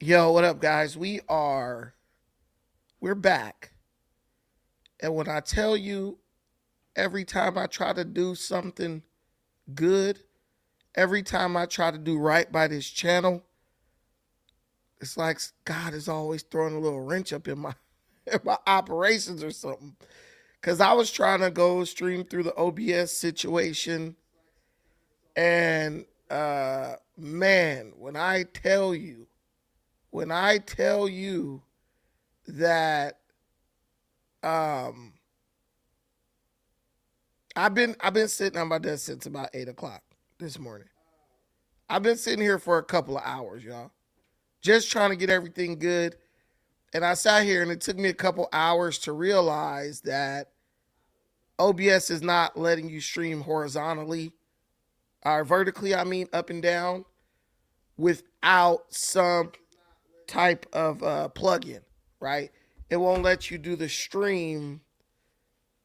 Yo, what up, guys? We're back. And when I tell you, every time I try to do something good, every time I try to do right by this channel, it's like God is always throwing a little wrench up in my in my operations or something. Cause I was trying to go stream through the OBS situation, and man, when I tell you that um I've been sitting on my desk since about 8 o'clock this morning. I've been sitting here for a couple of hours, y'all, just trying to get everything good. And I sat here, and it took me a couple hours to realize that OBS is not letting you stream horizontally or vertically. I mean, up and down without some type of plugin, right? It won't let you do the stream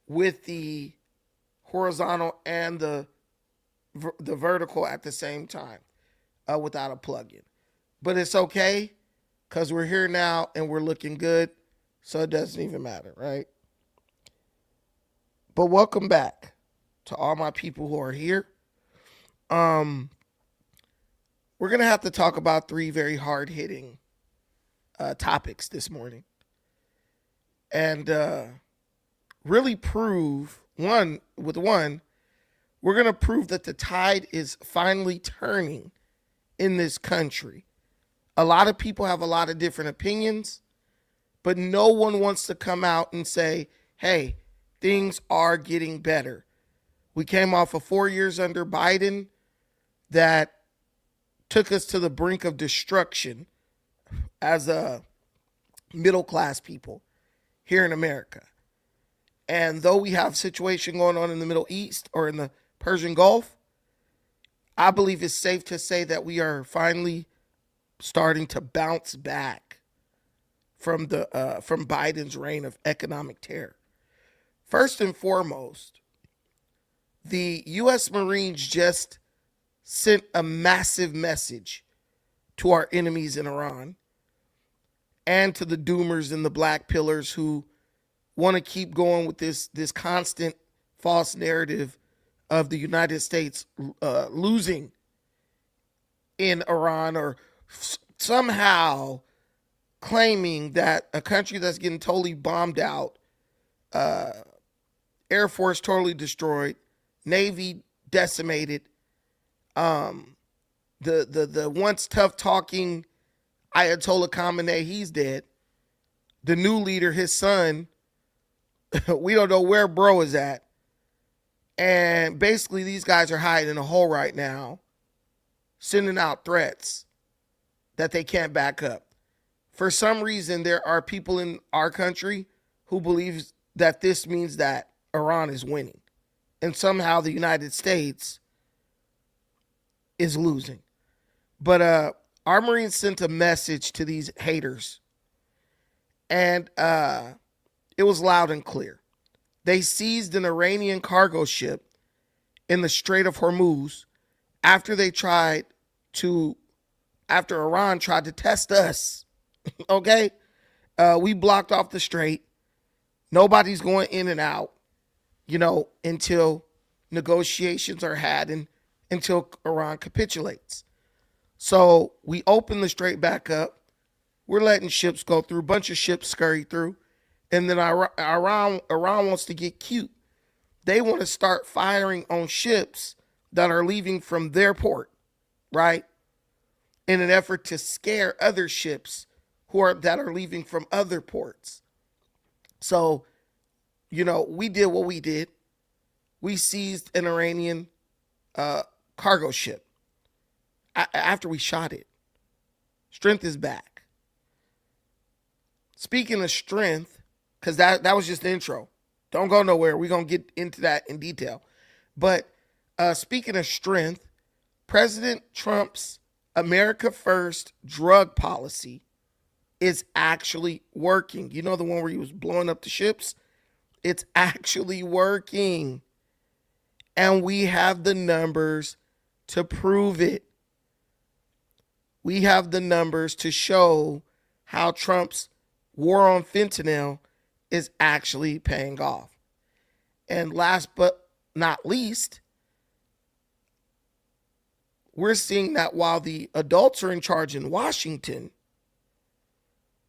with the horizontal and the vertical at the same time without a plugin. But it's okay because we're here now and we're looking good, so it doesn't even matter, right? But welcome back to all my people who are here. Um, we're gonna have to talk about three very hard hitting topics this morning, and really prove one. We're gonna prove that the tide is finally turning in this country. A lot of people have a lot of different opinions, but no one wants to come out and say, hey, things are getting better. We came off of 4 years under Biden that took us to the brink of destruction as a middle class people here in America. And though we have a situation going on in the Middle East or in the Persian Gulf, I believe it's safe to say that we are finally starting to bounce back from Biden's reign of economic terror. First and foremost, the U.S. Marines just sent a massive message to our enemies in Iran and to the doomers and the black pillars who want to keep going with this constant false narrative of the United States losing in Iran, or somehow claiming that a country that's getting totally bombed out, Air Force totally destroyed, Navy decimated, the once tough talking Ayatollah Khamenei, he's dead. The new leader, his son, we don't know where bro is at. And basically these guys are hiding in a hole right now, sending out threats that they can't back up. For some reason, there are people in our country who believe that this means that Iran is winning, and somehow the United States is losing. But our Marines sent a message to these haters, and it was loud and clear. They seized an Iranian cargo ship in the Strait of Hormuz after Iran tried to test us. Okay? We blocked off the strait. Nobody's going in and out, until negotiations are had and until Iran capitulates. So we open the strait back up. We're letting ships go through. A bunch of ships scurry through. And then Iran wants to get cute. They want to start firing on ships that are leaving from their port, right? In an effort to scare other ships that are leaving from other ports. So, we did what we did. We seized an Iranian cargo ship after we shot it. Strength is back. Speaking of strength, because that was just the intro. Don't go nowhere. We're going to get into that in detail. But speaking of strength, President Trump's America First drug policy is actually working. You know, the one where he was blowing up the ships? It's actually working. And we have the numbers to prove it. We have the numbers to show how Trump's war on fentanyl is actually paying off. And last but not least, we're seeing that while the adults are in charge in Washington,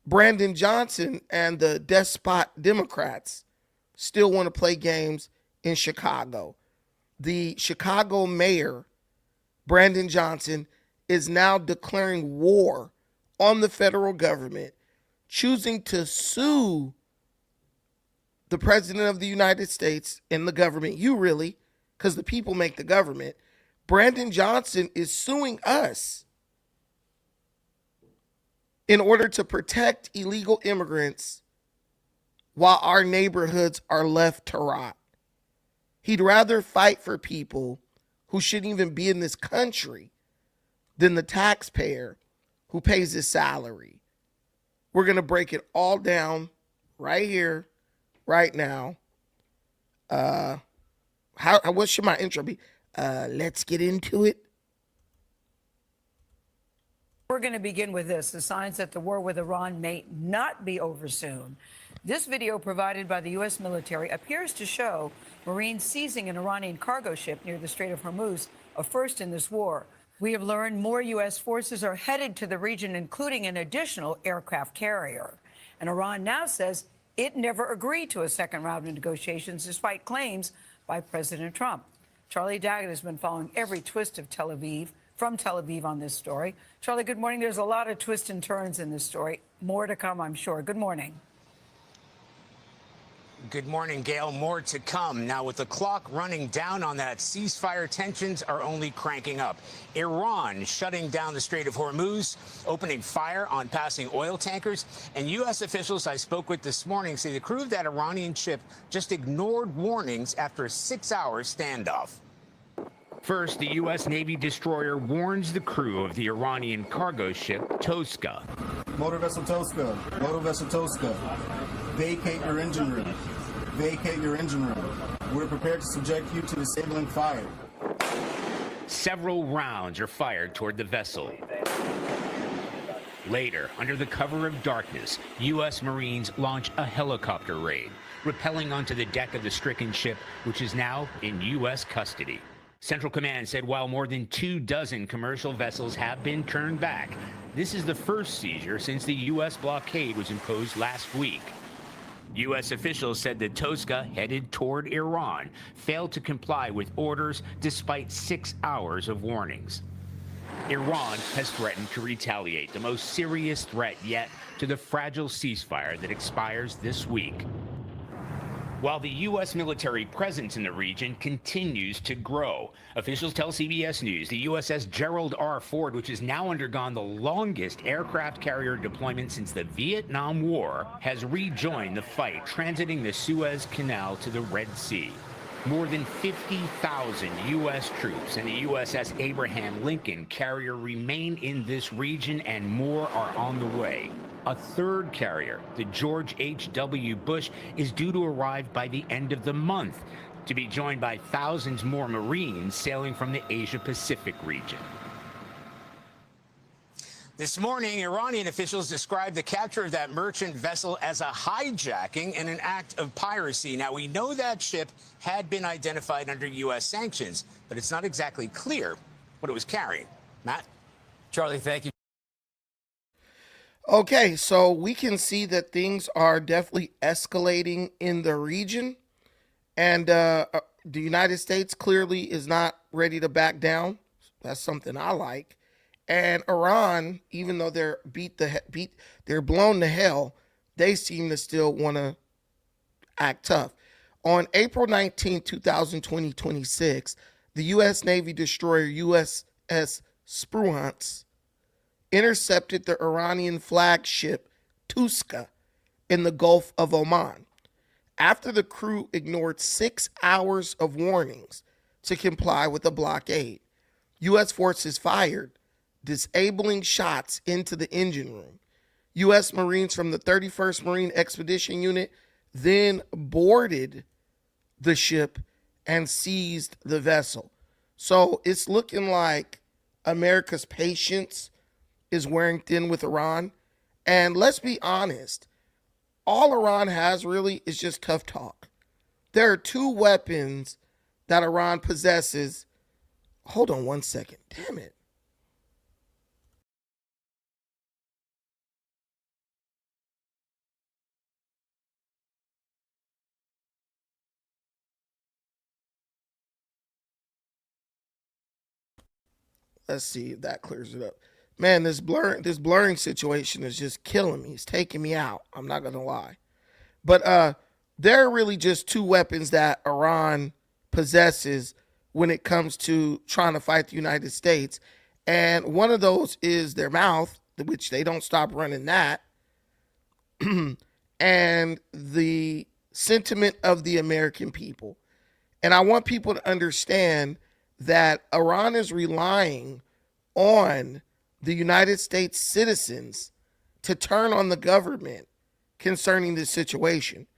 Brandon Johnson and the despot Democrats still want to play games in Chicago. The Chicago mayor, Brandon Johnson, is now declaring war on the federal government, choosing to sue the president of the United States and the government. You really, because the people make the government. Brandon Johnson is suing us in order to protect illegal immigrants while our neighborhoods are left to rot. He'd rather fight for people who shouldn't even be in this country than the taxpayer who pays his salary. We're going to break it all down right here, right now. What should my intro be? Let's get into it. We're going to begin with this, the signs that the war with Iran may not be over soon. This video provided by the U.S. military appears to show Marines seizing an Iranian cargo ship near the Strait of Hormuz, a first in this war. We have learned more U.S. forces are headed to the region, including an additional aircraft carrier. And Iran now says it never agreed to a second round of negotiations, despite claims by President Trump. Charlie Daggett has been following every twist of from Tel Aviv on this story. Charlie, good morning. There's a lot of twists and turns in this story. More to come, I'm sure. Good morning. Good morning, Gail. More to come. Now, with the clock running down on that ceasefire, tensions are only cranking up. Iran shutting down the Strait of Hormuz, opening fire on passing oil tankers. And U.S. officials I spoke with this morning say the crew of that Iranian ship just ignored warnings after a 6-hour standoff. First, the U.S. Navy destroyer warns the crew of the Iranian cargo ship Tosca. Motor vessel Tosca, vacate your engine room. Vacate your engine room. We're prepared to subject you to disabling fire. Several rounds are fired toward the vessel. Later, under the cover of darkness, U.S. Marines launch a helicopter raid, rappelling onto the deck of the stricken ship, which is now in U.S. custody. Central Command said while more than 24 commercial vessels have been turned back, this is the first seizure since the U.S. blockade was imposed last week. U.S. officials said that Tosca, headed toward Iran, failed to comply with orders despite 6 hours of warnings. Iran has threatened to retaliate, the most serious threat yet to the fragile ceasefire that expires this week. While the U.S. military presence in the region continues to grow, officials tell CBS News the USS Gerald R. Ford, which has now undergone the longest aircraft carrier deployment since the Vietnam War, has rejoined the fight, transiting the Suez Canal to the Red Sea. More than 50,000 U.S. troops and the USS Abraham Lincoln carrier remain in this region, and more are on the way. A third carrier, the George H.W. Bush, is due to arrive by the end of the month, to be joined by thousands more Marines sailing from the Asia-Pacific region. This morning, Iranian officials described the capture of that merchant vessel as a hijacking and an act of piracy. Now, we know that ship had been identified under U.S. sanctions, but it's not exactly clear what it was carrying. Matt? Charlie, thank you. Okay, so we can see that things are definitely escalating in the region, and the United States clearly is not ready to back down. That's something I like. And Iran, even though they're they're blown to hell, they seem to still want to act tough. On April 19, 2026, the U.S. Navy destroyer USS Spruance intercepted the Iranian flagship Tosca in the Gulf of Oman. After the crew ignored 6 hours of warnings to comply with the blockade, U.S. forces fired disabling shots into the engine room. U.S. Marines from the 31st Marine Expedition Unit then boarded the ship and seized the vessel. So it's looking like America's patience is wearing thin with Iran. And let's be honest, all Iran has really is just tough talk. There are two weapons that Iran possesses. Hold on one second. Damn it. Let's see if that clears it up. Man, this blurring situation is just killing me. It's taking me out. I'm not gonna lie. But there are really just two weapons that Iran possesses when it comes to trying to fight the United States. And one of those is their mouth, which they don't stop running that, and the sentiment of the American people. And I want people to understand that Iran is relying on the United States citizens to turn on the government concerning this situation.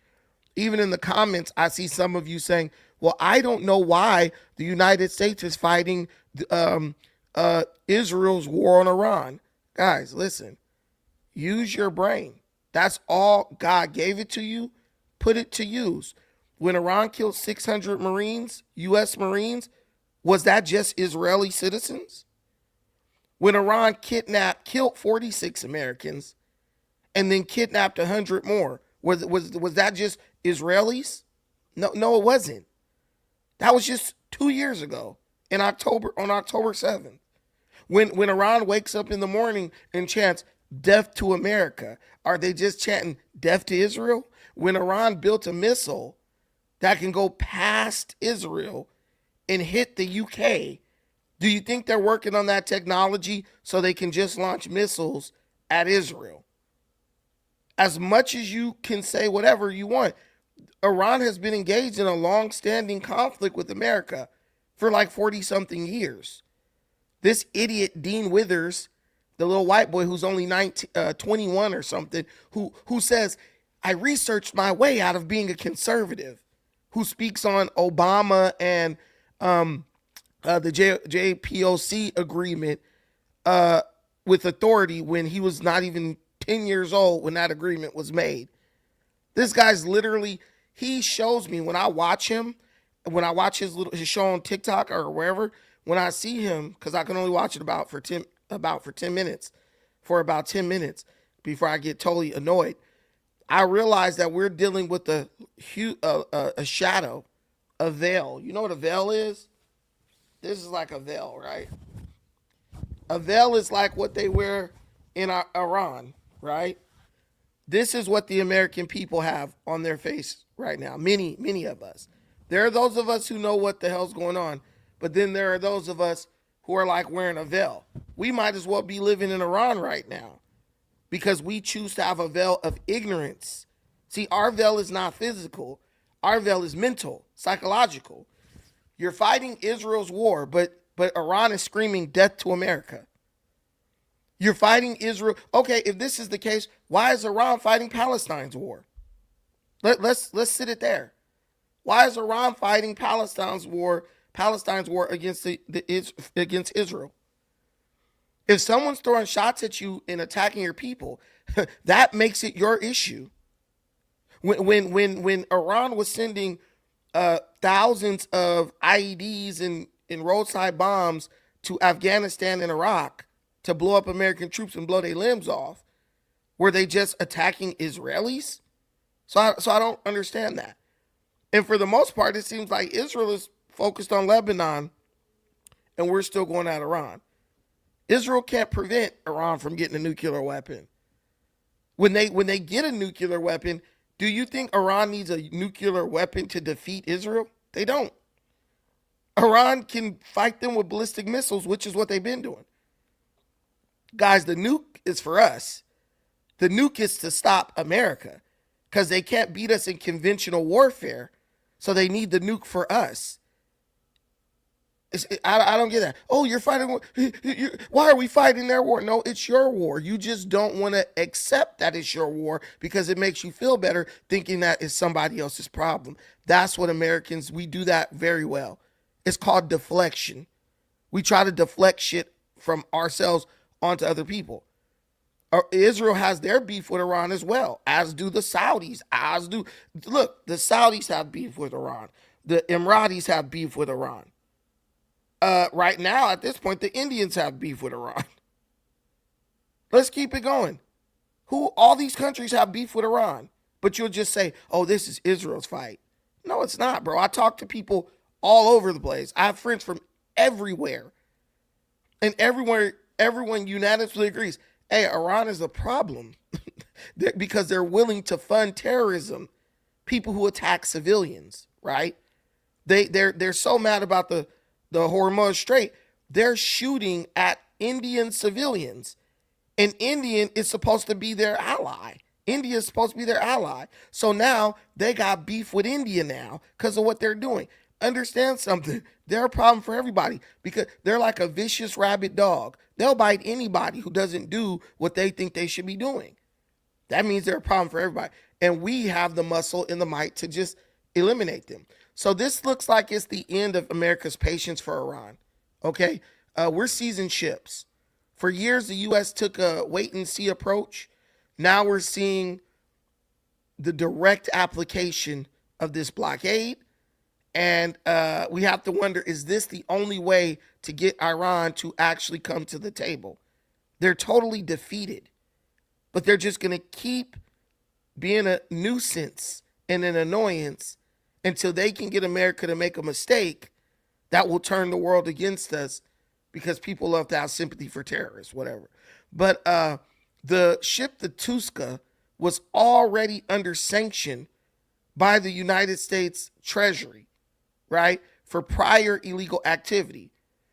Even in the comments, I see some of you saying, well, I don't know why the United States is fighting Israel's war on Iran. Guys, listen, use your brain. That's all. God gave it to you. Put it to use. When Iran killed 600 Marines, U.S. Marines, was that just Israeli citizens? When Iran killed 46 Americans and then kidnapped 100 more, was that just Israelis? No, it wasn't. That was just 2 years ago on October 7th. When Iran wakes up in the morning and chants death to America, are they just chanting death to Israel? When Iran built a missile that can go past Israel and hit the UK, do you think they're working on that technology so they can just launch missiles at Israel? As much as you can say whatever you want, Iran has been engaged in a long-standing conflict with America for like 40-something years. This idiot Dean Withers, the little white boy who's only 21 or something, who says, I researched my way out of being a conservative, who speaks on Obama and the JPOC agreement with authority when he was not even 10 years old when that agreement was made. This guy's literally, he shows me when I watch him, when I watch his show on TikTok or wherever, when I see him, because I can only watch it about for 10 minutes before I get totally annoyed. I realize that we're dealing with a shadow, a veil. You know what a veil is? This is like a veil, right? A veil is like what they wear in Iran, right? This is what the American people have on their face right now. Many of us. There are those of us who know what the hell's going on, but then there are those of us who are like wearing a veil. We might as well be living in Iran right now because we choose to have a veil of ignorance. See, our veil is not physical. Our veil is mental, psychological. You're fighting Israel's war, but Iran is screaming death to America. You're fighting Israel. Okay, if this is the case, why is Iran fighting Palestine's war? Let's sit it there. Why is Iran fighting Palestine's war against against Israel? If someone's throwing shots at you and attacking your people, that makes it your issue. When Iran was sending thousands of IEDs and roadside bombs to Afghanistan and Iraq to blow up American troops and blow their limbs off, were they just attacking Israelis? So I don't understand that. And for the most part, it seems like Israel is focused on Lebanon and we're still going at Iran. Israel can't prevent Iran from getting a nuclear weapon. When they get a nuclear weapon, do you think Iran needs a nuclear weapon to defeat Israel? They don't. Iran can fight them with ballistic missiles, which is what they've been doing. Guys, the nuke is for us. The nuke is to stop America because they can't beat us in conventional warfare. So they need the nuke for us. I don't get that. Oh, you're fighting. Why are we fighting their war? No, it's your war. You just don't want to accept that it's your war because it makes you feel better thinking that it's somebody else's problem. That's what Americans, we do that very well. It's called deflection. We try to deflect shit from ourselves onto other people. Israel has their beef with Iran as well, as do the Saudis. Look, the Saudis have beef with Iran. The Emiratis have beef with Iran. Right now, at this point, the Indians have beef with Iran. Let's keep it going. All these countries have beef with Iran, but you'll just say, oh, this is Israel's fight. No, it's not, bro. I talk to people all over the place. I have friends from everywhere. And everyone unanimously agrees, hey, Iran is a problem because they're willing to fund terrorism, people who attack civilians, right? They're so mad about the Hormuz Strait, they're shooting at Indian civilians. And Indian is supposed to be their ally. India is supposed to be their ally. So now they got beef with India now because of what they're doing. Understand something. They're a problem for everybody because they're like a vicious rabid dog. They'll bite anybody who doesn't do what they think they should be doing. That means they're a problem for everybody. And we have the muscle and the might to just eliminate them. So this looks like it's the end of America's patience for Iran. Okay? We're seizing ships. For years, the U.S. took a wait-and-see approach. Now we're seeing the direct application of this blockade. And we have to wonder, is this the only way to get Iran to actually come to the table? They're totally defeated. But they're just going to keep being a nuisance and an annoyance until they can get America to make a mistake that will turn the world against us, because people love to have sympathy for terrorists, whatever. But the ship, the Tuska, was already under sanction by the United States Treasury, right, for prior illegal activity.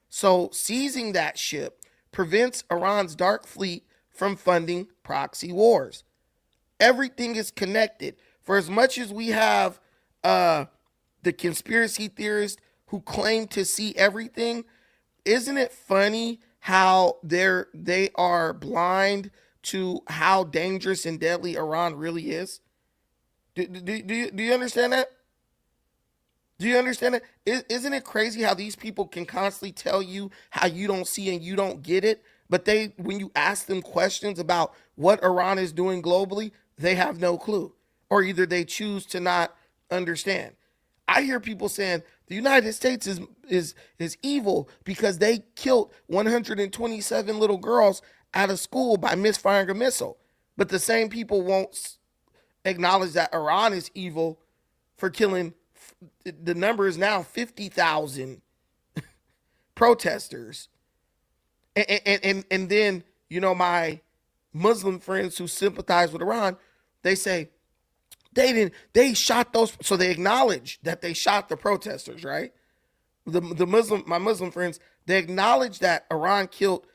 So seizing that ship prevents Iran's dark fleet from funding proxy wars. Everything is connected. For as much as we have the conspiracy theorists who claim to see everything, isn't it funny how they are blind to how dangerous and deadly Iran really is? Do you understand that? Do you understand that? Isn't it crazy how these people can constantly tell you how you don't see and you don't get it, but when you ask them questions about what Iran is doing globally, they have no clue, or either they choose to not understand. I hear people saying the United States is evil because they killed 127 little girls at a school by misfiring a missile. But the same people won't acknowledge that Iran is evil for killing, the number is now 50,000 protesters. And then, my Muslim friends who sympathize with Iran, they say, they shot those, so they acknowledge that they shot the protesters, right? My Muslim friends, they acknowledge that Iran killed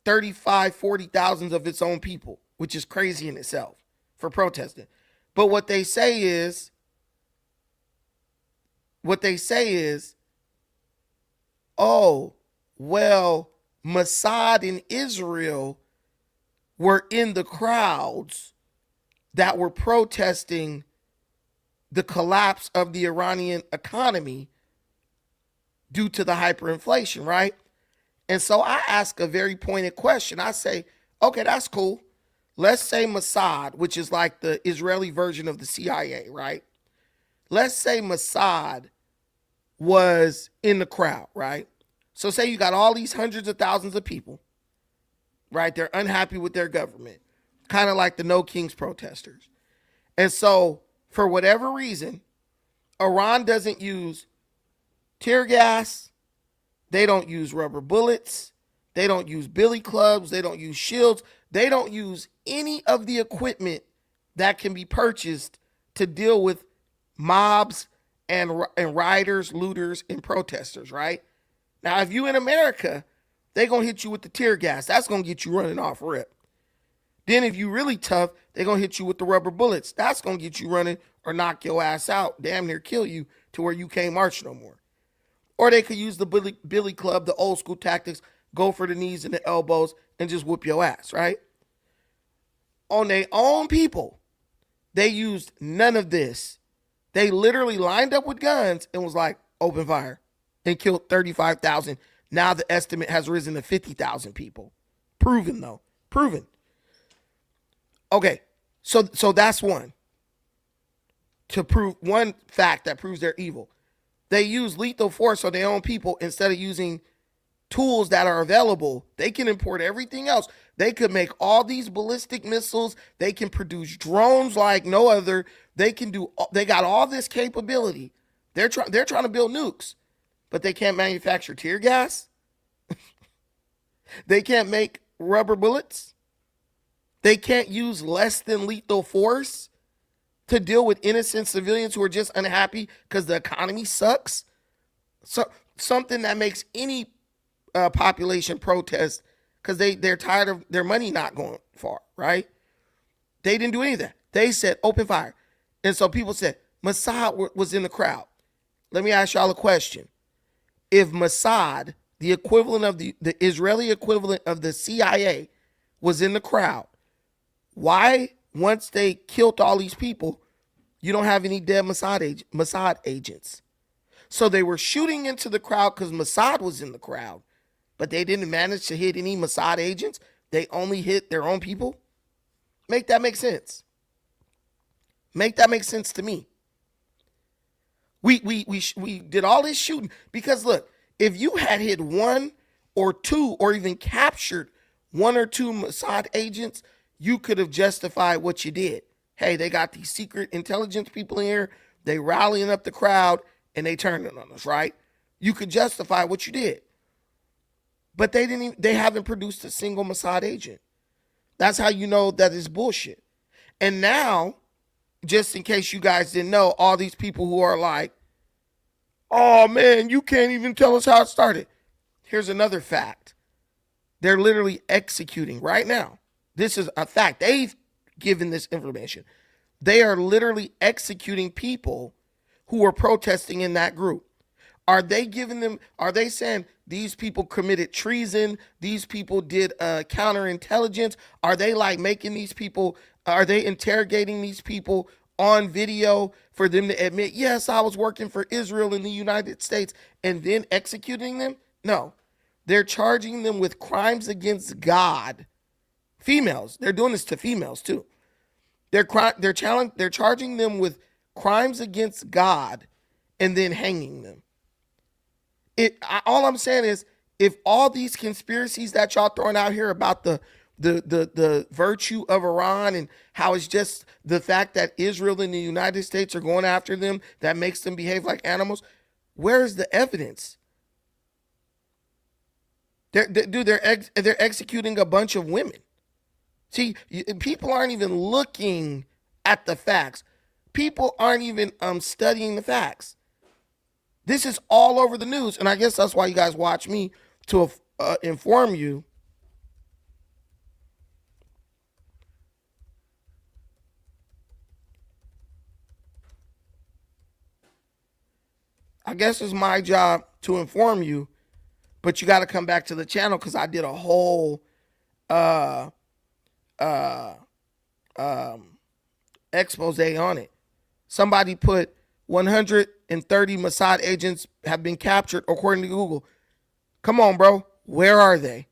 40,000 of its own people, which is crazy in itself for protesting. But what they say is, oh, well, Mossad and Israel were in the crowds that were protesting the collapse of the Iranian economy due to the hyperinflation, right? And so I ask a very pointed question. I say, okay, that's cool. Let's say Mossad, which is like the Israeli version of the CIA, right? Let's say Mossad was in the crowd, right? So say you got all these hundreds of thousands of people, right? They're unhappy with their government, kind of like the No Kings protesters. And so for whatever reason, Iran doesn't use tear gas. They don't use rubber bullets. They don't use billy clubs. They don't use shields. They don't use any of the equipment that can be purchased to deal with mobs and rioters, looters, and protesters, right? Now, if you in America, they're going to hit you with the tear gas. That's going to get you running off rip. Then if you really tough, they're going to hit you with the rubber bullets. That's going to get you running or knock your ass out, damn near kill you to where you can't march no more. Or they could use the billy club, the old school tactics, go for the knees and the elbows and just whoop your ass, right? On their own people, they used none of this. They literally lined up with guns and was like, open fire, and killed 35,000. Now the estimate has risen to 50,000 people. Proven though. Proven. Okay. So that's one. To prove one fact that proves they're evil. They use lethal force on their own people instead of using tools that are available. They can import everything else. They could make all these ballistic missiles. They can produce drones like no other. They got all this capability. They're trying to build nukes, but they can't manufacture tear gas. They can't make rubber bullets. They can't use less than lethal force to deal with innocent civilians who are just unhappy because the economy sucks. So something that makes any population protest because they're tired of their money not going far, right? They didn't do any of that. They said open fire. And so people said Mossad was in the crowd. Let me ask y'all a question. If Mossad, the equivalent of the Israeli equivalent of the CIA, was in the crowd, why, once they killed all these people, you don't have any dead Mossad agents? So they were shooting into the crowd because Mossad was in the crowd, but they didn't manage to hit any Mossad agents. They only hit their own people. Make that make sense. Make that make sense to me. We did all this shooting because look, if you had hit one or two or even captured one or two Mossad agents, you could have justified what you did. Hey, they got these secret intelligence people in here. They rallying up the crowd and they turning on us, right? You could justify what you did. But they haven't produced a single Mossad agent. That's how you know that it's bullshit. And now, just in case you guys didn't know, all these people who are like, oh man, you can't even tell us how it started. Here's another fact. They're literally executing right now. This is a fact. They've given this information. They are literally executing people who are protesting in that group. Are they saying these people committed treason? These people did counterintelligence? Are they like making these people, are they interrogating these people on video for them to admit, yes, I was working for Israel in the United States, and then executing them? No. They're charging them with crimes against God. Females. They're doing this to females too. They're charging them with crimes against God and then hanging them. All I'm saying is, if all these conspiracies that y'all throwing out here about the virtue of Iran and how it's just the fact that Israel and the United States are going after them that makes them behave like animals, where's the evidence? They're executing a bunch of women. See, people aren't even looking at the facts. People aren't even studying the facts. This is all over the news, and I guess that's why you guys watch me, to inform you. I guess it's my job to inform you, but you got to come back to the channel because I did a whole expose on it. Somebody put 130 Mossad agents have been captured according to Google. Come on, bro. Where are they?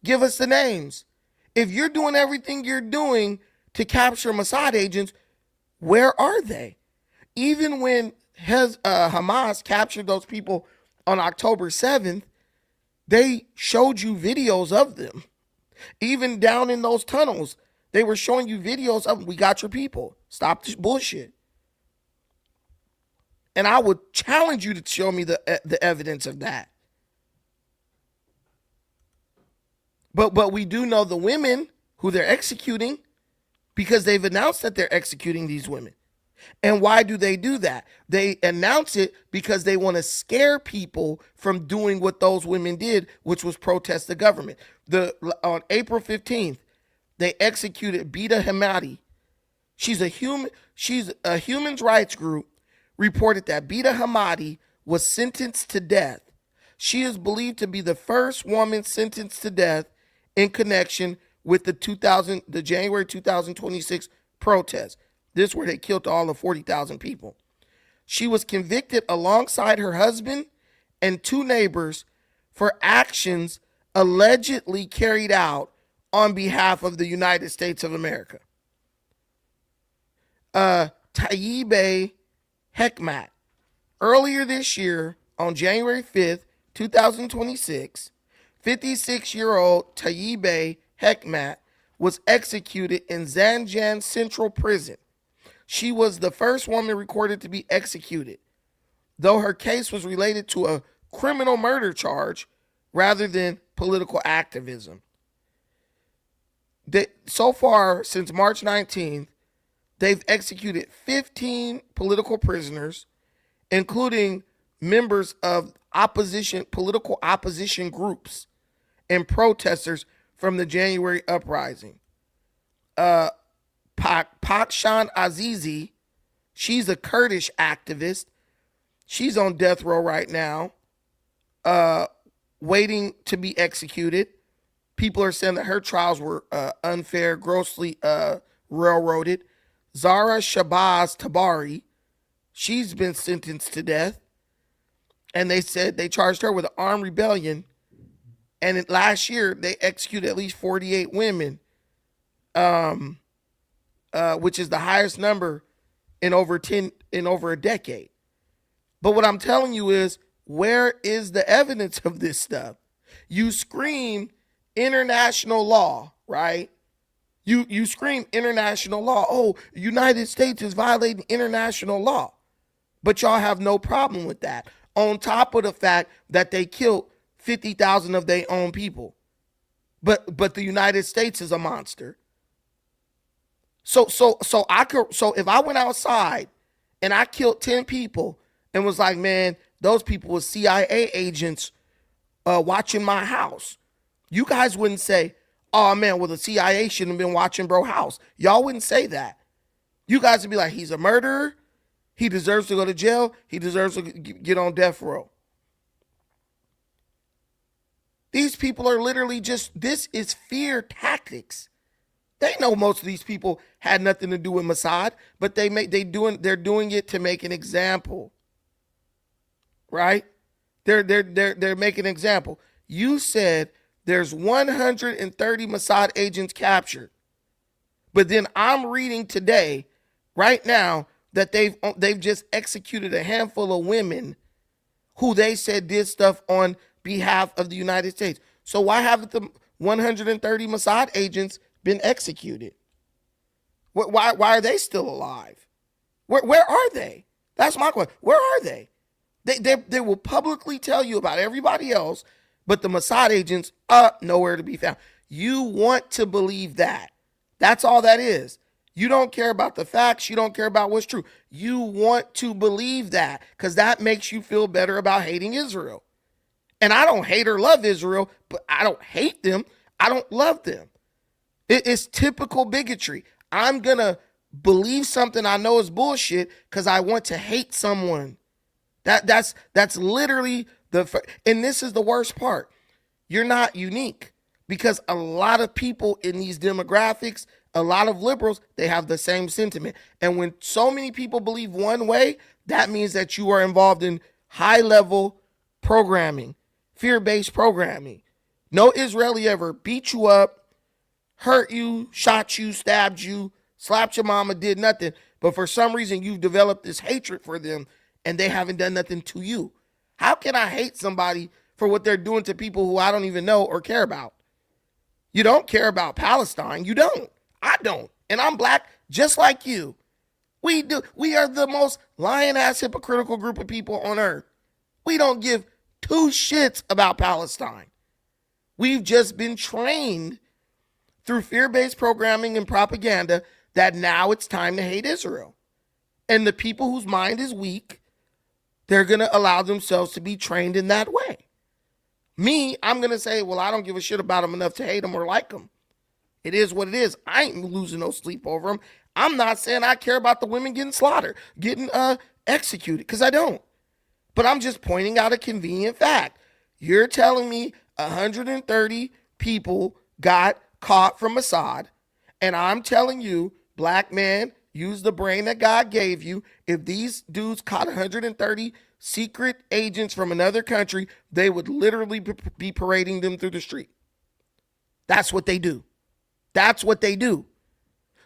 Give us the names. If you're doing everything you're doing to capture Mossad agents, where are they? Even when Hamas captured those people on October 7th, they showed you videos of them. Even down in those tunnels, they were showing you videos of them. We got your people. Stop this bullshit. And I would challenge you to show me the evidence of that. But we do know the women who they're executing because they've announced that they're executing these women. And why do they do that? They announce it because they want to scare people from doing what those women did, which was protest the government. On April 15th, they executed Bita Hamadi. She's a human rights group reported that Bita Hamadi was sentenced to death. She is believed to be the first woman sentenced to death in connection with the January 2026 protest. This is where they killed all of 40,000 people. She was convicted alongside her husband and two neighbors for actions allegedly carried out on behalf of the United States of America. Tayyip Hekmat. Earlier this year, on January 5th, 2026, 56-year-old Tayyip Hekmat was executed in Zanjan Central Prison. She was the first woman recorded to be executed, though her case was related to a criminal murder charge rather than political activism. So far, since March 19th, they've executed 15 political prisoners, including members of political opposition groups and protesters from the January uprising. Pakshan Azizi, she's a Kurdish activist. She's on death row right now, waiting to be executed. People are saying that her trials were unfair, grossly railroaded. Zara Shabazz Tabari, she's been sentenced to death. And they said they charged her with an armed rebellion. And last year, they executed at least 48 women, which is the highest number in over a decade. But what I'm telling you is, where is the evidence of this stuff? You scream international law, right? You scream international law. Oh, United States is violating international law. But y'all have no problem with that. On top of the fact that they killed 50,000 of their own people. But the United States is a monster. So if I went outside and I killed 10 people and was like, man, those people were CIA agents watching my house, you guys wouldn't say, oh man, well the CIA shouldn't have been watching bro house. Y'all wouldn't say that. You guys would be like, he's a murderer. He deserves to go to jail. He deserves to get on death row. These people are literally this is fear tactics. They know most of these people had nothing to do with Mossad, but they're doing it to make an example. Right? They're making an example. You said there's 130 Mossad agents captured. But then I'm reading today, right now, that they've just executed a handful of women who they said did stuff on behalf of the United States. So why haven't the 130 Mossad agents been executed? Why are they still alive? Where are they? That's my question. Where are they? They will publicly tell you about everybody else, but the Mossad agents nowhere to be found. You want to believe that. That's all that is. You don't care about the facts. You don't care about what's true. You want to believe that because that makes you feel better about hating Israel. And I don't hate or love Israel, but I don't hate them. I don't love them. It's typical bigotry. I'm going to believe something I know is bullshit because I want to hate someone. That's literally and this is the worst part. You're not unique because a lot of people in these demographics, a lot of liberals, they have the same sentiment. And when so many people believe one way, that means that you are involved in high-level programming, fear-based programming. No Israeli ever beat you up, hurt you, shot you, stabbed you, slapped your mama, did nothing. But for some reason, you've developed this hatred for them, and they haven't done nothing to you. How can I hate somebody for what they're doing to people who I don't even know or care about? You don't care about Palestine. You don't. I don't. And I'm black just like you. We do. We are the most lying-ass hypocritical group of people on earth. We don't give two shits about Palestine. We've just been trained through fear-based programming and propaganda that now it's time to hate Israel. And the people whose mind is weak, they're going to allow themselves to be trained in that way. Me, I'm going to say, well, I don't give a shit about them enough to hate them or like them. It is what it is. I ain't losing no sleep over them. I'm not saying I care about the women getting slaughtered, getting executed, because I don't. But I'm just pointing out a convenient fact. You're telling me 130 people got caught from Mossad, and I'm telling you, black man, Use the brain that God gave you. If these dudes caught 130 secret agents from another country, they would literally be parading them through the street. That's what they do. That's what they do.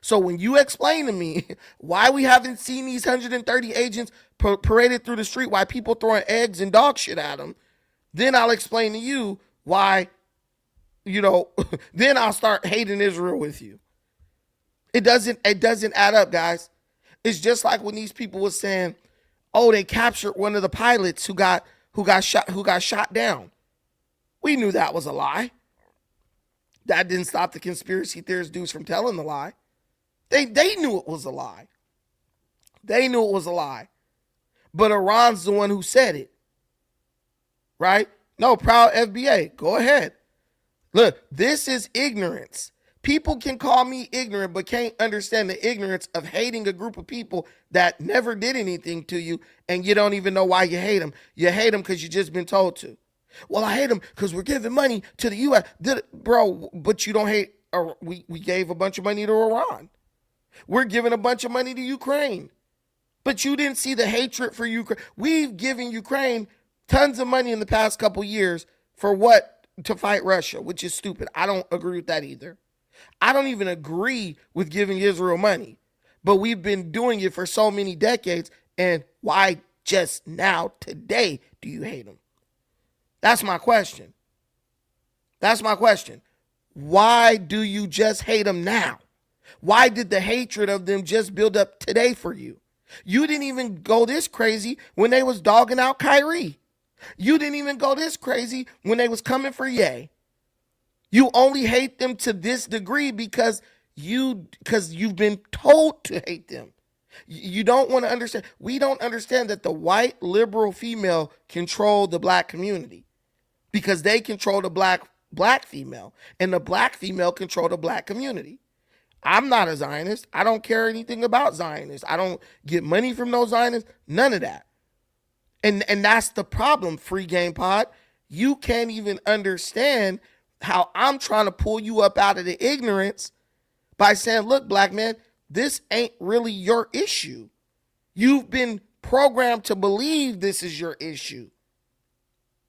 So when you explain to me why we haven't seen these 130 agents paraded through the street, why people throwing eggs and dog shit at them, then I'll explain to you why, then I'll start hating Israel with you. It doesn't add up, guys. It's just like when these people were saying, oh, they captured one of the pilots who got shot down. We knew that was a lie. That didn't stop the conspiracy theorist dudes from telling the lie. They knew it was a lie. They knew it was a lie. But Iran's the one who said it. Right? No, proud FBA. Go ahead. Look, this is ignorance. People can call me ignorant, but can't understand the ignorance of hating a group of people that never did anything to you, and you don't even know why you hate them. You hate them because you just been told to. Well, I hate them because we're giving money to the U.S. Bro, but you don't hate, we gave a bunch of money to Iran. We're giving a bunch of money to Ukraine. But you didn't see the hatred for Ukraine. We've given Ukraine tons of money in the past couple years for what? To fight Russia, which is stupid. I don't agree with that either. I don't even agree with giving Israel money. But we've been doing it for so many decades. And why just now, today, do you hate them? That's my question. That's my question. Why do you just hate them now? Why did the hatred of them just build up today for you? You didn't even go this crazy when they was dogging out Kyrie. You didn't even go this crazy when they was coming for Ye. You only hate them to this degree because you've been told to hate them. You don't want to understand. We don't understand that the white liberal female control the black community because they control the black female, and the black female control the black community. I'm not a Zionist. I don't care anything about Zionists. I don't get money from those Zionists. None of that. And that's the problem, Free Game Pod. You can't even understand how I'm trying to pull you up out of the ignorance by saying, look, black man, this ain't really your issue. You've been programmed to believe this is your issue.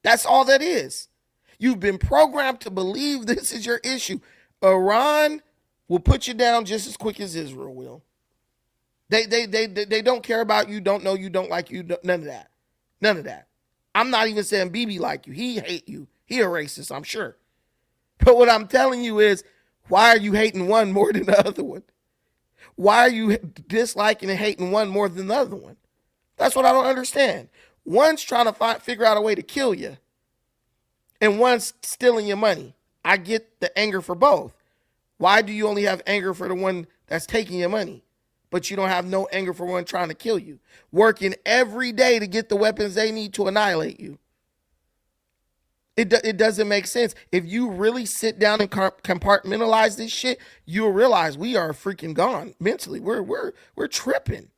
That's all that is. You've been programmed to believe this is your issue. Iran will put you down just as quick as Israel will. They don't care about you, don't know you, don't like you, none of that. None of that. I'm not even saying Bibi like you. He hate you. He a racist, I'm sure. But what I'm telling you is, why are you hating one more than the other one? Why are you disliking and hating one more than the other one? That's what I don't understand. One's trying to figure out a way to kill you, and one's stealing your money. I get the anger for both. Why do you only have anger for the one that's taking your money, but you don't have no anger for one trying to kill you, working every day to get the weapons they need to annihilate you? It doesn't make sense. If you really sit down and compartmentalize this shit, you'll realize we are freaking gone mentally. We're tripping.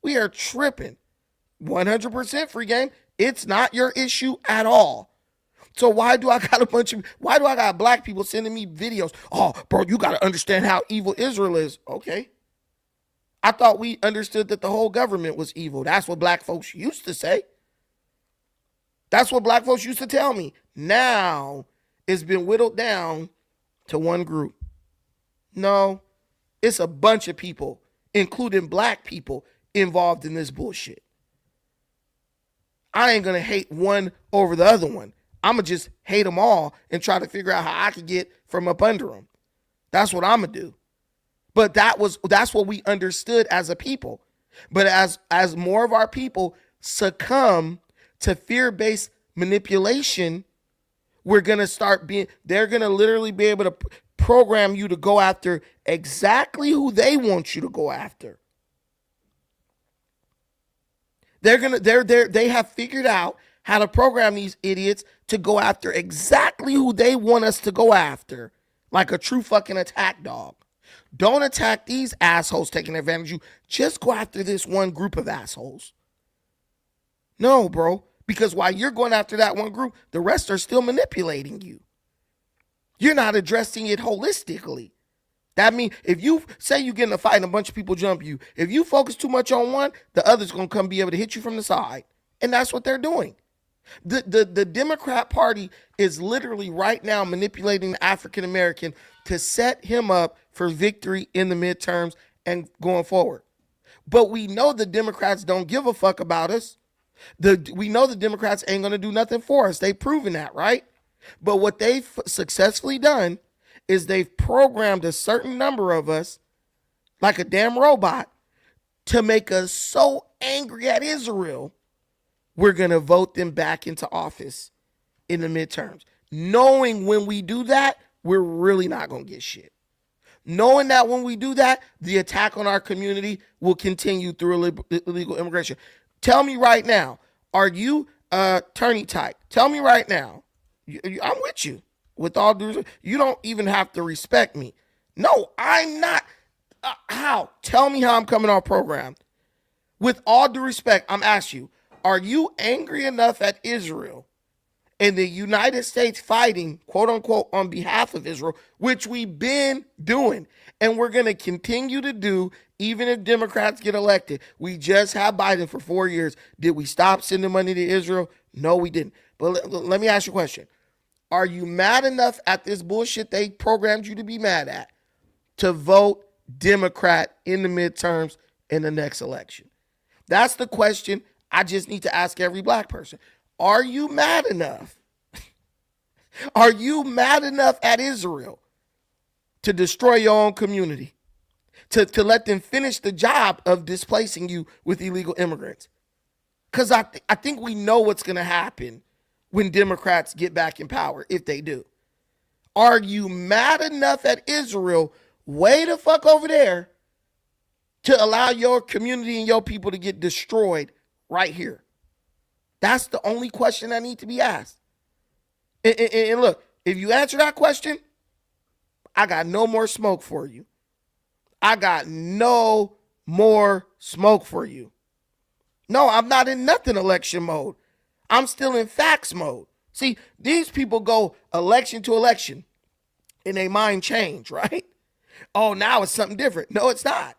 We are tripping. 100% Free Game. It's not your issue at all. So why do I got black people sending me videos? Oh, bro, you got to understand how evil Israel is. Okay. I thought we understood that the whole government was evil. That's what black folks used to say. That's what black folks used to tell me. Now it's been whittled down to one group. No, it's a bunch of people, including black people, involved in this bullshit. I ain't going to hate one over the other one. I'm going to just hate them all and try to figure out how I can get from up under them. That's what I'm going to do. But that's what we understood as a people. But as more of our people succumb to fear-based manipulation, they're going to literally be able to program you to go after exactly who they want you to go after. They have figured out how to program these idiots to go after exactly who they want us to go after, like a true fucking attack dog. Don't attack these assholes taking advantage of you. Just go after this one group of assholes. No, bro, because while you're going after that one group, the rest are still manipulating you. You're not addressing it holistically. That means if you say you get in a fight and a bunch of people jump you, if you focus too much on one, the other's going to come be able to hit you from the side. And that's what they're doing. The Democrat Party is literally right now manipulating the African American to set him up for victory in the midterms and going forward. But we know the Democrats don't give a fuck about us. We know the Democrats ain't going to do nothing for us. They've proven that, right? But what they've successfully done is they've programmed a certain number of us, like a damn robot, to make us so angry at Israel, we're going to vote them back into office in the midterms. Knowing when we do that, we're really not going to get shit. Knowing that when we do that, the attack on our community will continue through illegal immigration. Tell me right now, are you attorney type? Tell me right now. I'm with you. With all due respect, you don't even have to respect me. No, I'm not. How? Tell me how I'm coming off program. With all due respect, I'm asking you, are you angry enough at Israel and the United States fighting, quote unquote, on behalf of Israel, which we've been doing and we're going to continue to do even if Democrats get elected? We just had Biden for 4 years. Did we stop sending money to Israel? No, we didn't. But let me ask you a question. Are you mad enough at this bullshit they programmed you to be mad at to vote Democrat in the midterms in the next election? That's the question I just need to ask every black person. Are you mad enough? Are you mad enough at Israel to destroy your own community? To let them finish the job of displacing you with illegal immigrants? Because I think we know what's going to happen when Democrats get back in power, if they do. Are you mad enough at Israel, way the fuck over there, to allow your community and your people to get destroyed right here? That's the only question that needs to be asked. And look, if you answer that question, I got no more smoke for you. I got no more smoke for you. No, I'm not in nothing election mode. I'm still in facts mode. See, these people go election to election and they mind change, right? Oh, now it's something different. No, it's not.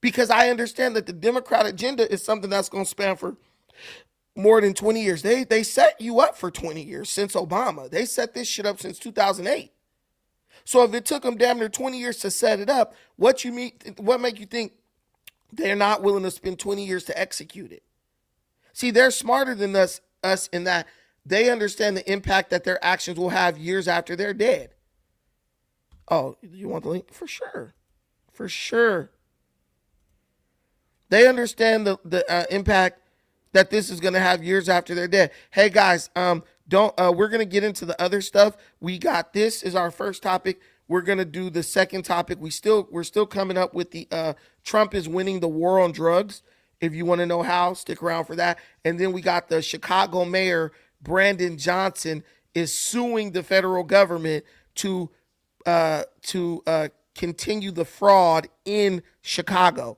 Because I understand that the Democrat agenda is something that's going to span for more than 20 years. They set you up for 20 years since Obama. They set this shit up since 2008. So if it took them damn near 20 years to set it up, what make you think they're not willing to spend 20 years to execute it? See, they're smarter than us in that they understand the impact that their actions will have years after they're dead. Oh, you want the link? For sure. For sure. They understand the impact that this is going to have years after they're dead. Hey guys, we're going to get into the other stuff. We got this is our first topic. We're going to do the second topic. We're still coming up with the Trump is winning the war on drugs. If you want to know how, stick around for that. And then we got the Chicago mayor, Brandon Johnson, is suing the federal government to continue the fraud in Chicago.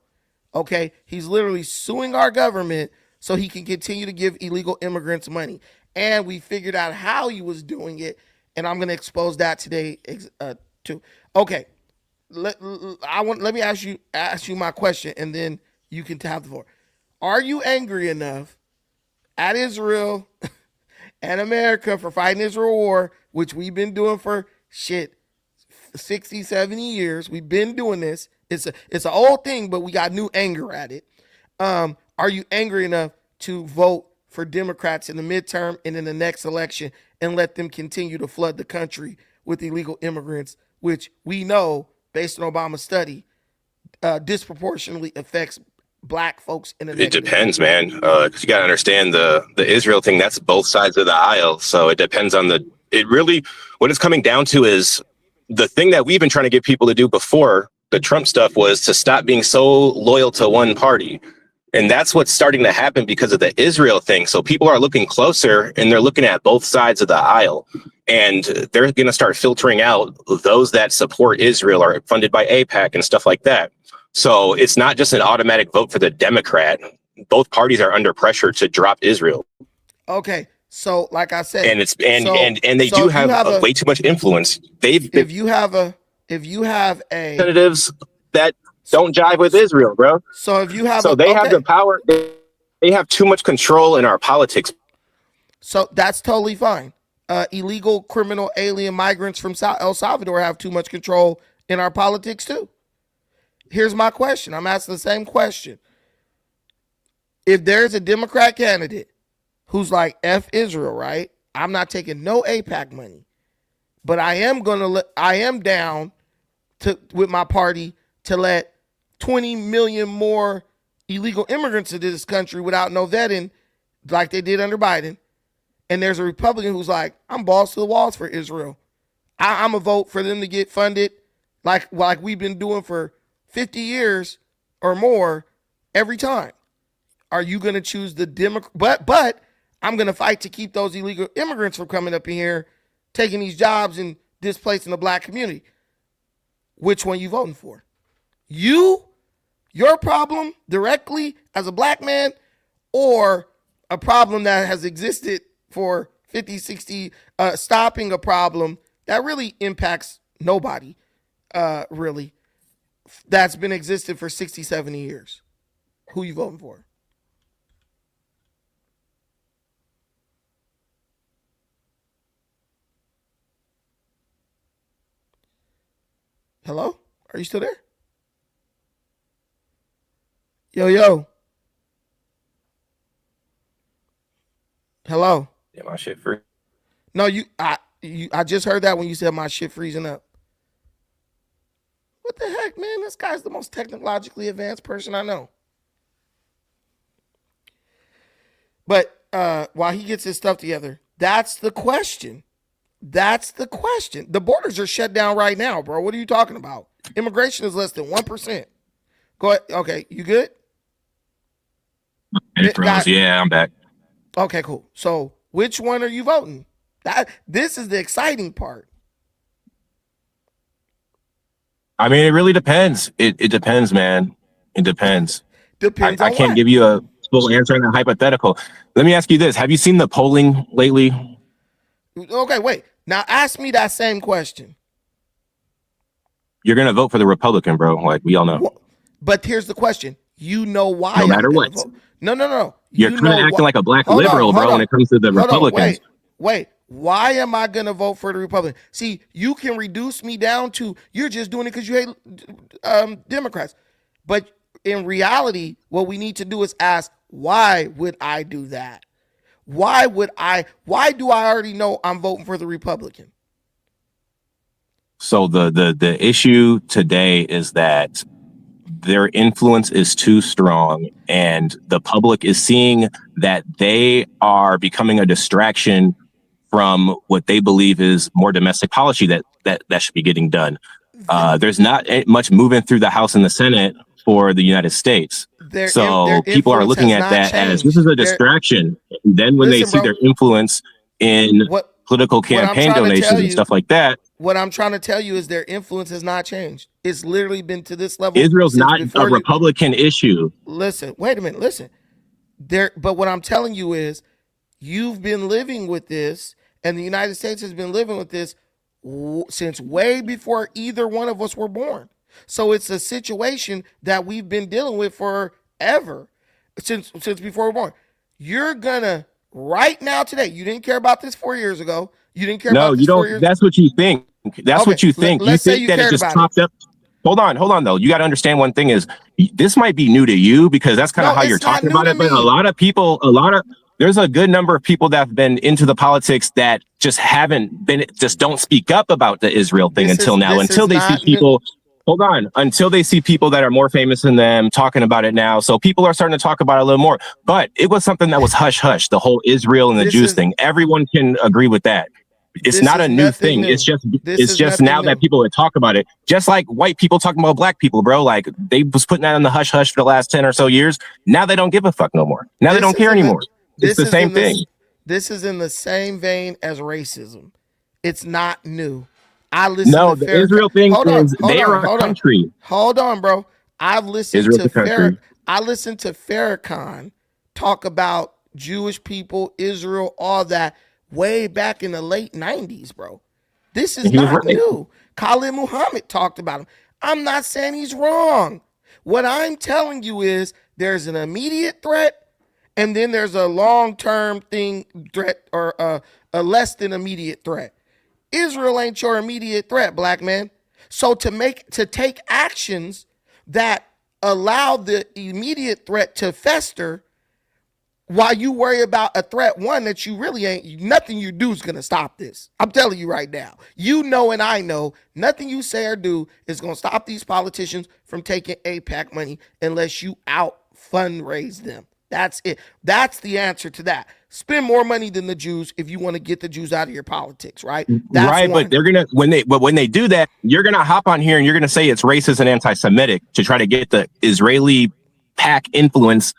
Okay, he's literally suing our government so he can continue to give illegal immigrants money. And we figured out how he was doing it, and I'm going to expose that today too. Okay, let me ask you my question, and then you can have the floor. Are you angry enough at Israel and America for fighting Israel war, which we've been doing for 60, 70 years? We've been doing this. It's an old thing, but we got new anger at it. Are you angry enough to vote for Democrats in the midterm and in the next election and let them continue to flood the country with illegal immigrants, which we know, based on Obama's study, disproportionately affects black folks in the It depends, man. Because you got to understand the Israel thing, that's both sides of the aisle. So it depends on what it's coming down to is the thing that we've been trying to get people to do before the Trump stuff was to stop being so loyal to one party. And that's what's starting to happen because of the Israel thing. So people are looking closer and they're looking at both sides of the aisle. And they're going to start filtering out those that support Israel or funded by AIPAC and stuff like that. So it's not just an automatic vote for the Democrat. Both parties are under pressure to drop Israel. Okay. So like I said, and they do have way too much influence. If you have if you have a representatives that don't jive with Israel, bro. so if you have So they have the power. They have too much control in our politics. So that's totally fine. Illegal, criminal, alien migrants from El Salvador have too much control in our politics too. Here's my question. I'm asking the same question. If there's a Democrat candidate who's like F Israel, right? I'm not taking no AIPAC money, but I am down to with my party to let 20 million more illegal immigrants into this country without no vetting, like they did under Biden. And there's a Republican who's like, I'm balls to the walls for Israel. I'm a vote for them to get funded like we've been doing for 50 years or more every time. Are you going to choose the Democrat? But I'm going to fight to keep those illegal immigrants from coming up in here, taking these jobs and displacing the black community. Which one you voting for? Your problem directly as a black man, or a problem that has existed for 50, 60, stopping a problem that really impacts nobody, really, that's been existed for 60, 70 years. Who you voting for? Hello? Are you still there? Yo. Hello? Yeah, my shit free. No, I just heard that when you said my shit freezing up. What the heck, man? This guy's the most technologically advanced person I know. But while he gets his stuff together, that's the question. The borders are shut down right now, bro. What are you talking about? Immigration is less than 1%. Go ahead. Okay, you good? It froze. Yeah, I'm back. Okay, cool. So which one are you voting? This is the exciting part. I mean, it really depends. It depends, man. It depends. Depends. I can't give you a full answer on a hypothetical. Let me ask you this: have you seen the polling lately? Okay, wait. Now ask me that same question. You're gonna vote for the Republican, bro. Like we all know. But here's the question. You know why? No matter what. Vote. No. You're kind of acting like a black liberal, bro, when it comes to the Republicans. Wait. Why am I going to vote for the Republican? See, you can reduce me down to you're just doing it because you hate Democrats. But in reality, what we need to do is ask, why would I do that? Why do I already know I'm voting for the Republican? So the issue today is that their influence is too strong, and the public is seeing that they are becoming a distraction from what they believe is more domestic policy that should be getting done. There's not much moving through the House and the Senate for the United States. So people are looking at that as this is a distraction. And then when they see their influence in political campaign donations and stuff like that. What I'm trying to tell you is their influence has not changed. It's literally been to this level. Israel's not a Republican issue. Listen, wait a minute. Listen. But what I'm telling you is you've been living with this, and the United States has been living with this since way before either one of us were born. So it's a situation that we've been dealing with forever, since before we were born. You're gonna right now today. You didn't care about this 4 years ago. You didn't care about this 4 years ago. That's what you think. That's what you think. You think that it just popped up. Hold on though. You got to understand one thing is this might be new to you because that's kind of how you're talking about it. But there's a good number of people that have been into the politics that just don't speak up about the Israel thing until they see people. Hold on, until they see people that are more famous than them talking about it now. So people are starting to talk about it a little more. But it was something that was hush hush. The whole Israel and the Jews thing. Everyone can agree with that. It's not a new thing. It's just now that people would talk about it. Just like white people talking about black people, bro. Like they was putting that on the hush hush for the last 10 or so years. Now they don't give a fuck no more. Now they don't care anymore. It's the same thing. This is in the same vein as racism. It's not new. The Israel thing is they are a country. Hold on, bro. I've listened to Farrakhan talk about Jewish people, Israel, all that way back in the late 90s, bro. This is And he was not right. new. Khalid Muhammad talked about him. I'm not saying he's wrong. What I'm telling you is there's an immediate threat, and then there's a long-term threat, or a less than immediate threat. Israel ain't your immediate threat, black man. So to take actions that allow the immediate threat to fester while you worry about a threat one that you really ain't, nothing you do is going to stop this. I'm telling you right now. You know, and I know, nothing you say or do is going to stop these politicians from taking AIPAC money unless you out fundraise them. That's it. That's the answer to that. Spend more money than the Jews if you want to get the Jews out of your politics, right? That's right, one. but they're gonna when they do that, you're gonna hop on here and you're gonna say it's racist and anti-Semitic to try to get the Israeli PAC influence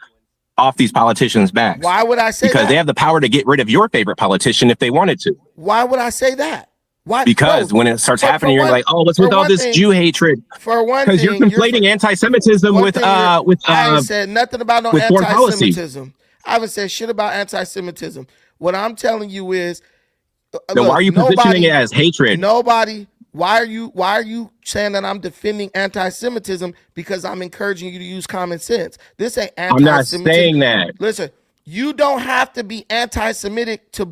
off these politicians' backs. Why would I say because that? they have the power to get rid of your favorite politician if they wanted to. Why would I say that? Why? Because when it starts happening, you're like, oh, what's with all this Jew hatred? For one because thing, you're conflating anti-Semitism with I haven't said nothing about no anti-Semitism. I haven't said shit about anti-Semitism. What I'm telling you is, then why are you positioning it as hatred? Why are you saying that I'm defending anti-Semitism? Because I'm encouraging you to use common sense. This ain't anti-Semitism. I'm not saying that. Listen, you don't have to be anti-Semitic to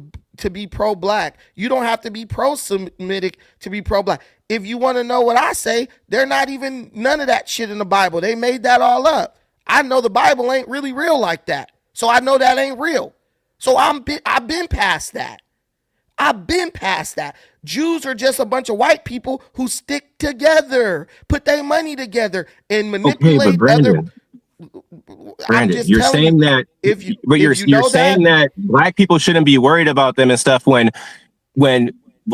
be pro-black. You don't have to be pro-Semitic to be pro-black. If you want to know what I say, they're not even none of that shit in the Bible. They made that all up. I know the Bible ain't really real like that. So I know that ain't real. So I've been past that. I've been past that. Jews are just a bunch of white people who stick together, put their money together, and manipulate other. Brandon, you're saying that you're saying that black people shouldn't be worried about them and stuff when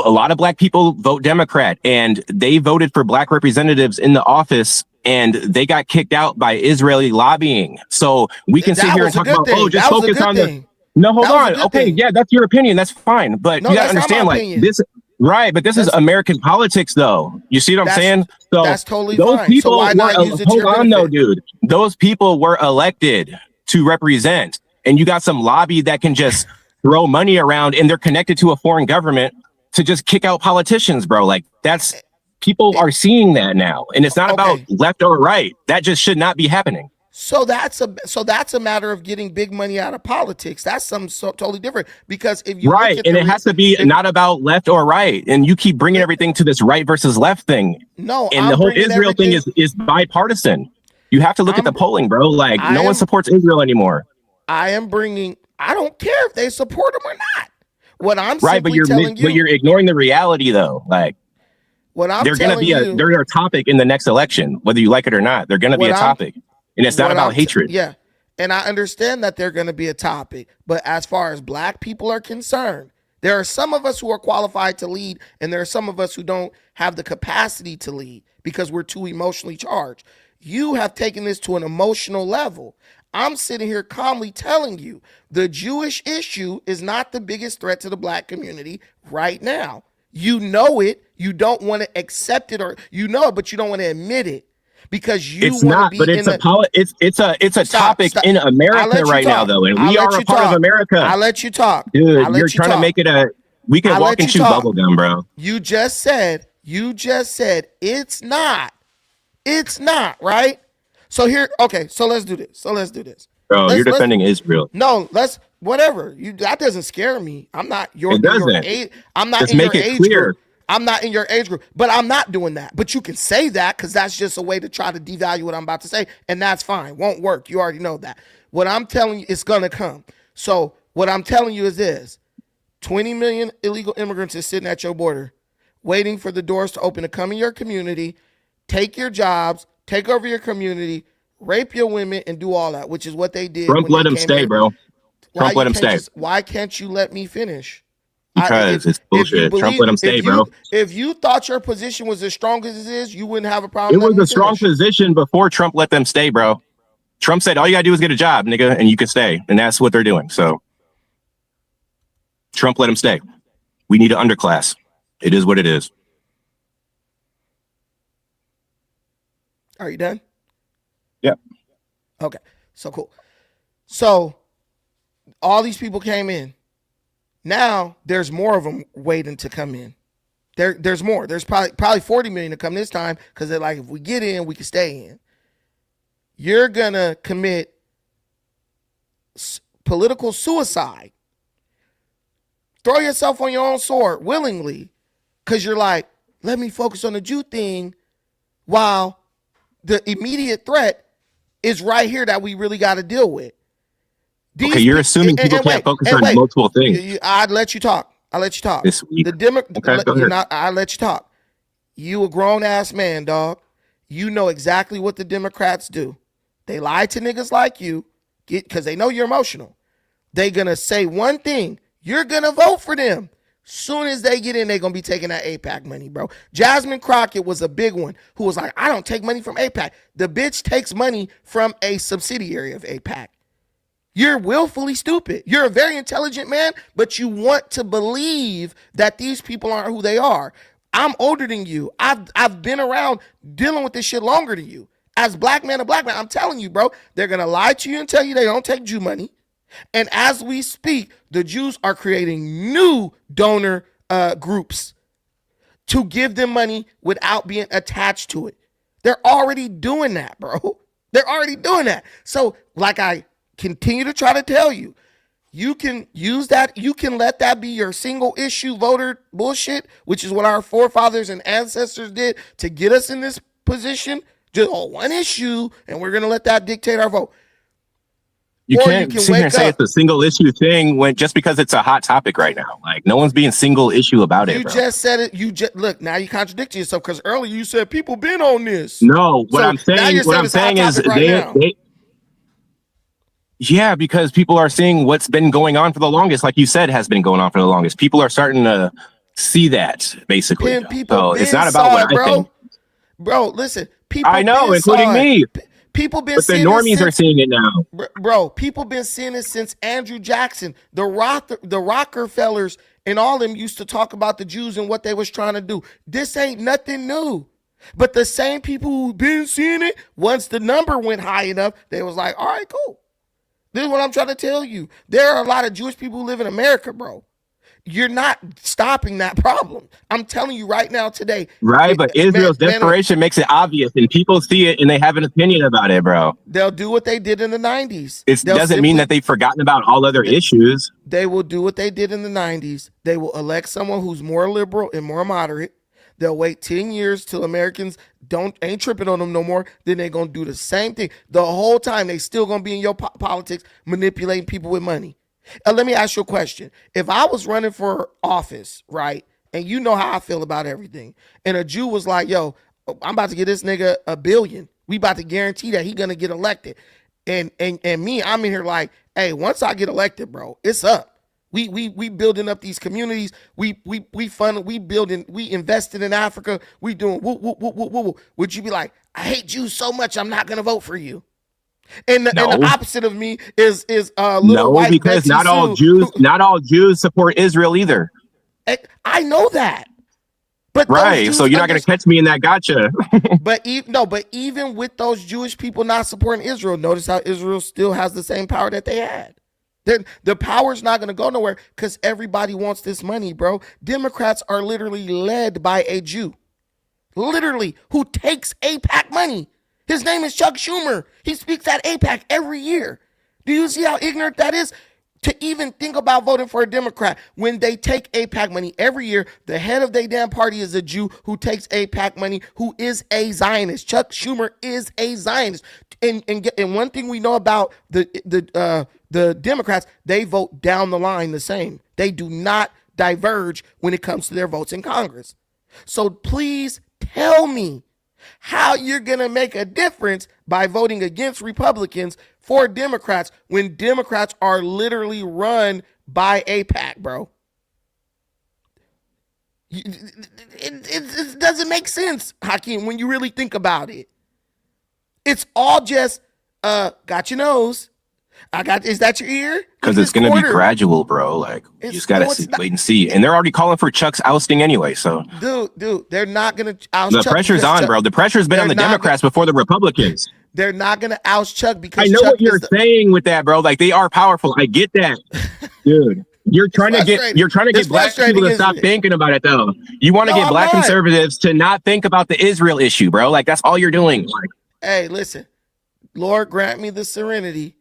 a lot of black people vote Democrat and they voted for black representatives in the office and they got kicked out by Israeli lobbying. So we can sit here and talk about, oh, just focus on the. No, hold on. Okay, yeah, that's your opinion. That's fine. But you gotta understand, like this, right? But this is American politics, though. You see what I'm saying? So that's totally those fine. people So why not were, use it to your hold on, benefit? though, dude. Those people were elected to represent, and you got some lobby that can just throw money around, and they're connected to a foreign government to just kick out politicians, bro. Like that's people are seeing that now, and it's not about left or right. That just should not be happening. So that's a matter of getting big money out of politics. That's something totally different. Because if you right, and it has to be not about left or right, and you keep bringing everything to this right versus left thing. No, and the whole Israel thing is bipartisan. You have to look at the polling, bro. Like no one supports Israel anymore. I don't care if they support them or not. What I'm right, but you're ignoring the reality though. Like what I'm they're going to be they're a topic in the next election, whether you like it or not. They're going to be a topic. And it's not about hatred. Yeah. And I understand that they're going to be a topic. But as far as black people are concerned, there are some of us who are qualified to lead, and there are some of us who don't have the capacity to lead because we're too emotionally charged. You have taken this to an emotional level. I'm sitting here calmly telling you the Jewish issue is not the biggest threat to the black community right now. You know it. You don't want to accept it, or you know it, but you don't want to admit it. Because you it's not, but it's a topic in America right now, though, and we are a part of America. I'll let you talk, dude. You're trying to make it we can walk and chew bubblegum, bro. You just said it's not right. So here, okay. So let's do this. Bro, you're defending Israel. No, whatever. That doesn't scare me. I'm not your. It doesn't. I'm not in your age group. I'm not in your age group, but I'm not doing that. But you can say that because that's just a way to try to devalue what I'm about to say, and that's fine. Won't work. You already know that. What I'm telling you is going to come. So what I'm telling you is this. 20 million illegal immigrants is sitting at your border, waiting for the doors to open to come in your community, take your jobs, take over your community, rape your women, and do all that, which is what they did. Trump let them stay, bro. Trump let them stay. Why can't you let me finish? Because it's bullshit. Trump let him stay, bro. If you thought your position was as strong as it is, you wouldn't have a problem. It was a strong position before Trump let them stay, bro. Trump said, all you gotta do is get a job, nigga, and you can stay. And that's what they're doing. So Trump let him stay. We need an underclass. It is what it is. Are you done? Yeah. Okay. So cool. So all these people came in. Now there's more of them waiting to come in. There's more. There's probably 40 million to come this time because they're like, if we get in, we can stay in. You're gonna commit political suicide. Throw yourself on your own sword willingly because you're like, let me focus on the Jew thing while the immediate threat is right here that we really got to deal with. Okay, you're assuming people can't focus on multiple things. I'd let you talk. I'll let you talk. This week. I'll let you talk. You a grown-ass man, dog. You know exactly what the Democrats do. They lie to niggas like you because they know you're emotional. They going to say one thing. You're going to vote for them. Soon as they get in, they're going to be taking that AIPAC money, bro. Jasmine Crockett was a big one who was like, I don't take money from AIPAC. The bitch takes money from a subsidiary of AIPAC. You're willfully stupid. You're a very intelligent man, but you want to believe that these people aren't who they are. I'm older than you. I've been around dealing with this shit longer than you. As black man, I'm telling you, bro, they're going to lie to you and tell you they don't take Jew money. And as we speak, the Jews are creating new donor groups to give them money without being attached to it. They're already doing that, bro. They're already doing that. So like I continue to try to tell you, you can use that. You can let that be your single issue voter bullshit, which is what our forefathers and ancestors did to get us in this position. Just one issue, and we're going to let that dictate our vote. You can't sit here and say it's a single issue thing when just because it's a hot topic right now. Like no one's being single issue about it. You just said it. You just look now. You contradicted yourself because earlier you said people been on this. No, what I'm saying is yeah, because people are seeing what's been going on for the longest. Like you said, has been going on for the longest. People are starting to see that basically. So it's not about what I think. Bro, listen. People I know, including me. People been but the normies are seeing it now. Bro, people been seeing it since Andrew Jackson. The Rockefellers and all them used to talk about the Jews and what they was trying to do. This ain't nothing new. But the same people who've been seeing it, once the number went high enough, they was like, all right, cool. This is what I'm trying to tell you. There are a lot of Jewish people who live in America, bro. You're not stopping that problem. I'm telling you right now today. Right, but Israel's desperation makes it obvious, and people see it, and they have an opinion about it, bro. They'll do what they did in the 90s. It doesn't mean that they've forgotten about all other issues. They will do what they did in the 90s. They will elect someone who's more liberal and more moderate. They'll wait 10 years till Americans ain't tripping on them no more. Then they're going to do the same thing. The whole time, they still going to be in your politics, manipulating people with money. Let me ask you a question. If I was running for office, right, and you know how I feel about everything, and a Jew was like, yo, I'm about to get this nigga $1 billion. We about to guarantee that he going to get elected. And me, I'm in here like, hey, once I get elected, bro, it's up. We building up these communities. We fund, we building, we invested in Africa. We doing woo, woo, woo, woo, woo. Would you be like, I hate Jews so much, I'm not going to vote for you? And the opposite of me is little white because Betsy not all Jews not all Jews support Israel either. I know that, but right, so you're not going to catch me in that gotcha. but even with those Jewish people not supporting Israel, notice how Israel still has the same power that they had. The power's not going to go nowhere because everybody wants this money, bro. Democrats are literally led by a Jew, literally, who takes AIPAC money. His name is Chuck Schumer. He speaks at AIPAC every year. Do you see how ignorant that is? To even think about voting for a Democrat when they take AIPAC money every year. The head of their damn party is a Jew who takes AIPAC money, who is a Zionist. Chuck Schumer is a Zionist. And one thing we know about the Democrats, they vote down the line the same. They do not diverge when it comes to their votes in Congress. So please tell me how you're going to make a difference by voting against Republicans for Democrats when Democrats are literally run by AIPAC, bro. It doesn't make sense, Hakeem, when you really think about it. It's all just, got your nose. Is that your ear? Because it's going to be gradual, bro. Like, you just got to wait and see. And they're already calling for Chuck's ousting anyway, so. Dude, they're not going to oust Chuck. The pressure's on, bro. The pressure's been on the Democrats before the Republicans. They're not going to oust Chuck because I know what you're saying with that, bro. Like, they are powerful. I get that. Dude. You're trying to get It's black people frustrating, to stop isn't it? thinking about it, though. You want to No, get I'm black not. conservatives to not think about the Israel issue, bro. Like that's all you're doing. Like, Hey, listen, Lord, grant me the serenity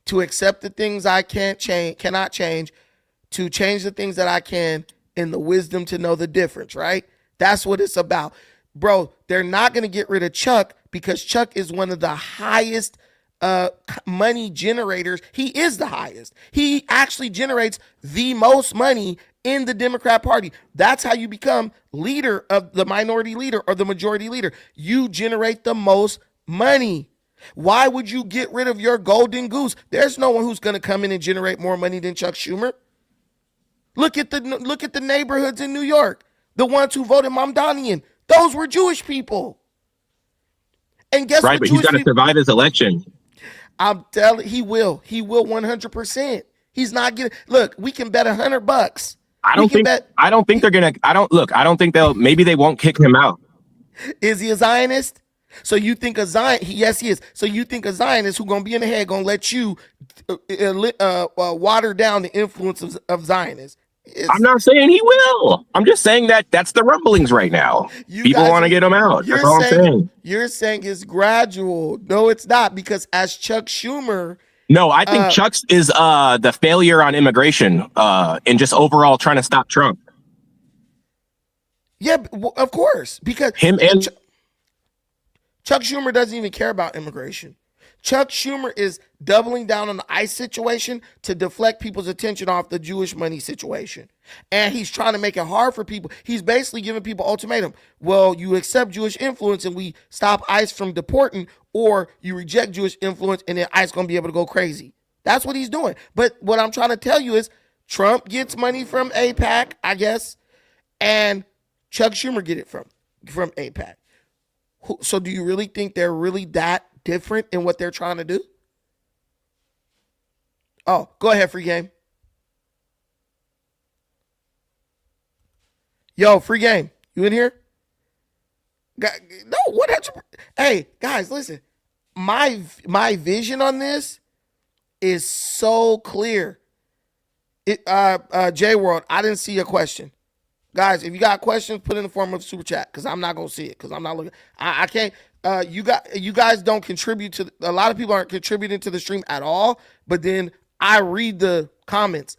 to accept the things I cannot change, to change the things that I can, and the wisdom to know the difference, right? That's what it's about. Bro, they're not going to get rid of Chuck because Chuck is one of the highest money generators. He is the highest. He actually generates the most money in the Democrat Party. That's how you become leader of the minority leader or the majority leader. You generate the most money. Why would you get rid of your golden goose? There's no one who's going to come in and generate more money than Chuck Schumer. Look at the neighborhoods in New York. The ones who voted Mamdanian, those were Jewish people. And guess right, what? but he's got to survive his election. I'm telling he will 100%. He's not getting. Look, we can bet $100. I don't think they're gonna. I don't think they'll. Maybe they won't kick him out. Is he a Zionist? So you think a Zion? Yes, he is. So you think a Zionist who gonna be in the head gonna let you water down the influence of Zionists? I'm not saying he will. I'm just saying that's the rumblings right now. People want to get him out. That's all I'm saying. You're saying it's gradual. No, it's not, because as Chuck Schumer. No, I think Chuck's is the failure on immigration and just overall trying to stop Trump. Yeah, of course, because Chuck Schumer doesn't even care about immigration. Chuck Schumer is doubling down on the ICE situation to deflect people's attention off the Jewish money situation. And he's trying to make it hard for people. He's basically giving people ultimatum. Well, you accept Jewish influence and we stop ICE from deporting, or you reject Jewish influence and then ICE going to be able to go crazy. That's what he's doing. But what I'm trying to tell you is Trump gets money from AIPAC, I guess, and Chuck Schumer get it from AIPAC. So do you really think they're really that different in what they're trying to do? Oh, go ahead, Free Game. Yo, Free Game, you in here? No, what? Hey, guys, listen. My vision on this is so clear. J World, I didn't see a question. Guys, if you got questions, put in the form of super chat, because I'm not gonna see it, because I'm not looking. I can't. You guys don't contribute to. A lot of people aren't contributing to the stream at all. But then I read the comments.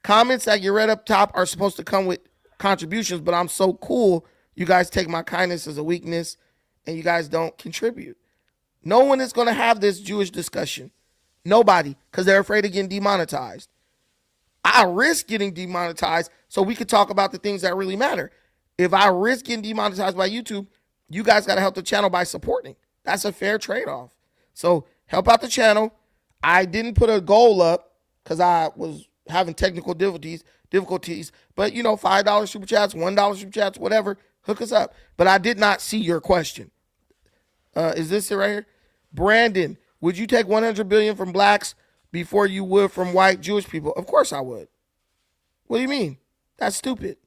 Comments that you read up top are supposed to come with contributions, but I'm so cool. You guys take my kindness as a weakness, and you guys don't contribute. No one is gonna have this Jewish discussion. Nobody, because they're afraid of getting demonetized. I risk getting demonetized so we could talk about the things that really matter. If I risk getting demonetized by YouTube, you guys got to help the channel by supporting. That's a fair trade-off. So help out the channel. I didn't put a goal up because I was having technical difficulties. But, you know, $5 super chats, $1 super chats, whatever, hook us up. But I did not see your question. Is this it right here? Brandon, would you take $100 billion from blacks before you would from white Jewish people? Of course I would. What do you mean? That's stupid.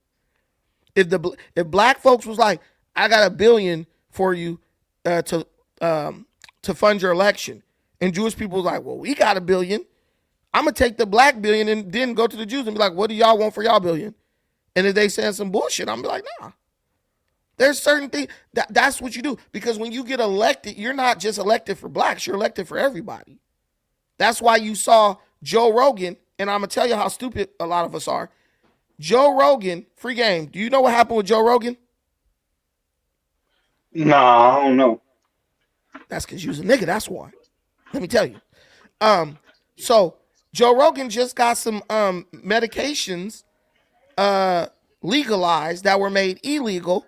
If black folks was like, I got $1 billion for you to fund your election, and Jewish people was like, well, we got $1 billion. I'm gonna take the black $1 billion and then go to the Jews and be like, what do y'all want for y'all $1 billion? And if they saying some bullshit, I'm be like, nah. There's certain things that's what you do, because when you get elected, you're not just elected for blacks, you're elected for everybody. That's why you saw Joe Rogan, and I'm going to tell you how stupid a lot of us are. Joe Rogan, Free Game, do you know what happened with Joe Rogan? No, I don't know. That's because you was a nigga, that's why. Let me tell you. So Joe Rogan just got some medications legalized that were made illegal,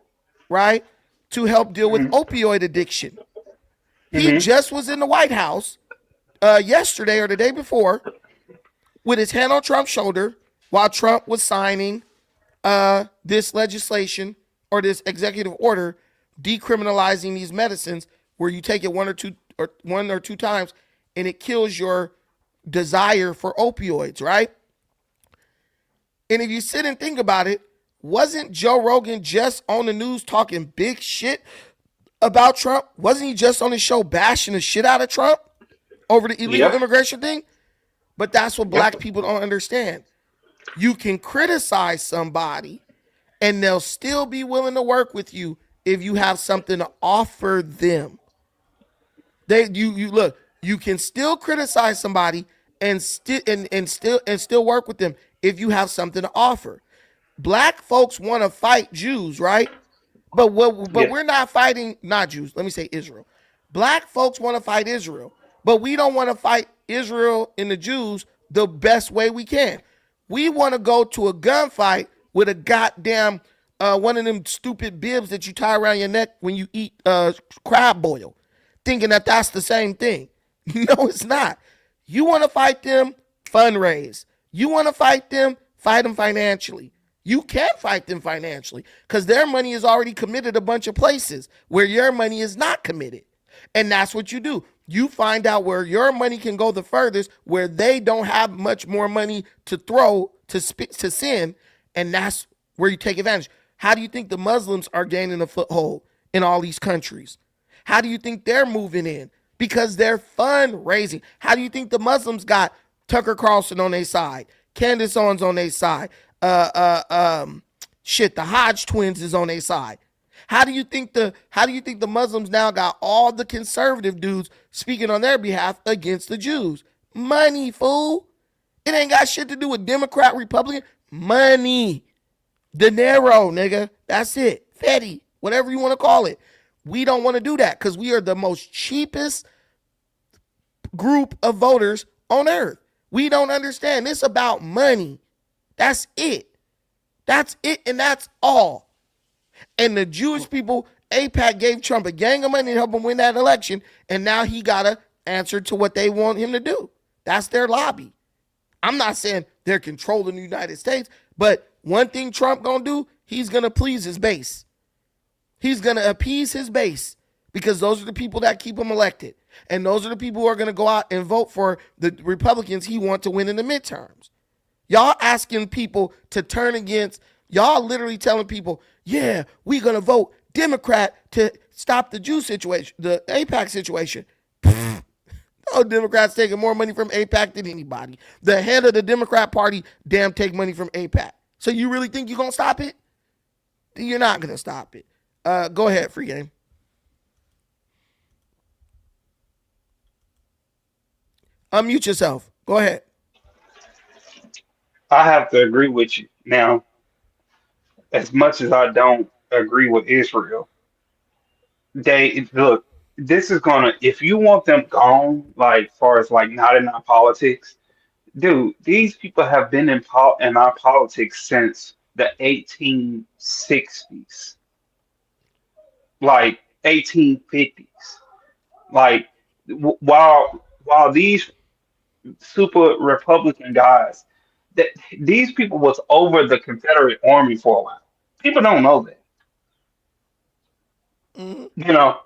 right, to help deal with opioid addiction. He just was in the White House yesterday or the day before with his hand on Trump's shoulder while Trump was signing this legislation or this executive order decriminalizing these medicines, where you take it one or two times and it kills your desire for opioids, right? And if you sit and think about it, wasn't Joe Rogan just on the news talking big shit about Trump? Wasn't he just on his show bashing the shit out of Trump over the illegal immigration thing? But that's what black people don't understand. You can criticize somebody and they'll still be willing to work with you if you have something to offer them. You look, you can still criticize somebody and still work with them if you have something to offer. Black folks want to fight Jews, right? But Yeah. we're not fighting, not Jews. Let me say Israel. Black folks want to fight Israel, but we don't want to fight Israel and the Jews the best way we can. We want to go to a gunfight with a goddamn one of them stupid bibs that you tie around your neck when you eat crab boil, thinking that that's the same thing. No, it's not. You want to fight them, fundraise. You want to fight them financially. You can fight them financially because their money is already committed a bunch of places where your money is not committed. And that's what you do. You find out where your money can go the furthest, where they don't have much more money to throw to send, and that's where you take advantage. How do you think the Muslims are gaining a foothold in all these countries? How do you think they're moving in? Because they're fundraising. How do you think the Muslims got Tucker Carlson on their side, Candace Owens on their side, the Hodge twins is on their side? How do you think the Muslims now got all the conservative dudes speaking on their behalf against the Jews? Money, fool. It ain't got shit to do with Democrat, Republican. Money. Dinero, nigga. That's it. Fetty, whatever you want to call it. We don't want to do that because we are the most cheapest group of voters on earth. We don't understand. It's about money. That's it. That's it, and that's all. And the Jewish people, AIPAC gave Trump a gang of money to help him win that election, and now he got to answer to what they want him to do. That's their lobby. I'm not saying they're controlling the United States, but one thing Trump gonna do, he's gonna please his base. He's gonna appease his base because those are the people that keep him elected. And those are the people who are gonna go out and vote for the Republicans he wants to win in the midterms. Y'all asking people to turn against, y'all literally telling people, yeah, we're going to vote Democrat to stop the Jew situation, the AIPAC situation. No, Democrats taking more money from AIPAC than anybody. The head of the Democrat Party damn take money from AIPAC. So you really think you're going to stop it? You're not going to stop it. Go ahead, free game. Unmute yourself. Go ahead. I have to agree with you. Now, as much as I don't agree with Israel, they look, this is gonna, if you want them gone, like far as like not in our politics, dude, these people have been in our politics since the 1860s, like 1850s. Like while these super Republican guys, that these people was over the Confederate Army for a while. People don't know that. Mm-hmm. You know,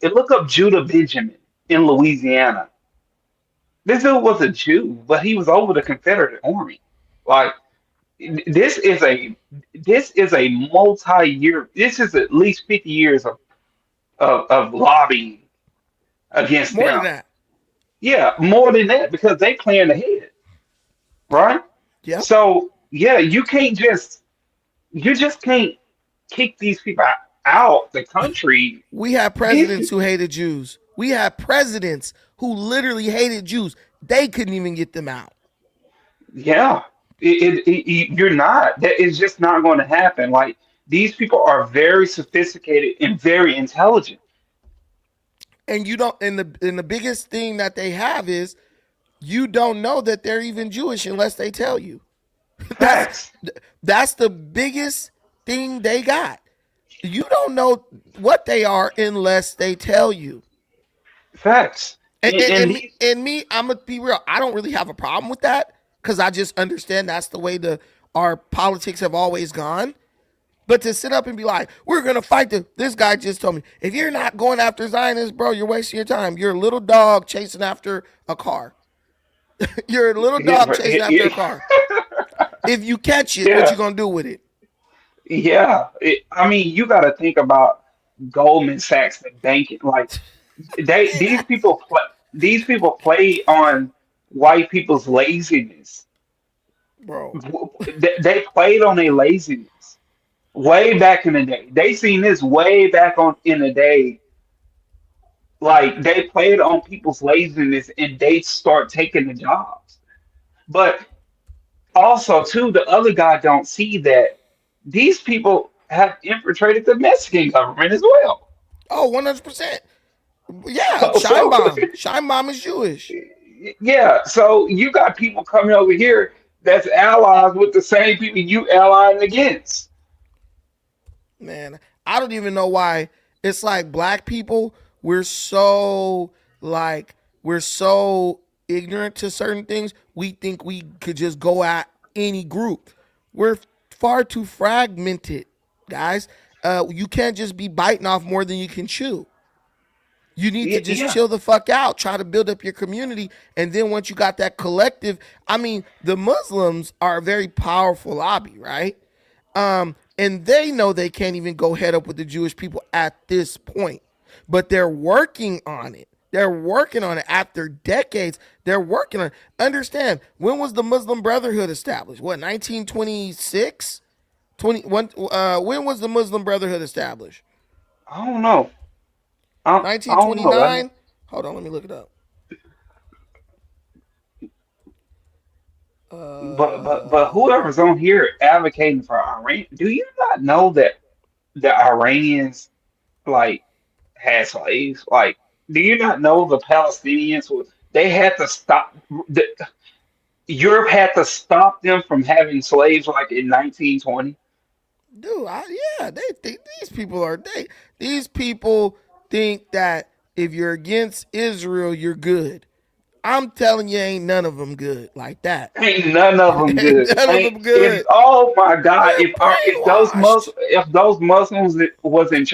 look up Judah Benjamin in Louisiana. This dude was a Jew, but he was over the Confederate Army. Like this is a multi-year. This is at least 50 years of lobbying against More than them. that. Yeah, more than that because they plan ahead, right? Yep. So yeah, you just can't kick these people out the country. We had presidents who hated Jews. We had presidents who literally hated Jews. They couldn't even get them out. Yeah, you're not. That is just not going to happen. Like these people are very sophisticated and very intelligent. And you don't, and the biggest thing that they have is you don't know that they're even Jewish unless they tell you. Facts. That's the biggest thing they got. You don't know what they are unless they tell you. Facts. And me, I'm gonna be real. I don't really have a problem with that because I just understand that's the way our politics have always gone. But to sit up and be like, we're gonna fight this guy just told me, if you're not going after Zionists, bro, you're wasting your time. You're a little dog chasing after a car. You're a little dog chasing after a car. If you catch it, what you gonna do with it? Yeah. I mean, you got to think about Goldman Sachs and banking. Like these people play on white people's laziness. bro. They played on their laziness way back in the day. They seen this way back on in the day. Like they played on people's laziness and they start taking the jobs. But also, too, the other guy don't see that these people have infiltrated the Mexican government as well. Oh, 100%. Yeah, So, so Shine Bomb is Jewish. yeah, so you got people coming over here that's allies with the same people you allying against. Man, I don't even know why. It's like black people, we're so like we're so ignorant to certain things. We think we could just go at any group. We're far too fragmented, guys. You can't just be biting off more than you can chew. You need to just Yeah, chill the fuck out. Try to build up your community. And then once you got that collective, I mean, the Muslims are a very powerful lobby, right? And they know they can't even go head up with the Jewish people at this point, but they're working on it. They're working on it after decades. They're working on it. Understand, when was the Muslim Brotherhood established? What, 1926? 21, when was the Muslim Brotherhood established? I don't know. I don't know. 1929? Hold on, let me look it up. But whoever's on here advocating for Iran, do you not know that the Iranians like had slaves? Like, do you not know the Palestinians? They had to stop. Europe had to stop them from having slaves like in 1920. Dude, yeah, they think these people think that if you're against Israel, you're good. I'm telling you, ain't none of them good like that. Ain't none of them Ain't good. none of Ain't them if good. oh my God, They're brainwashed. if those Muslims that was in,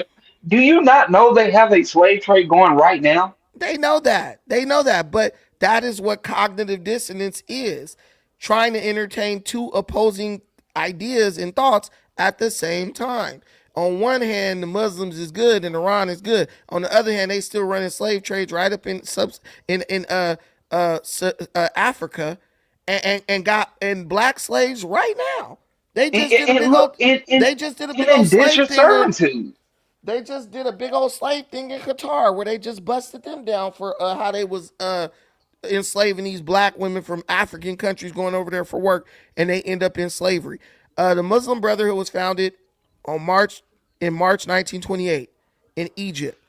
do you not know they have a slave trade going right now? They know that. They know that. But that is what cognitive dissonance is. Trying to entertain two opposing ideas and thoughts at the same time. On one hand, the Muslims is good and Iran is good. On the other hand, they still running slave trades right up in Africa and got black slaves right now. They And, just did a and big old look, in they just did a big in old slave indentured thing in servitude. they just did a big old slave thing in Qatar where they just busted them down for how they was enslaving these black women from African countries going over there for work, and they end up in slavery. The Muslim Brotherhood was founded on March 1928 in Egypt.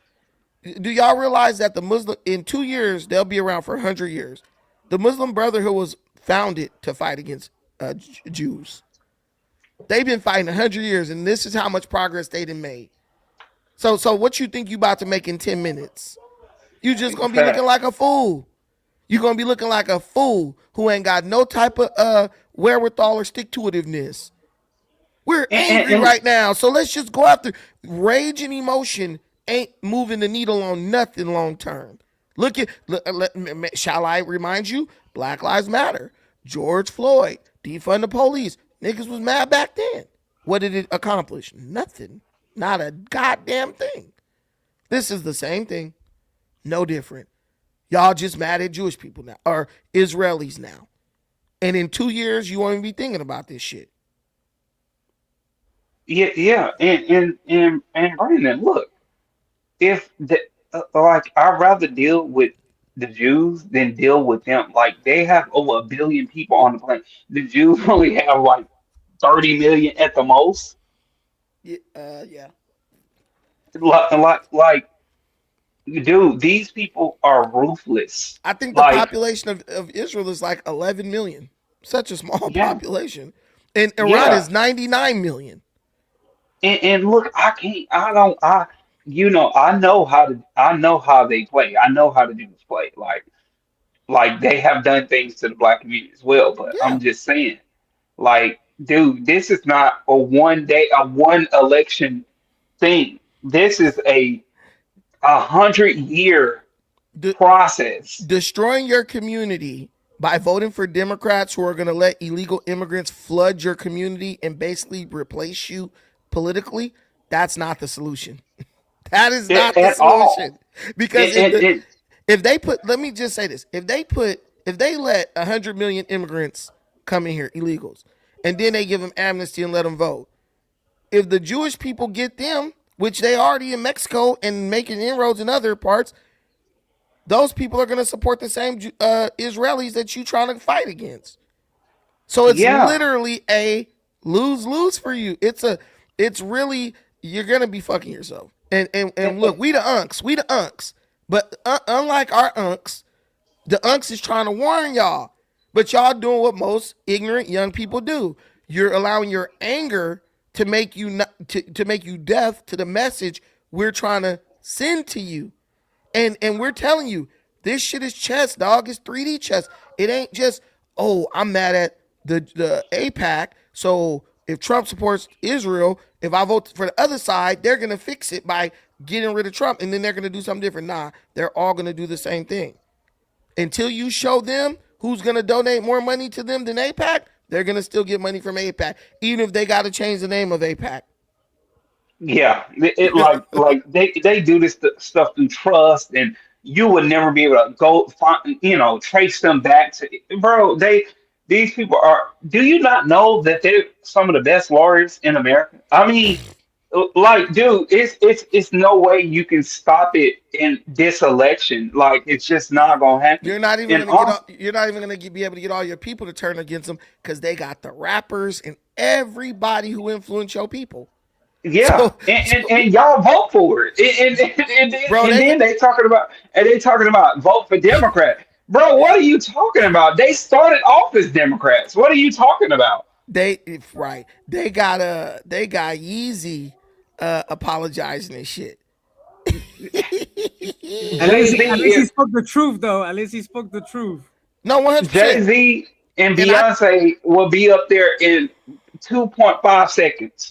Do y'all realize that the Muslim in 2 years they'll be around for 100 years? The Muslim Brotherhood was founded to fight against Jews. They've been fighting 100 years, and this is how much progress they done made. So what you think you about to make in 10 minutes? You just gonna be looking like a fool. You're gonna be looking like a fool who ain't got no type of wherewithal or stick to itiveness. We're angry And right now, so let's just go after rage and emotion ain't moving the needle on nothing long term. Shall I remind you? Black Lives Matter, George Floyd, defund the police. Niggas was mad back then. What did it accomplish? Nothing. Not a goddamn thing. This is the same thing. No different. Y'all just mad at Jewish people now, or Israelis now. And in 2 years, you won't even be thinking about this shit. yeah, and Brandon, look, if the like, I'd rather deal with the Jews than deal with them. Like they have over 1 billion people on the planet. The Jews only have like 30 million at the most. Yeah. Like, dude, these people are ruthless. I think the Like, population of Israel is like 11 million. Such a small yeah, population. And Iran yeah. is 99 million. And look, I can't, I don't, I, I know how they play. I know how to do this play. Like they have done things to the black community as well. But Yeah. I'm just saying, like, dude, this is not a one election thing. This is a 100-year De- process. Destroying your community by voting for Democrats who are going to let illegal immigrants flood your community and basically replace you politically, that's not the solution. That is not the At all. solution. Because And if they put, let me just say this, if they let 100 million immigrants come in here, illegals. And then they give them amnesty and let them vote. If the Jewish people get them, which they already in Mexico and making inroads in other parts, those people are going to support the same Israelis that you trying to fight against. So it's literally a lose-lose for you. It's really, you're going to be fucking yourself. And look, we the unks. But unlike our unks, the unks is trying to warn y'all. But y'all doing what most ignorant young people do. You're allowing your anger to make you to make you deaf to the message we're trying to send to you. And we're telling you, this shit is chess, dog. It's 3D chess. It ain't just, oh, I'm mad at the AIPAC. So if Trump supports Israel, if I vote for the other side, they're gonna fix it by getting rid of Trump, and then they're gonna do something different. Nah, they're all gonna do the same thing. Until you show them who's going to donate more money to them than AIPAC, they're going to still get money from AIPAC, even if they got to change the name of AIPAC. Yeah, like they do this stuff through trust, and you would never be able to go find, trace them back to, bro. These people are. Do you not know that they're some of the best lawyers in America? I mean, like, dude, it's no way you can stop it in this election. Like, it's just not gonna happen. You're not even gonna be able to get all your people to turn against them because they got the rappers and everybody who influence your people. Yeah, and y'all vote for it, and then they talking about vote for Democrat, bro. What are you talking about? They started off as Democrats. What are you talking about? They got Yeezy apologizing and shit. At least he spoke the truth, though. At least he spoke the truth. No, 100%. Jay-Z and Beyonce will be up there in 2.5 seconds.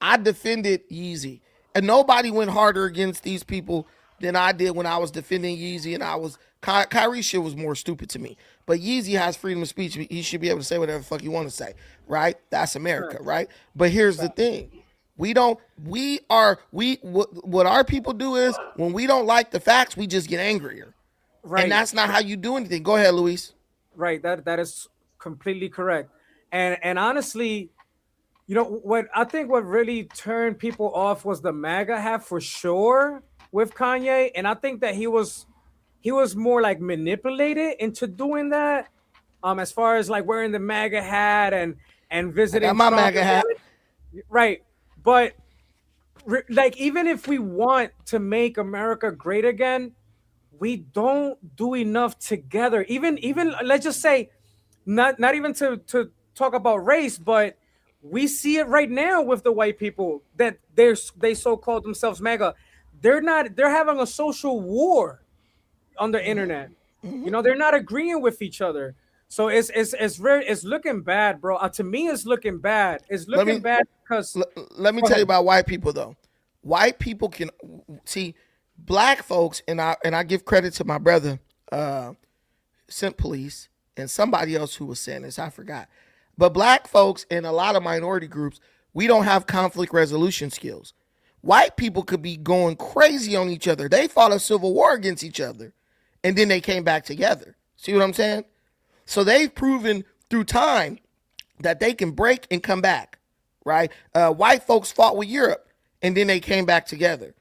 I defended Yeezy, and nobody went harder against these people than I did when I was defending Yeezy, and Kyrie shit was more stupid to me. But Yeezy has freedom of speech. He should be able to say whatever the fuck you want to say, right? That's America, right? But here's the thing. What our people do is when we don't like the facts, we just get angrier. Right. And that's not how you do anything. Go ahead, Luis. Right. That is completely correct. And honestly, what really turned people off was the MAGA hat for sure with Kanye. And I think that he was more like manipulated into doing that. As far as like wearing the MAGA hat and visiting. I got my MAGA hat. Right. But like, even if we want to make America great again, we don't do enough together. Even let's just say, not even to talk about race, but we see it right now with the white people that they so-called themselves MAGA. They're having a social war on the internet. They're not agreeing with each other. So it's looking bad, bro. To me, it's looking bad. It's looking bad because let me tell you about white people though. White people can see black folks, and I give credit to my brother, Simp Police, and somebody else who was saying this, I forgot. But black folks and a lot of minority groups, we don't have conflict resolution skills. White people could be going crazy on each other. They fought a civil war against each other, and then they came back together. See what I'm saying? So they've proven through time that they can break and come back, right? White folks fought with Europe, and then they came back together.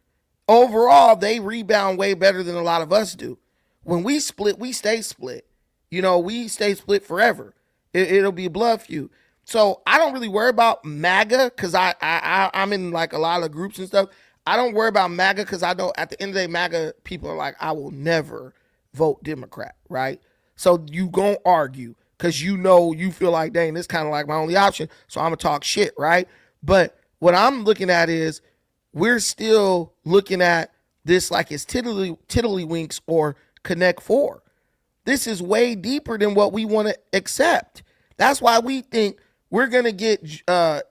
Overall, they rebound way better than a lot of us do. When we split, we stay split. We stay split forever. It'll be a blood feud. So I don't really worry about MAGA because I'm in like a lot of groups and stuff. I don't worry about MAGA because I know at the end of the day, MAGA people are like, I will never vote Democrat, right? So you gonna argue because you feel like, dang, this kind of like my only option. So I'm gonna talk shit, right? But what I'm looking at is we're still looking at this like it's tiddlywinks or Connect Four. This is way deeper than what we want to accept. That's why we think we're going to get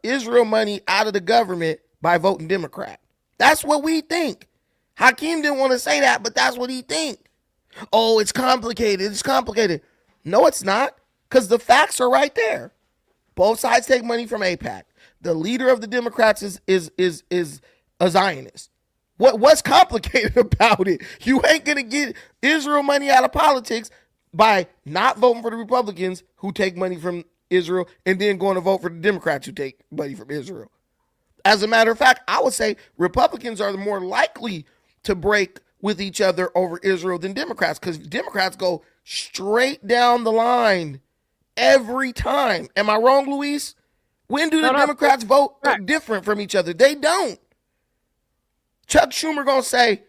Israel money out of the government by voting Democrat. That's what we think. Hakeem didn't want to say that, but that's what he think. Oh, it's complicated. It's complicated. No, it's not, because the facts are right there. Both sides take money from AIPAC. The leader of the Democrats is a Zionist. What's complicated about it? You ain't going to get Israel money out of politics by not voting for the Republicans who take money from Israel and then going to vote for the Democrats who take money from Israel. As a matter of fact, I would say Republicans are more likely to break with each other over Israel than Democrats, because Democrats go straight down the line every time. Am I wrong, Luis? When do the Democrats vote different from each other? They don't. Chuck Schumer gonna say,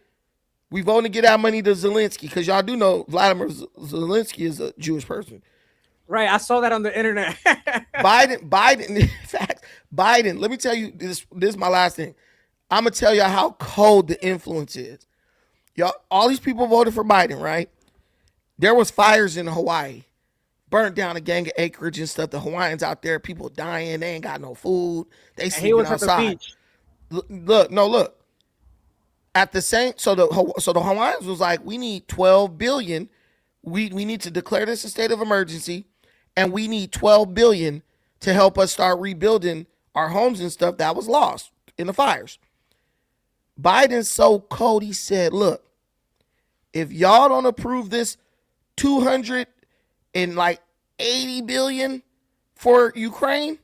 we voting to get our money to Zelensky, because y'all do know Vladimir Zelensky is a Jewish person. Right, I saw that on the internet. Biden, in fact, Biden, let me tell you, this is my last thing. I'm going to tell y'all how cold the influence is. Y'all, all these people voted for Biden, right? There was fires in Hawaii. Burnt down a gang of acreage and stuff. The Hawaiians out there, people dying. They ain't got no food. They sleeping outside. Look. At the same, so the Hawaiians was like, we need $12 billion. We need to declare this a state of emergency, and we need $12 billion to help us start rebuilding our homes and stuff that was lost in the fires. Biden's so cold, he said, look, if y'all don't approve this $280 billion for Ukraine,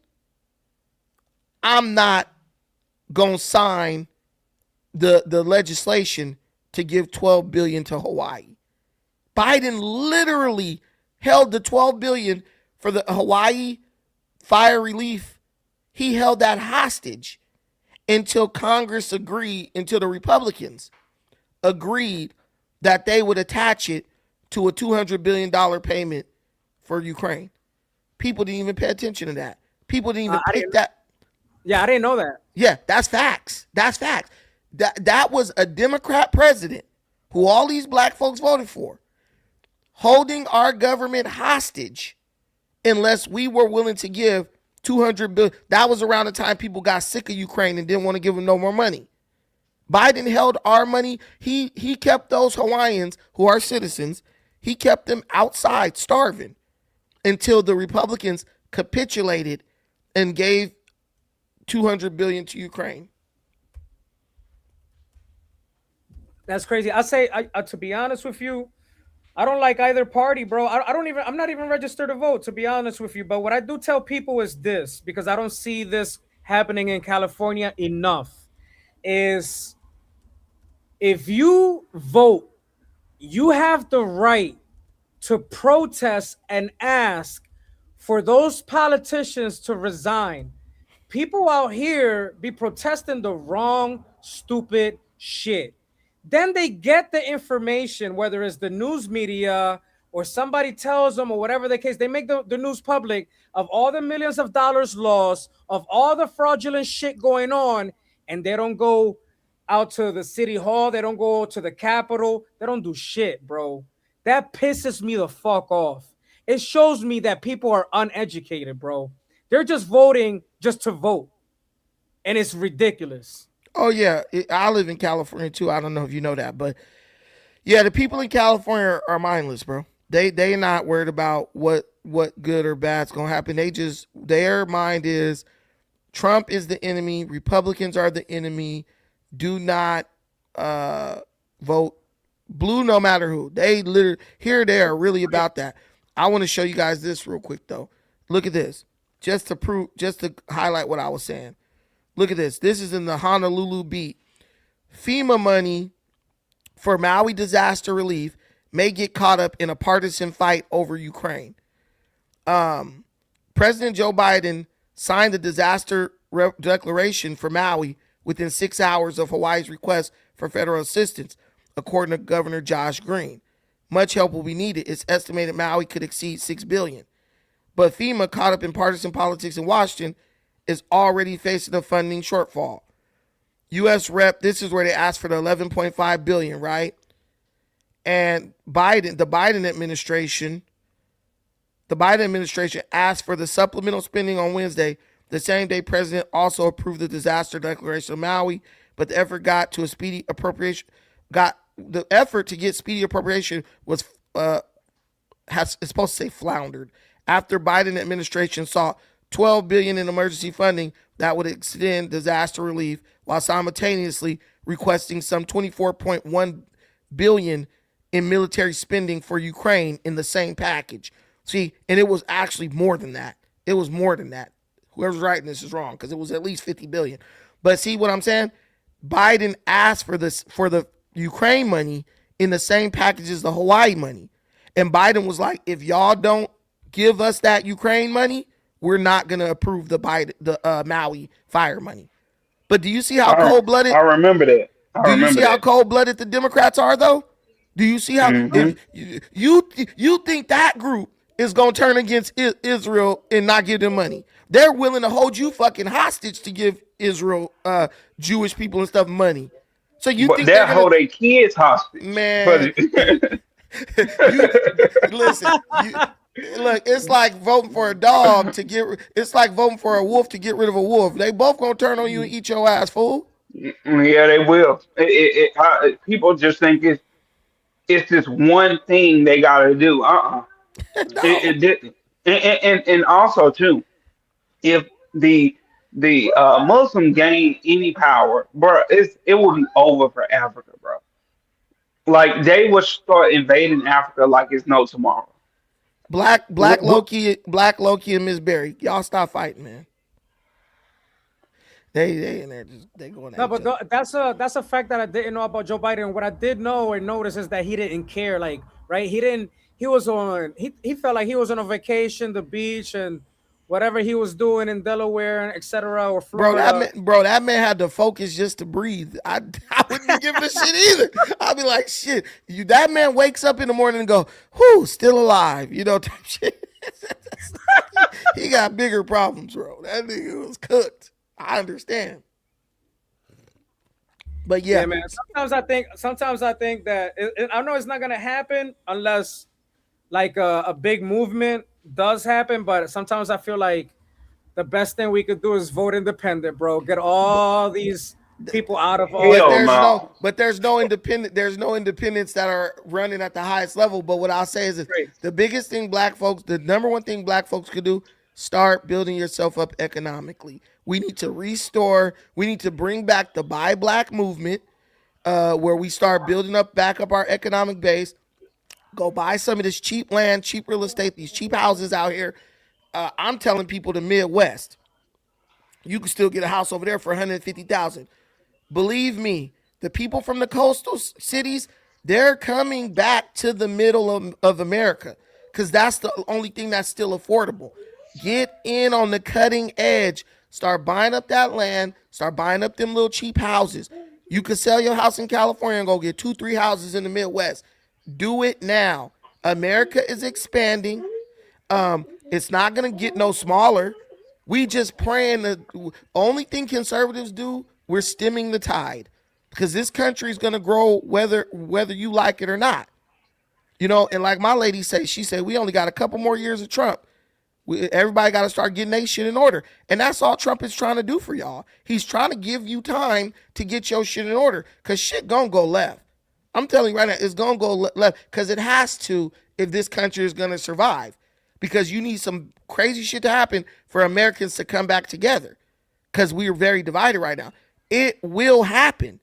I'm not gonna sign the legislation to give $12 billion to Hawaii. Biden literally held the $12 billion for the Hawaii fire relief. He held that hostage until Congress agreed, until the Republicans agreed that they would attach it to a $200 billion payment for Ukraine. People didn't even pay attention to that. People didn't even pick that. Yeah, I didn't know that. Yeah, that's facts. That's facts. That was a Democrat president who all these black folks voted for, holding our government hostage unless we were willing to give $200 billion. That was around the time people got sick of Ukraine and didn't want to give them no more money. Biden held our money. He kept those Hawaiians who are citizens, he kept them outside starving until the Republicans capitulated and gave $200 billion to Ukraine. That's crazy. I say, to be honest with you, I don't like either party, bro. I'm not even registered to vote, to be honest with you. But what I do tell people is this, because I don't see this happening in California enough, is if you vote, you have the right to protest and ask for those politicians to resign. People out here be protesting the wrong, stupid shit. Then they get the information, whether it's the news media or somebody tells them or whatever the case, they make the news public of all the millions of dollars lost, of all the fraudulent shit going on, and they don't go out to the city hall, they don't go to the Capitol, they don't do shit, bro. That pisses me the fuck off. It shows me that people are uneducated, bro. They're just voting just to vote, and it's ridiculous. Oh, yeah. I live in California, too. I don't know if you know that. But, yeah, the people in California are mindless, bro. They not worried about what good or bad's going to happen. Their mind is Trump is the enemy. Republicans are the enemy. Do not vote blue no matter who. They are really about that. I want to show you guys this real quick, though. Look at this. Just to highlight what I was saying. Look at this. This is in the Honolulu Beat. FEMA money for Maui disaster relief may get caught up in a partisan fight over Ukraine. President Joe Biden signed the disaster declaration for Maui within 6 hours of Hawaii's request for federal assistance, according to Governor Josh Green. Much help will be needed. It's estimated Maui could exceed $6 billion. But FEMA, caught up in partisan politics in Washington, is already facing a funding shortfall. U.S. Rep, this is where they asked for the $11.5 billion, right? And the Biden administration asked for the supplemental spending on Wednesday, the same day President also approved the disaster declaration of Maui, but the effort to get speedy appropriation was it's supposed to say floundered after Biden administration saw $12 billion in emergency funding that would extend disaster relief while simultaneously requesting some $24.1 billion in military spending for Ukraine in the same package. See, and it was actually more than that. It was more than that. Whoever's writing this is wrong because it was at least 50 billion. But see what I'm saying? Biden asked for the Ukraine money in the same package as the Hawaii money. And Biden was like, if y'all don't give us that Ukraine money, we're not going to approve the Maui fire money. But do you see how cold-blooded? I remember that. Do you see how cold-blooded the Democrats are, though? Do you see how if you think that group is going to turn against Israel and not give them money? They're willing to hold you fucking hostage to give Israel, Jewish people and stuff money. So you think they'll hold their kids hostage, man? Listen, look, it's like voting for a dog to get. It's like voting for a wolf to get rid of a wolf. They both gonna turn on you and eat your ass, fool. Yeah, they will. People just think it's just one thing they got to do. No. And also too, if the Muslim gain any power, bro, it will be over for Africa, bro. Like they would start invading Africa like it's no tomorrow. Black Loki and Miss Berry, y'all stop fighting, man. They in there they going. No, but that's a fact that I didn't know about Joe Biden. What I did know or notice is that he didn't care. Like, right? He felt like he was on a vacation, the beach, and whatever he was doing in Delaware, etc. or Florida. Bro, that man had to focus just to breathe. I wouldn't be giving a shit either. I'd be like, shit. That man wakes up in the morning and go, whew, still alive. You know, type shit. He got bigger problems, bro. That nigga was cooked. I understand. But yeah, man. Sometimes I think that I know it's not gonna happen unless like a big movement does happen. But sometimes I feel like the best thing we could do is vote independent, bro. Get all these people out of all. But there's no independents that are running at the highest level. But what I'll say is the biggest thing the number one thing black folks could do, start building yourself up economically. We need to bring back the Buy Black movement, where we start building back up our economic base. Go buy some of this cheap land, cheap real estate, these cheap houses out here. I'm telling people the Midwest, you can still get a house over there for $150,000. Believe me, the people from the coastal cities, they're coming back to the middle of America because that's the only thing that's still affordable. Get in on the cutting edge. Start buying up that land. Start buying up them little cheap houses. You could sell your house in California and go get 2-3 houses in the Midwest. Do it now. America is expanding. It's not going to get no smaller. We just praying. The only thing conservatives do, we're stemming the tide because this country is going to grow whether you like it or not. You know, and like my lady she said, we only got a couple more years of Trump. Everybody got to start getting their shit in order. And that's all Trump is trying to do for y'all. He's trying to give you time to get your shit in order because shit going to go left. I'm telling you right now, it's going to go left because it has to if this country is going to survive. Because you need some crazy shit to happen for Americans to come back together because we are very divided right now. It will happen,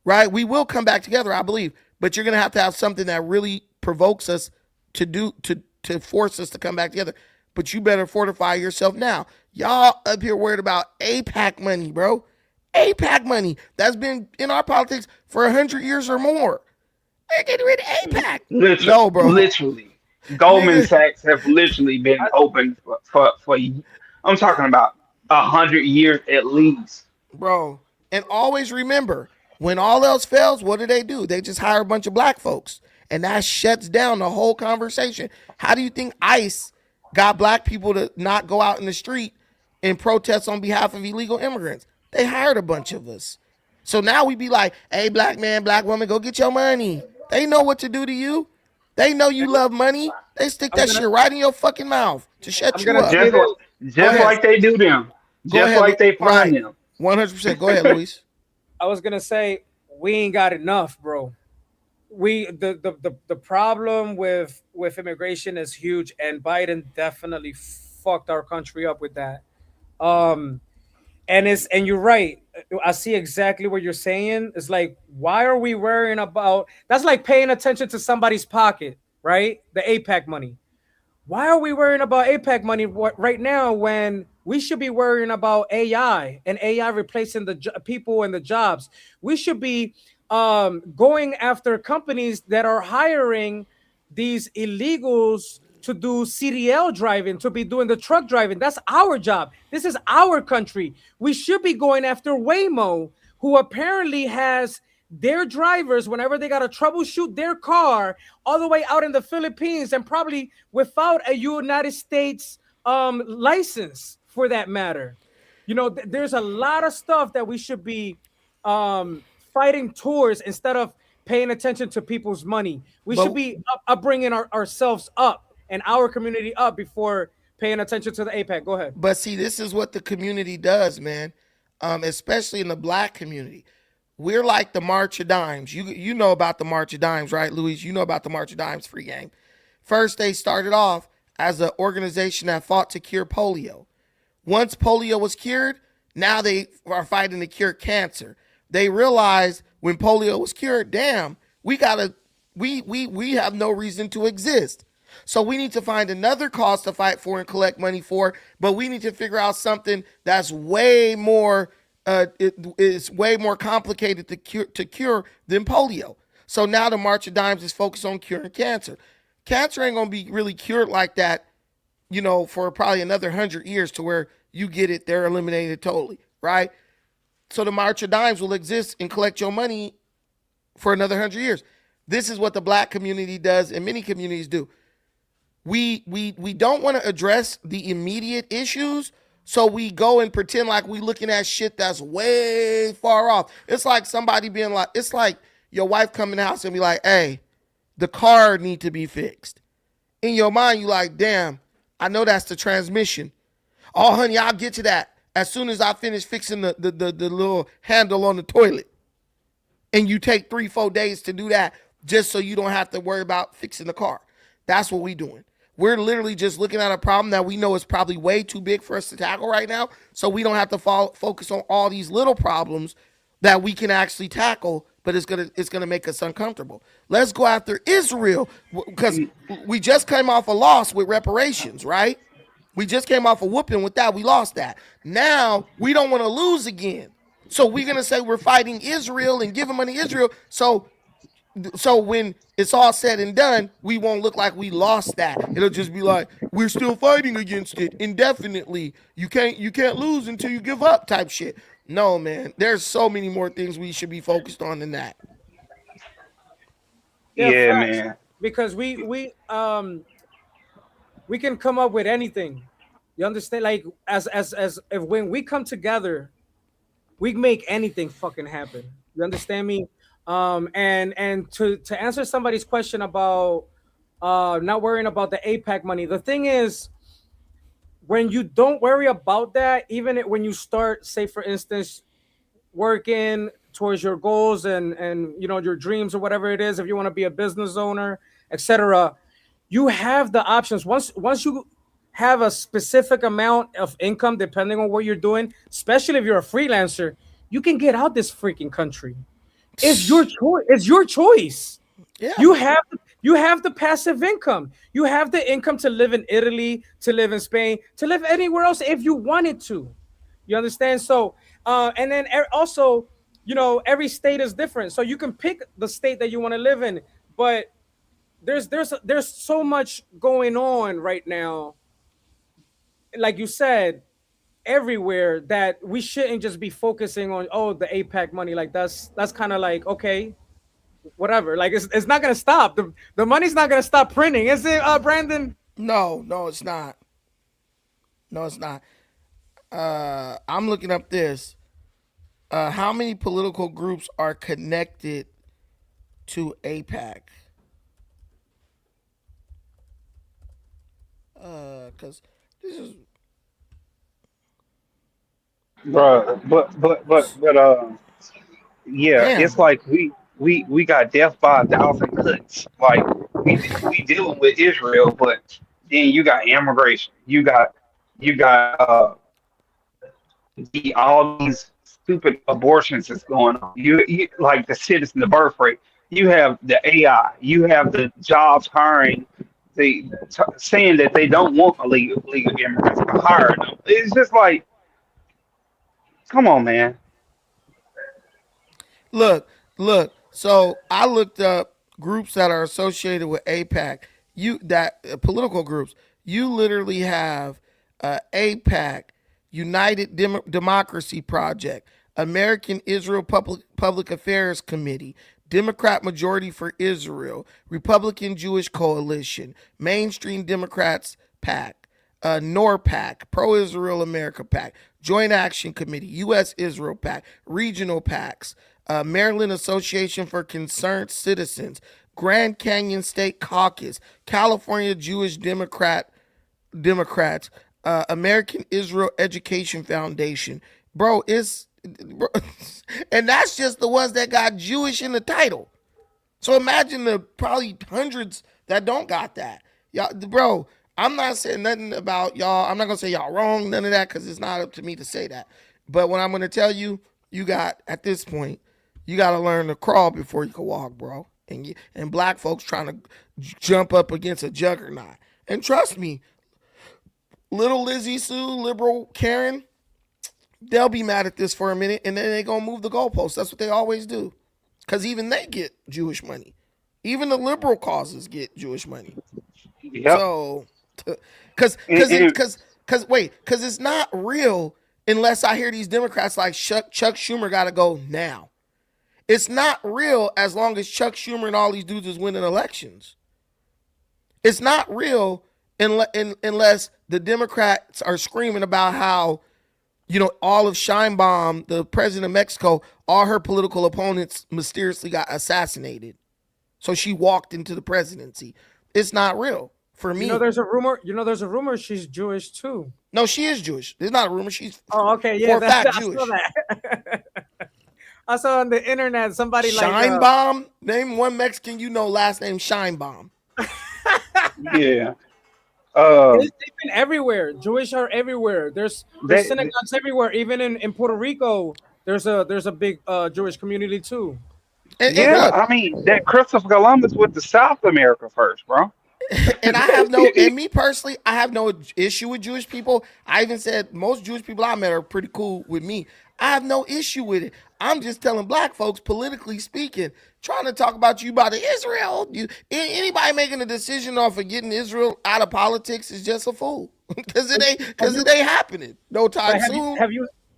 right? We will come back together, I believe. But you're going to have something that really provokes us to force us to come back together. But you better fortify yourself now. Y'all up here worried about AIPAC money, bro. AIPAC money that's been in our politics for 100 years or more. They're getting rid of AIPAC. No, bro. Literally. Goldman Sachs have literally been open for I'm talking about 100 years at least. Bro. And always remember, when all else fails, what do? They just hire a bunch of black folks. And that shuts down the whole conversation. How do you think ICE got black people to not go out in the street and protest on behalf of illegal immigrants? They hired a bunch of us. So now we be like, hey, black man, black woman, go get your money. They know what to do to you. They know you love money. They stick that shit right in your fucking mouth to shut you up. Just like they do them. Just like they find them. 100%. Go ahead, Luis. I was going to say, we ain't got enough, bro. The problem with immigration is huge, and Biden definitely fucked our country up with that. And you're right. I see exactly what you're saying. It's like, why are we worrying about? That's like paying attention to somebody's pocket, right? The AIPAC money. Why are we worrying about APEC money right now when we should be worrying about AI and AI replacing the people and the jobs? We should be going after companies that are hiring these illegals to do CDL driving, to be doing the truck driving. That's our job. This is our country. We should be going after Waymo, who apparently has their drivers, whenever they got to troubleshoot their car all the way out in the Philippines and probably without a United States license for that matter. You know, there's a lot of stuff that we should be fighting towards instead of paying attention to people's money. We should be bringing ourselves up and our community up before paying attention to the APEC. Go ahead. But see, this is what the community does, man. Especially in the black community. We're like the March of Dimes. You know about the March of Dimes, right, Luis? You know about the March of Dimes free game. First, they started off as an organization that fought to cure polio. Once polio was cured, now they are fighting to cure cancer. They realized when polio was cured, damn, we have no reason to exist. So we need to find another cause to fight for and collect money for, but we need to figure out something that's way more it is way more complicated to cure than polio. So now the March of Dimes is focused on curing cancer. Cancer ain't gonna be really cured like that, you know, for probably another 100 years to where you get it, they're eliminated totally, right? So the March of Dimes will exist and collect your money for another 100 years. This is what the black community does and many communities do. We don't want to address the immediate issues, so we go and pretend like we looking at shit that's way far off. It's like somebody being like, it's like your wife come in the house and be like, hey, the car need to be fixed. In your mind, you like, damn, I know that's the transmission. Oh, honey, I'll get to that as soon as I finish fixing the little handle on the toilet. And you take 3-4 days to do that just so you don't have to worry about fixing the car. That's what we doing. We're literally just looking at a problem that we know is probably way too big for us to tackle right now, so we don't have to focus on all these little problems that we can actually tackle, but it's gonna make us uncomfortable. Let's go after Israel, because we just came off a loss with reparations, right? We just came off a whooping with that. We lost that. Now we don't want to lose again, so we're gonna say we're fighting Israel and giving money to Israel. So when it's all said and done, we won't look like we lost that. It'll just be like, we're still fighting against it indefinitely. You can't lose until you give up type shit. No, man. There's so many more things we should be focused on than that. Yeah, man. Because we can come up with anything. You understand? Like as if when we come together, we make anything fucking happen. You understand me? And to answer somebody's question about not worrying about the APEC money, the thing is, when you don't worry about that, even when you start, say for instance, working towards your goals and you know your dreams or whatever it is, if you want to be a business owner, etc., you have the options. Once you have a specific amount of income, depending on what you're doing, especially if you're a freelancer, you can get out this freaking country. It's your choice. It's your choice. Yeah. You have the passive income. You have the income to live in Italy, to live in Spain, to live anywhere else if you wanted to. You understand? So, and then also, you know, every state is different. So you can pick the state that you want to live in, but there's so much going on right now. Like you said, everywhere, that we shouldn't just be focusing on the APEC money. Like that's kind of like, okay, whatever. Like it's not gonna stop. The money's not gonna stop printing, is it, Brandon? No, it's not. No, it's not. I'm looking up this. How many political groups are connected to APEC? Because this is, Bro, yeah, damn. it's like we got death by 1,000 cuts. Like we dealing with Israel, but then you got immigration, you got all these stupid abortions that's going on. You like the citizen, the birth rate. You have the AI, you have the jobs hiring saying that they don't want illegal immigrants to hire them. It's just like, come on, man. Look. So I looked up groups that are associated with APAC. Political groups. You literally have APAC, United Democracy Project, American Israel Public Affairs Committee, Democrat Majority for Israel, Republican Jewish Coalition, Mainstream Democrats PAC, NORPAC, Pro-Israel America PAC, Joint Action Committee, U.S. Israel PAC, Regional PACs, Maryland Association for Concerned Citizens, Grand Canyon State Caucus, California Jewish Democrats, American Israel Education Foundation. Bro, and that's just the ones that got Jewish in the title. So imagine the probably hundreds that don't got that. Y'all, bro, I'm not saying nothing about y'all. I'm not going to say y'all wrong, none of that, because it's not up to me to say that. But what I'm going to tell you, at this point, you got to learn to crawl before you can walk, bro. And black folks trying to jump up against a juggernaut. And trust me, little Lizzie Sue, liberal Karen, they'll be mad at this for a minute, and then they're going to move the goalposts. That's what they always do. Because even they get Jewish money. Even the liberal causes get Jewish money. Yep. So, because it's not real unless I hear these Democrats like Chuck Schumer got to go now. It's not real as long as Chuck Schumer and all these dudes is winning elections. It's not real unless the Democrats are screaming about how, all of Sheinbaum, the president of Mexico, all her political opponents mysteriously got assassinated. So she walked into the presidency. It's not real for me. There's a rumor she's Jewish too. No, she is Jewish. There's not a rumor. She's okay. Yeah, fact Jewish. I saw that. I saw on the internet somebody Sheinbaum. Name one Mexican last name Sheinbaum. Yeah. They've been everywhere. Jewish are everywhere. There's synagogues everywhere. Even in Puerto Rico, there's a big Jewish community too. I mean, that Christopher Columbus went to South America first, bro. And me personally, I have no issue with Jewish people. I even said most Jewish people I met are pretty cool with me. I have no issue with it. I'm just telling black folks, politically speaking, trying to talk about Israel. Anybody making a decision off of getting Israel out of politics is just a fool because it ain't happening no time soon.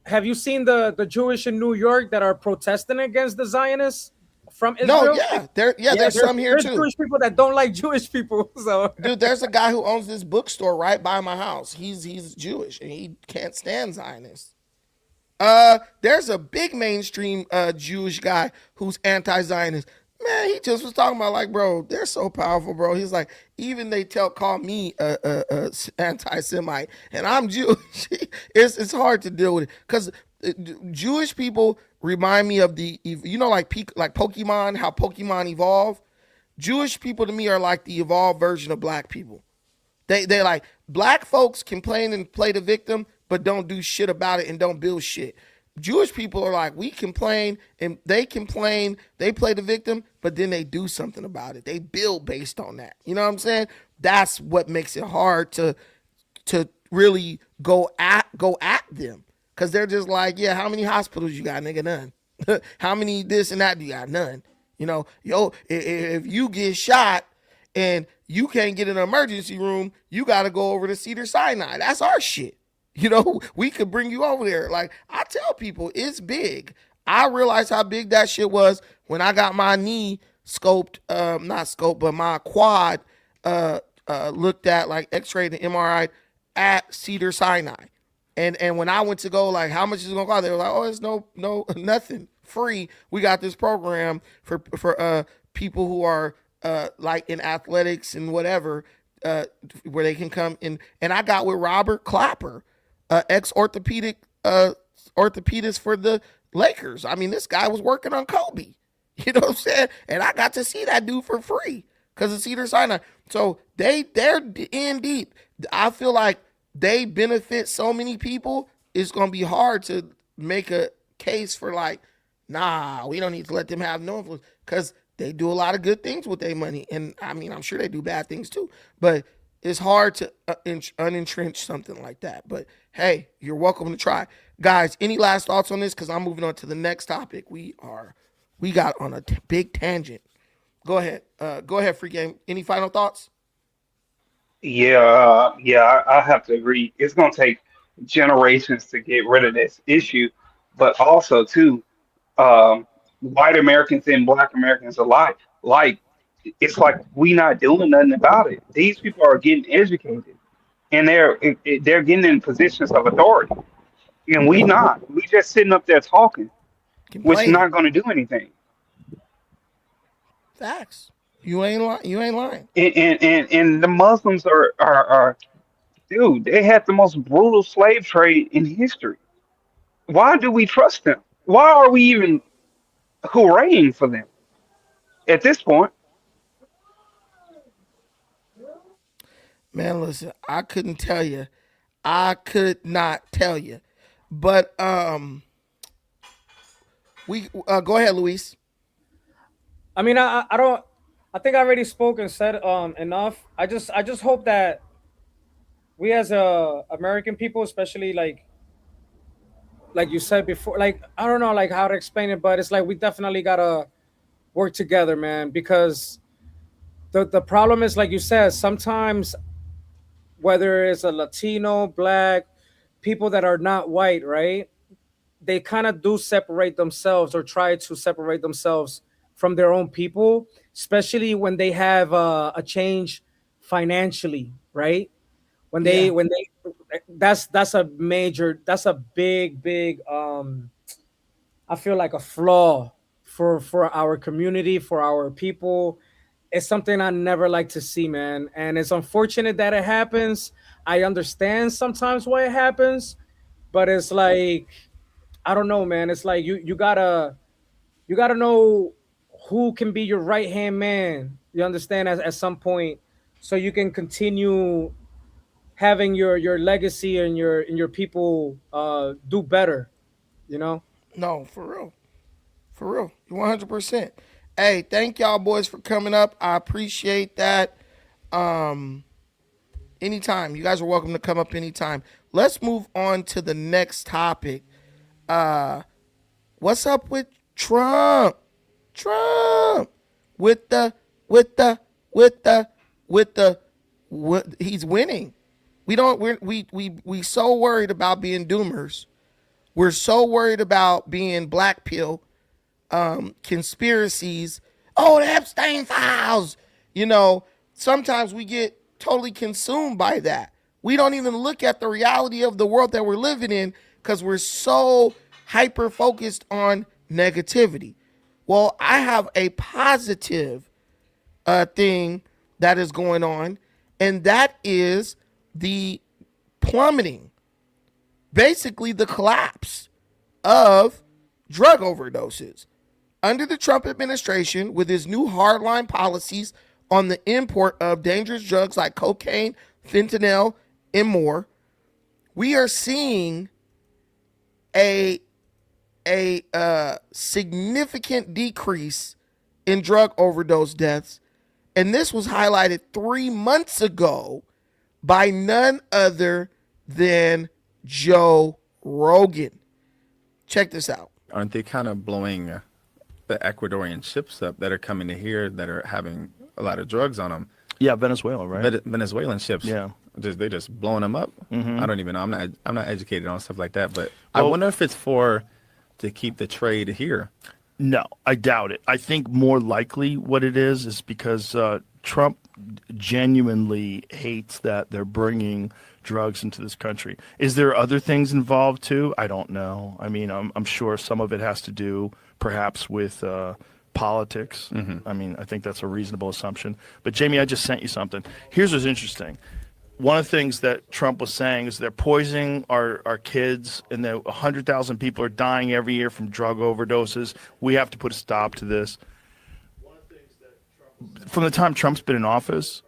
Have you seen the Jewish in New York that are protesting against the Zionists from Israel? No, there's some here too. There's Jewish people that don't like Jewish people. So, dude, there's a guy who owns this bookstore right by my house. He's Jewish and he can't stand Zionists. There's a big mainstream Jewish guy who's anti-Zionist. Man, he just was talking about like, bro, they're so powerful, bro. He's like, even they call me a anti-Semite, and I'm Jewish. It's hard to deal with it because Jewish people remind me of like Pokemon, how Pokemon evolve. Jewish people to me are like the evolved version of black people. They like black folks complain and play the victim, but don't do shit about it and don't build shit. Jewish people are like, we complain and they complain, they play the victim, but then they do something about it. They build based on that. You know what I'm saying? That's what makes it hard to really go at them. Cause they're just like, yeah, how many hospitals you got, nigga? None. How many this and that do you got? None. If you get shot and you can't get in an emergency room, you got to go over to Cedars-Sinai. That's our shit. We could bring you over there. Like, I tell people, it's big. I realized how big that shit was when I got my knee scoped, not scoped, but my quad looked at, like x-rayed and MRI at Cedars-Sinai. And when I went to go, like, how much is it going to cost? They were like, oh, it's no, nothing. Free. We got this program for people who are like in athletics and whatever, where they can come in. And I got with Robert Clapper, ex-orthopedist for the Lakers. I mean, this guy was working on Kobe. You know what I'm saying? And I got to see that dude for free because of Cedars-Sinai. So they're in deep. I feel like they benefit so many people. It's going to be hard to make a case for like, nah, we don't need to let them have no influence because They do a lot of good things with their money, and I mean, I'm sure they do bad things too. But it's hard to unentrench something like that. But hey, you're welcome to try, guys. Any last thoughts on this? Because I'm moving on to the next topic. We got on a big tangent. Go ahead, Free Game. Any final thoughts? Yeah, I have to agree. It's gonna take generations to get rid of this issue, but also too, white Americans and black Americans alike. Like it's like we not doing nothing about it. These people are getting educated and they're getting in positions of authority, and we not. We just sitting up there talking, which is Complaining. not going to do anything. Facts. You ain't lying. You ain't lying. And the Muslims are dude. They had the most brutal slave trade in history. Why do we trust them? Why are we even hooraying for them at this point? Man, listen, I couldn't tell you. I could not tell you. But we go ahead, Luis. I mean, I don't. I think I already spoke and said enough. I just hope that we as American people, especially like you said before, like I don't know like how to explain it, but it's like we definitely gotta work together, man, because the problem is, like you said, sometimes whether it's a Latino, black, people that are not white, right? They kind of do separate themselves or try to separate themselves from their own people, especially when they have a change financially, right? Yeah. When they that's a big I feel like a flaw for our community, for our people. It's something I never like to see, man, and it's unfortunate that it happens. I understand sometimes why it happens, but it's like I don't know, man. It's like you gotta know who can be your right hand man. You understand at some point, so you can continue having your legacy and your people do better. You know. No, for real. For real. You 100%. Hey, thank y'all boys for coming up. I appreciate that. Anytime. You guys are welcome to come up anytime. Let's move on to the next topic. What's up with Trump? Trump with the he's winning. We so worried about being doomers. We're so worried about being black pill, conspiracies. Oh, the Epstein files. Sometimes we get totally consumed by that. We don't even look at the reality of the world that we're living in because we're so hyper focused on negativity. Well, I have a positive thing that is going on, and that is the plummeting, basically the collapse of drug overdoses. Under the Trump administration, with his new hardline policies on the import of dangerous drugs like cocaine, fentanyl, and more, we are seeing a significant decrease in drug overdose deaths. And this was highlighted 3 months ago by none other than Joe Rogan. Check this out. Aren't they kind of blowing the Ecuadorian ships up that are coming to here that are having a lot of drugs on them? Yeah, Venezuela, right? Venezuelan ships. Yeah. They just blowing them up. Mm-hmm. I don't even know. I'm not educated on stuff like that, but I Well- wonder if it's to keep the trade here. No, I doubt it. I think more likely what it is because Trump genuinely hates that they're bringing drugs into this country. Is there other things involved too? I don't know. I mean, I'm sure some of it has to do perhaps with politics. Mm-hmm. I mean, I think that's a reasonable assumption. But Jamie, I just sent you something. Here's what's interesting. One of the things that Trump was saying is they're poisoning our kids, and that 100,000 people are dying every year from drug overdoses. We have to put a stop to this. From the time Trump's been in office,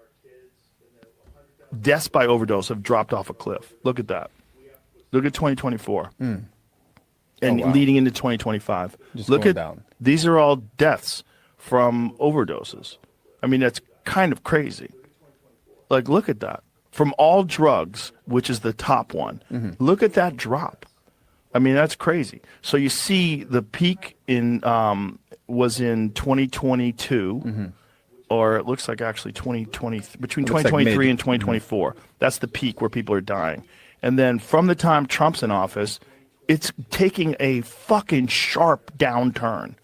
deaths by overdose have dropped off a cliff. Look at that. Look at 2024. And wow. leading into 2025. Just Look going at down. These are all deaths from overdoses. I mean, that's kind of crazy. Like, look at that. From all drugs, which is the top one, look at that drop. I mean, that's crazy. So you see the peak was in 2022, or it looks like actually 2020, between 2023 and 2024. That's the peak where people are dying. And then from the time Trump's in office, it's taking a fucking sharp downturn.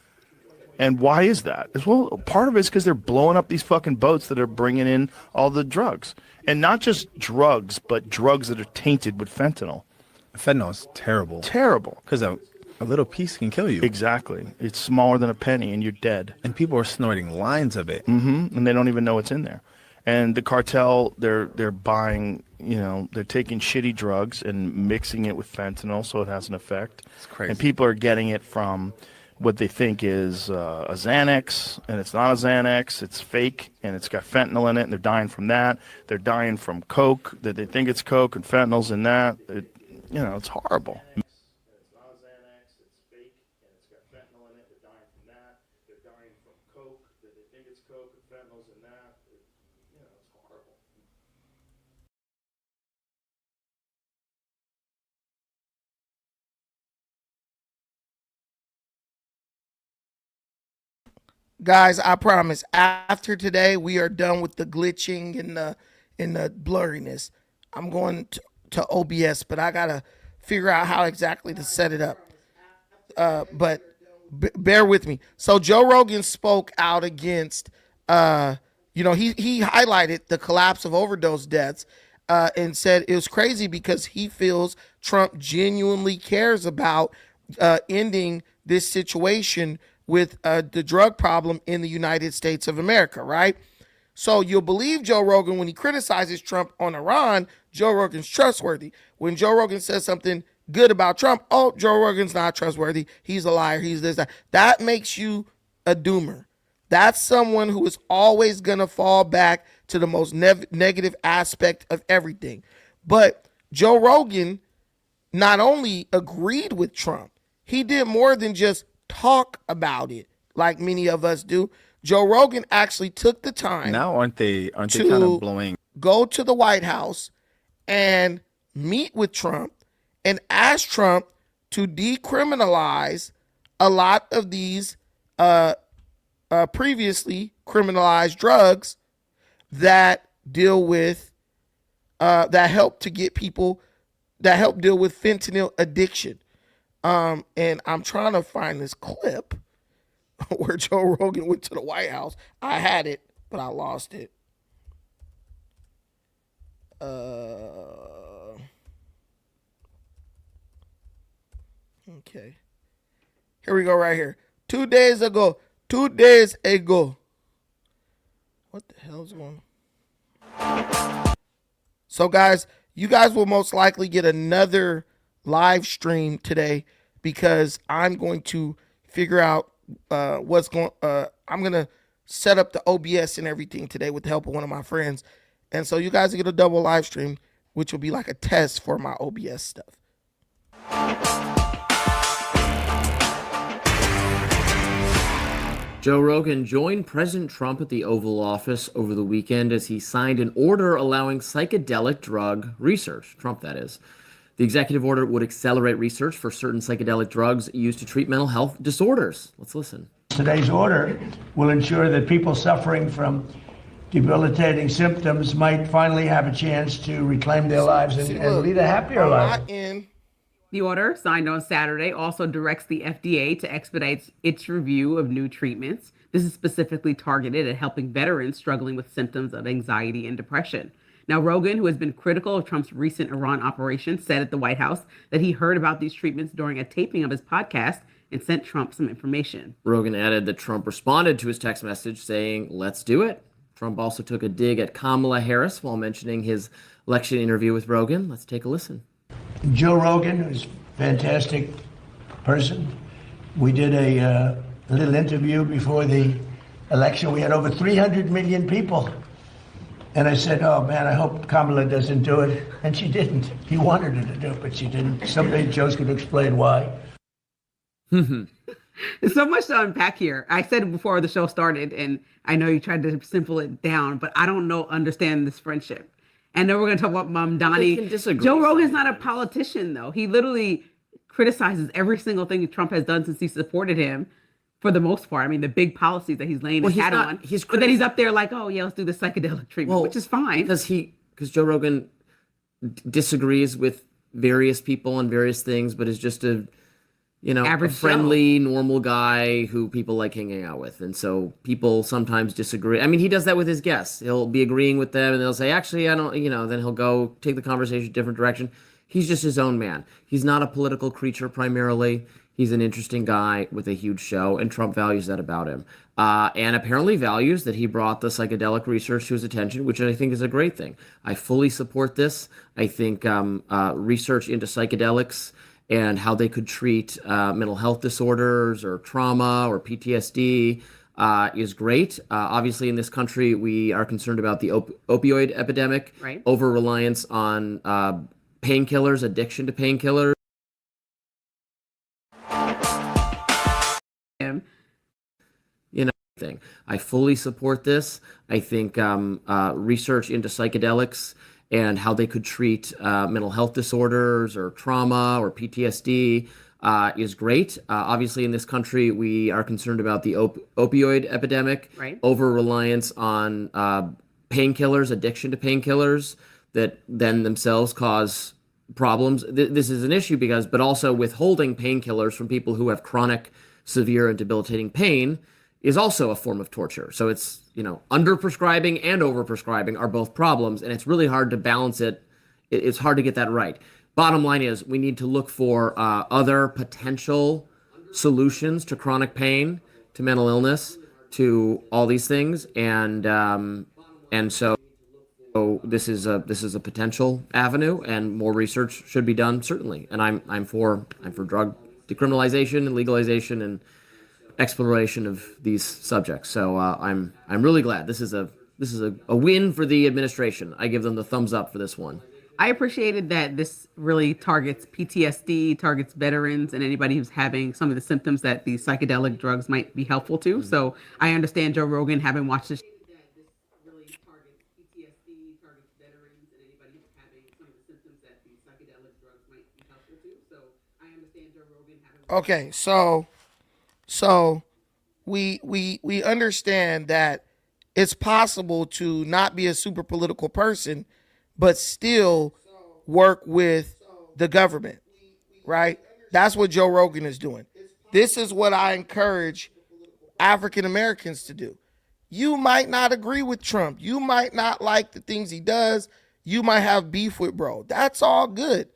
And why is that? Well, part of it is because they're blowing up these fucking boats that are bringing in all the drugs. And not just drugs, but drugs that are tainted with fentanyl. Fentanyl is terrible. Terrible. Because a little piece can kill you. Exactly. It's smaller than a penny and you're dead. And people are snorting lines of it. And they don't even know what's in there. And the cartel, they're buying, they're taking shitty drugs and mixing it with fentanyl so it has an effect. It's crazy. And people are getting it from what they think is a Xanax, and it's not a Xanax, it's fake, and it's got fentanyl in it, and they're dying from that. They're dying from coke, that they think it's coke, and fentanyl's in that. It's horrible. Guys, I promise, after today, we are done with the glitching and the blurriness. I'm going to OBS, but I got to figure out how exactly to set it up. But bear with me. So Joe Rogan spoke out against, he highlighted the collapse of overdose deaths and said it was crazy because he feels Trump genuinely cares about ending this situation with the drug problem in the United States of America, right? So you'll believe Joe Rogan when he criticizes Trump on Iran. Joe Rogan's trustworthy. When Joe Rogan says something good about Trump, Joe Rogan's not trustworthy. He's a liar. He's this, that. That makes you a doomer. That's someone who is always going to fall back to the most negative aspect of everything. But Joe Rogan not only agreed with Trump, he did more than just talk about it like many of us do. Joe Rogan actually took the time. Now aren't they kind of blowing? Go to the White House and meet with Trump and ask Trump to decriminalize a lot of these previously criminalized drugs that deal with that help to get people that help deal with fentanyl addiction. And I'm trying to find this clip where Joe Rogan went to the White House. I had it, but I lost it. Okay. Here we go right here. 2 days ago. What the hell's going on? So guys, you guys will most likely get another live stream today because I'm going to figure out I'm going to set up the OBS and everything today with the help of one of my friends. And so you guys get a double live stream, which will be like a test for my OBS stuff. Joe Rogan joined President Trump at the Oval Office over the weekend as he signed an order allowing psychedelic drug research. Trump, that is. The executive order would accelerate research for certain psychedelic drugs used to treat mental health disorders. Let's listen. Today's order will ensure that people suffering from debilitating symptoms might finally have a chance to reclaim their lives and lead a happier life. The order, signed on Saturday, also directs the FDA to expedite its review of new treatments. This is specifically targeted at helping veterans struggling with symptoms of anxiety and depression. Now, Rogan, who has been critical of Trump's recent Iran operation, said at the White House that he heard about these treatments during a taping of his podcast and sent Trump some information. Rogan added that Trump responded to his text message saying, "Let's do it." Trump also took a dig at Kamala Harris while mentioning his election interview with Rogan. Let's take a listen. Joe Rogan, who's a fantastic person. We did a little interview before the election. We had over 300 million people. And I said, oh, man, I hope Kamala doesn't do it. And she didn't. He wanted her to do it, but she didn't. Someday Joe's going to explain why. There's so much to unpack here. I said it before the show started, and I know you tried to simple it down, but I don't understand this friendship. And then we're going to talk about They can Mamdani. disagree. Joe Rogan's not a politician, though. He literally criticizes every single thing Trump has done since he supported him, for the most part. I mean, the big policies that he's laying his hat on. But then he's up there like, oh, yeah, let's do the psychedelic treatment, which is fine. Because Joe Rogan disagrees with various people on various things, but is just a Average a friendly, normal guy who people like hanging out with. And so people sometimes disagree. I mean, he does that with his guests. He'll be agreeing with them and they'll say, actually, I don't, then he'll go take the conversation a different direction. He's just his own man. He's not a political creature primarily. He's an interesting guy with a huge show, and Trump values that about him. And apparently values that he brought the psychedelic research to his attention, which I think is a great thing. I fully support this. I think research into psychedelics and how they could treat mental health disorders or trauma or PTSD is great. Obviously, in this country, we are concerned about the opioid epidemic, Right. over-reliance on painkillers, addiction to painkillers. Thing. I fully support this. I think research into psychedelics and how they could treat mental health disorders or trauma or PTSD is great. Obviously, in this country, we are concerned about the opioid epidemic, Right. over-reliance on painkillers, addiction to painkillers that then themselves cause problems. This is an issue but also withholding painkillers from people who have chronic, severe, and debilitating pain is also a form of torture. So it's, under-prescribing and over-prescribing are both problems, and it's really hard to balance it. It's hard to get that right. Bottom line is we need to look for other potential solutions to chronic pain, to mental illness, to all these things, and so this is a potential avenue, and more research should be done, certainly. And I'm for drug decriminalization and legalization and exploration of these subjects. So I'm really glad this is a win for the administration. I give them the thumbs up for this one. I appreciated that this really targets PTSD, targets veterans, and anybody who's having some of the symptoms that these psychedelic drugs might be helpful to. Mm-hmm. So I understand Joe Rogan, having watched this. Okay, so we understand that it's possible to not be a super political person, but still work with the government, right? That's what Joe Rogan is doing. This is what I encourage African Americans to do. You might not agree with Trump. You might not like the things he does. You might have beef with bro. That's all good.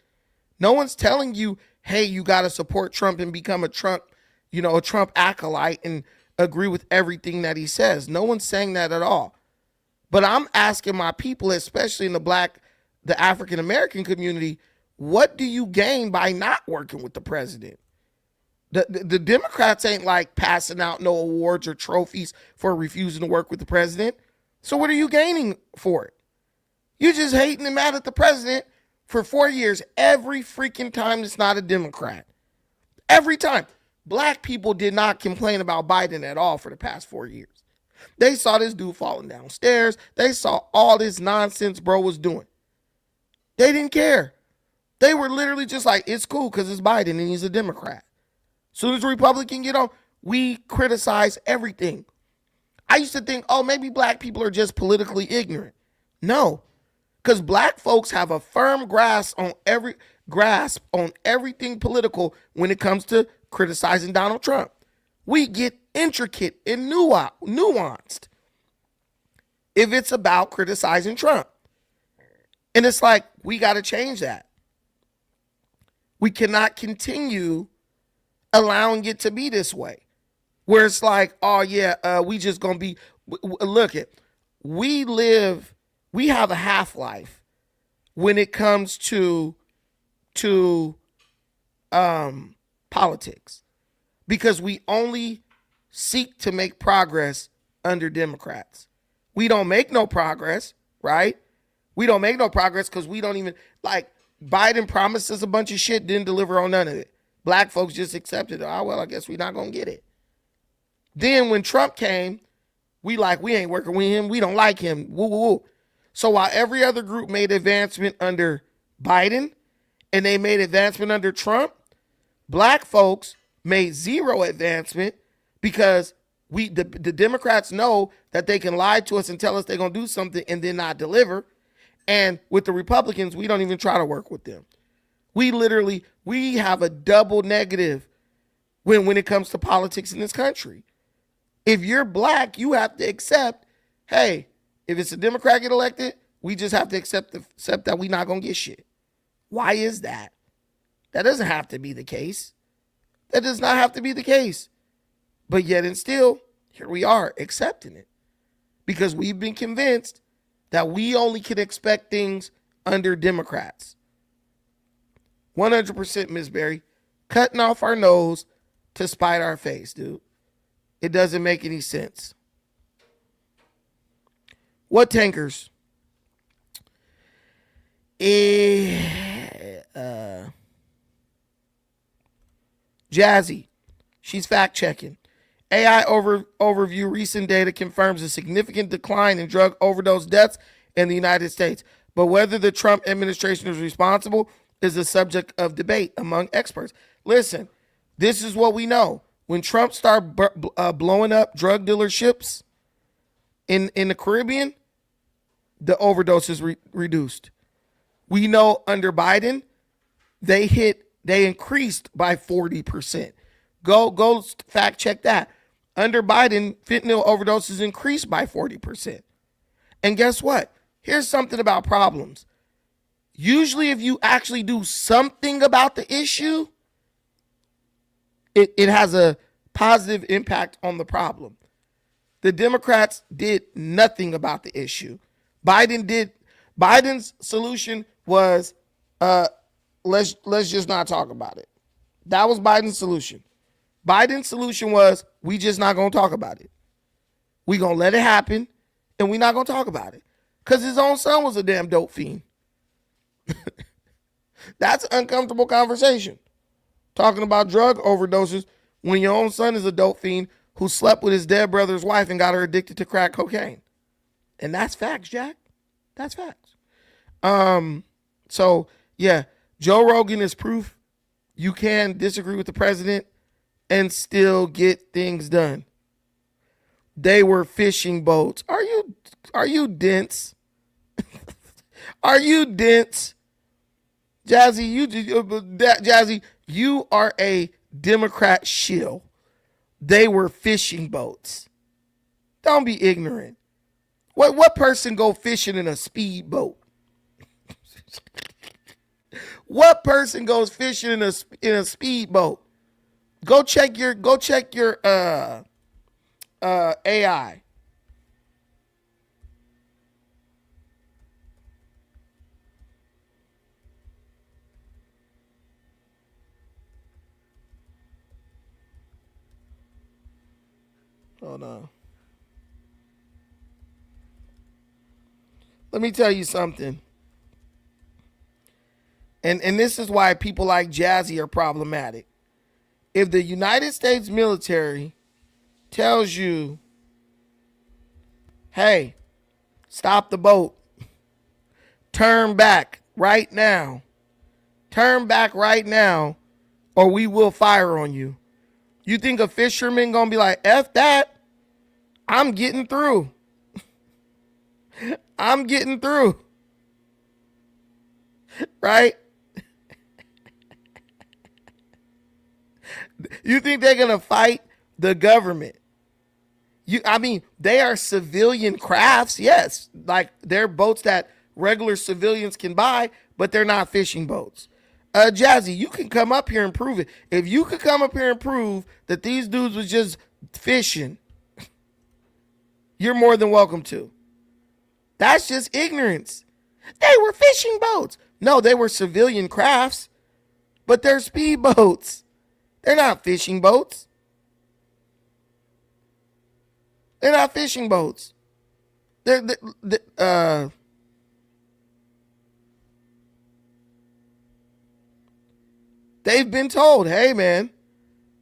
No one's telling you, hey, you got to support Trump and become a Trump acolyte and agree with everything that he says. No one's saying that at all. But I'm asking my people, especially in the African American community, what do you gain by not working with the president? The Democrats ain't like passing out no awards or trophies for refusing to work with the president. So what are you gaining for it? You're just hating and mad at the president for 4 years every freaking time it's not a Democrat. Every time. Black people did not complain about Biden at all for the past 4 years. They saw this dude falling downstairs. They saw all this nonsense bro was doing. They didn't care. They were literally just like, it's cool because it's Biden and he's a Democrat. As soon as a Republican get on, we criticize everything. I used to think, oh, maybe black people are just politically ignorant. No, because black folks have a firm grasp on everything political when it comes to criticizing Donald Trump. We get intricate and nuanced if it's about criticizing Trump. And it's like, we got to change that. We cannot continue allowing it to be this way, where it's like, oh yeah, we just gonna be, look it, we have a half-life when it comes to politics, because we only seek to make progress under Democrats. We don't make no progress, right? We don't make no progress because we don't even, like, Biden promises a bunch of shit, didn't deliver on none of it. Black folks just accepted it. Oh, well, I guess we're not going to get it. Then when Trump came, we ain't working with him. We don't like him. Woo, woo, woo. So while every other group made advancement under Biden and they made advancement under Trump, Black folks made zero advancement because the Democrats know that they can lie to us and tell us they're going to do something and then not deliver. And with the Republicans, we don't even try to work with them. We have a double negative when it comes to politics in this country. If you're Black, you have to accept, hey, if it's a Democrat get elected, we just have to accept that we're not going to get shit. Why is that? That doesn't have to be the case. That does not have to be the case. But yet and still, here we are accepting it. Because we've been convinced that we only can expect things under Democrats. 100% Ms. Berry. Cutting off our nose to spite our face, dude. It doesn't make any sense. What tankers? Jazzy. She's fact checking. AI overview recent data confirms a significant decline in drug overdose deaths in the United States. But whether the Trump administration is responsible is a subject of debate among experts. Listen, this is what we know. When Trump started blowing up drug dealerships in the Caribbean, the overdoses reduced. We know under Biden, they increased by 40%. Go fact check that. Under Biden, fentanyl overdoses increased by 40%. And guess what? Here's something about problems. Usually if you actually do something about the issue, it has a positive impact on the problem. The Democrats did nothing about the issue. Biden's solution was let's just not talk about it. That was Biden's solution. Biden's solution was we just not going to talk about it. We going to let it happen and we not going to talk about it. Because his own son was a damn dope fiend. That's an uncomfortable conversation. Talking about drug overdoses when your own son is a dope fiend who slept with his dead brother's wife and got her addicted to crack cocaine. And that's facts, Jack. That's facts. So, yeah, Joe Rogan is proof you can disagree with the president and still get things done. They were fishing boats. Are you dense? Are you dense? Jazzy, you are a Democrat shill. They were fishing boats. Don't be ignorant. What person go fishing in a speedboat? What person goes fishing in a speedboat? Go check your AI. Hold on. Let me tell you something. And this is why people like Jazzy are problematic. If the United States military tells you, hey, stop the boat, turn back right now, or we will fire on you. You think a fisherman gonna be like, F that, I'm getting through. I'm getting through. Right? You think they're going to fight the government? They are civilian crafts, yes. Like, they're boats that regular civilians can buy, but they're not fishing boats. Jazzy, you can come up here and prove it. If you could come up here and prove that these dudes was just fishing, you're more than welcome to. That's just ignorance. They were fishing boats. No, they were civilian crafts, but they're speedboats. They're not fishing boats. They're not fishing boats. They've been told, hey man,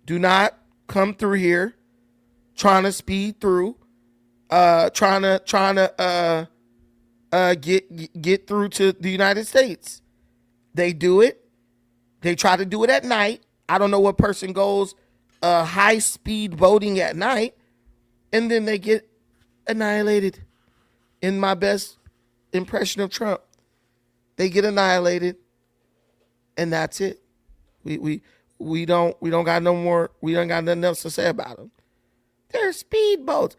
do not come through here trying to speed through, trying to get through to the United States. They do it. They try to do it at night. I don't know what person goes high speed boating at night, and then they get annihilated. In my best impression of Trump, they get annihilated, and that's it. We don't got no more. We don't got nothing else to say about them. They're speedboats.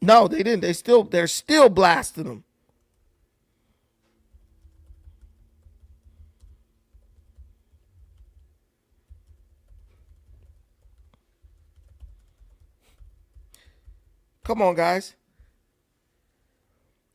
No, they didn't. They're still blasting them. Come on, guys.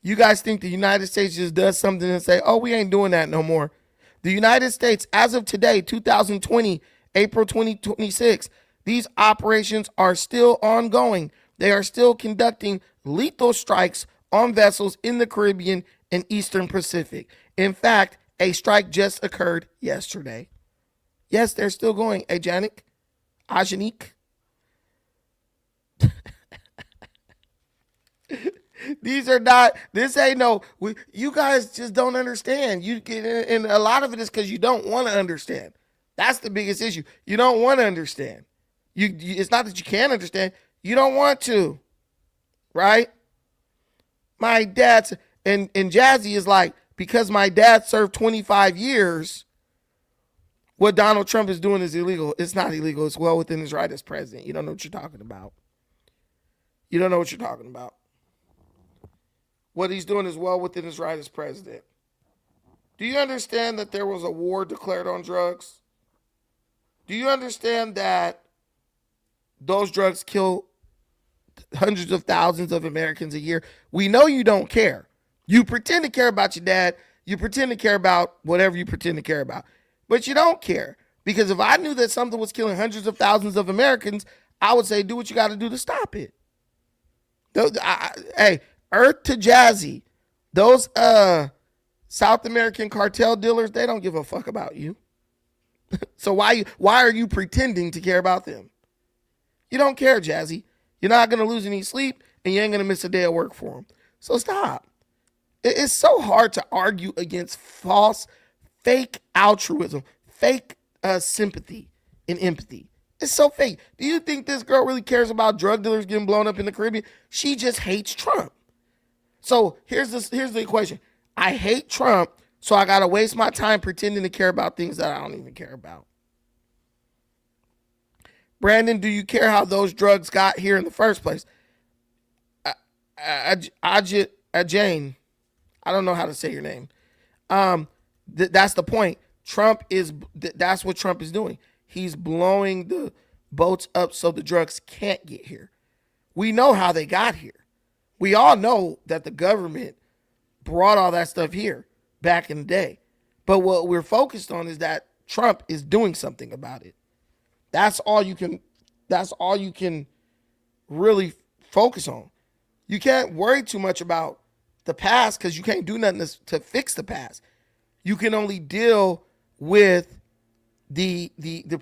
You guys think the United States just does something and say, oh, we ain't doing that no more. The United States, as of today, 2020, April 2026, these operations are still ongoing. They are still conducting lethal strikes on vessels in the Caribbean and Eastern Pacific. In fact, a strike just occurred yesterday. Yes, they're still going. Ajanic. These are not, this ain't no, you guys just don't understand. And a lot of it is because you don't want to understand. That's the biggest issue. You don't want to understand. It's not that you can't understand. You don't want to. Right? My dad's, and Jazzy is like, because my dad served 25 years, what Donald Trump is doing is illegal. It's not illegal. It's well within his right as president. You don't know what you're talking about. You don't know what you're talking about. What he's doing is well within his right as president. Do you understand that there was a war declared on drugs? Do you understand that those drugs kill hundreds of thousands of Americans a year? We know you don't care. You pretend to care about your dad. You pretend to care about whatever you pretend to care about. But you don't care. Because if I knew that something was killing hundreds of thousands of Americans, I would say do what you got to do to stop it. Hey, Earth to Jazzy, those South American cartel dealers, they don't give a fuck about you. So why are you pretending to care about them? You don't care, Jazzy. You're not going to lose any sleep, and you ain't going to miss a day of work for them. So stop. It's so hard to argue against fake altruism, fake sympathy and empathy. It's so fake. Do you think this girl really cares about drug dealers getting blown up in the Caribbean? She just hates Trump. So here's the equation. I hate Trump, so I got to waste my time pretending to care about things that I don't even care about. Brandon, do you care how those drugs got here in the first place? Jane, I don't know how to say your name. That's the point. That's what Trump is doing. He's blowing the boats up so the drugs can't get here. We know how they got here. We all know that the government brought all that stuff here back in the day. But what we're focused on is that Trump is doing something about it. That's all you can really focus on. You can't worry too much about the past because you can't do nothing to fix the past. You can only deal with the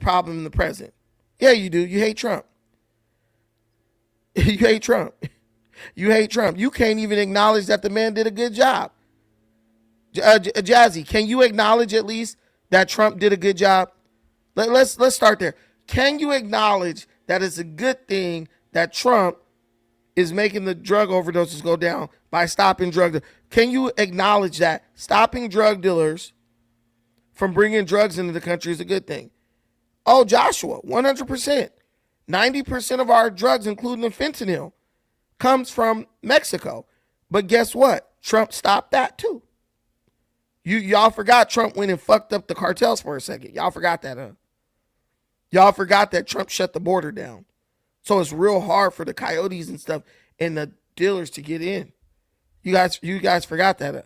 problem in the present. Yeah, you do. You hate Trump. You hate Trump. You hate Trump. You can't even acknowledge that the man did a good job. Jazzy, can you acknowledge at least that Trump did a good job? Let's start there. Can you acknowledge that it's a good thing that Trump is making the drug overdoses go down by stopping drug dealers? Can you acknowledge that stopping drug dealers from bringing drugs into the country is a good thing? Oh, Joshua, 100%. 90% of our drugs, including the fentanyl, comes from Mexico. But guess what? Trump stopped that too. Y'all forgot Trump went and fucked up the cartels for a second. Y'all forgot that, huh? Y'all forgot that Trump shut the border down. So it's real hard for the coyotes and stuff and the dealers to get in. You guys forgot that, huh?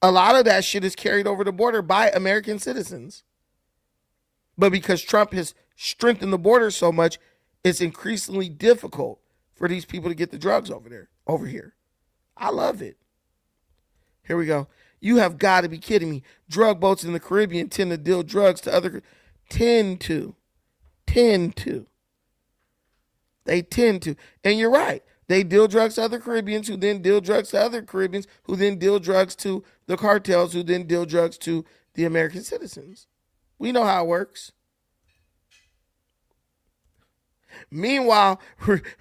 A lot of that shit is carried over the border by American citizens. But because Trump has strengthened the border so much, it's increasingly difficult for these people to get the drugs over here. I love it. Here we go. You have got to be kidding me. Drug boats in the Caribbean tend to deal drugs to other, tend to. They tend to. And you're right. They deal drugs to other Caribbeans who then deal drugs to other Caribbeans who then deal drugs to the cartels who then deal drugs to the American citizens. We know how it works. Meanwhile,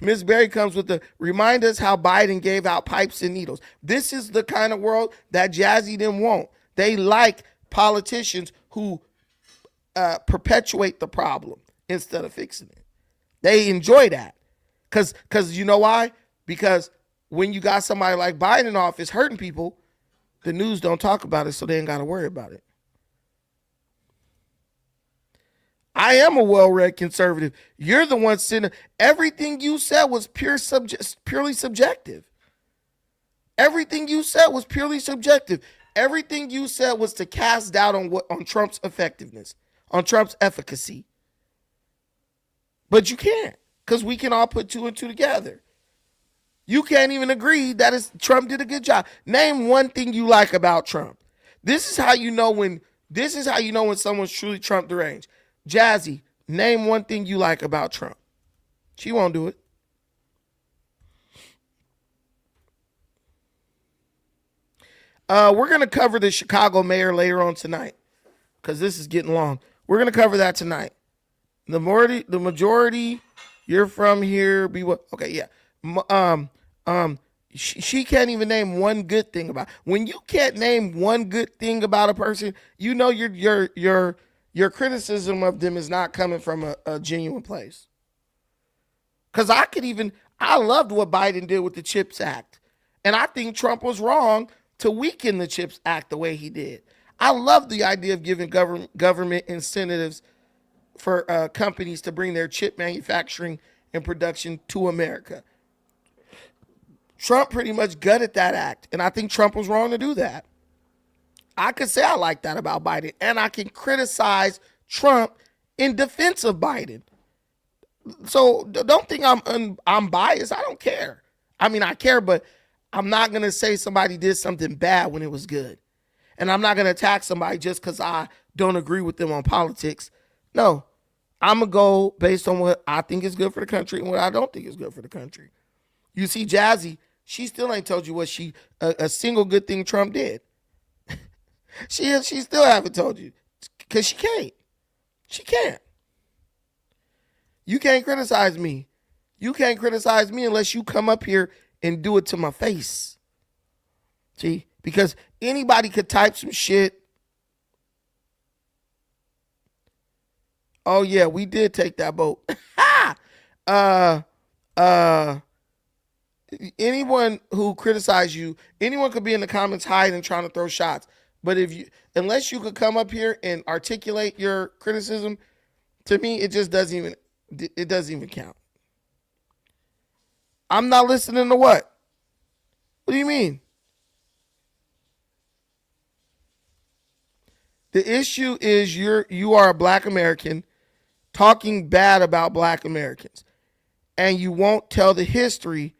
Miss Berry comes with the remind us how Biden gave out pipes and needles. This is the kind of world that Jazzy didn't want. They like politicians who perpetuate the problem instead of fixing it. They enjoy that. Because you know why? Because when you got somebody like Biden in office hurting people, the news don't talk about it, so they ain't got to worry about it. I am a well-read conservative. You're the one sitting. Everything you said was purely subjective. Everything you said was purely subjective. Everything you said was to cast doubt on Trump's effectiveness, on Trump's efficacy. But you can't, because we can all put two and two together. You can't even agree that Trump did a good job. Name one thing you like about Trump. This is how you know when someone's truly Trump deranged. Jazzy, name one thing you like about Trump. She won't do it. We're going to cover the Chicago mayor later on tonight because this is getting long. We're going to cover that tonight. The majority, you're from here. Be what? Okay, yeah. She can't even name one good thing about. When you can't name one good thing about a person, you know your criticism of them is not coming from a genuine place. Because I loved what Biden did with the CHIPS Act. And I think Trump was wrong to weaken the CHIPS Act the way he did. I love the idea of giving government incentives for companies to bring their chip manufacturing and production to America. Trump pretty much gutted that act. And I think Trump was wrong to do that. I could say I like that about Biden, and I can criticize Trump in defense of Biden. So don't think I'm biased. I don't care. I mean, I care, but I'm not going to say somebody did something bad when it was good. And I'm not going to attack somebody just because I don't agree with them on politics. No, I'm going to go based on what I think is good for the country and what I don't think is good for the country. You see, Jazzy, she still ain't told you what a single good thing Trump did. She still haven't told you because she can't. She can't. You can't criticize me. You can't criticize me unless you come up here and do it to my face. See, because anybody could type some shit. Oh yeah, we did take that boat. Anyone who criticizes you, anyone could be in the comments hiding and trying to throw shots. But unless you could come up here and articulate your criticism, to me, it doesn't even count. I'm not listening to what? What do you mean? The issue is you are a black American talking bad about black Americans, and you won't tell the history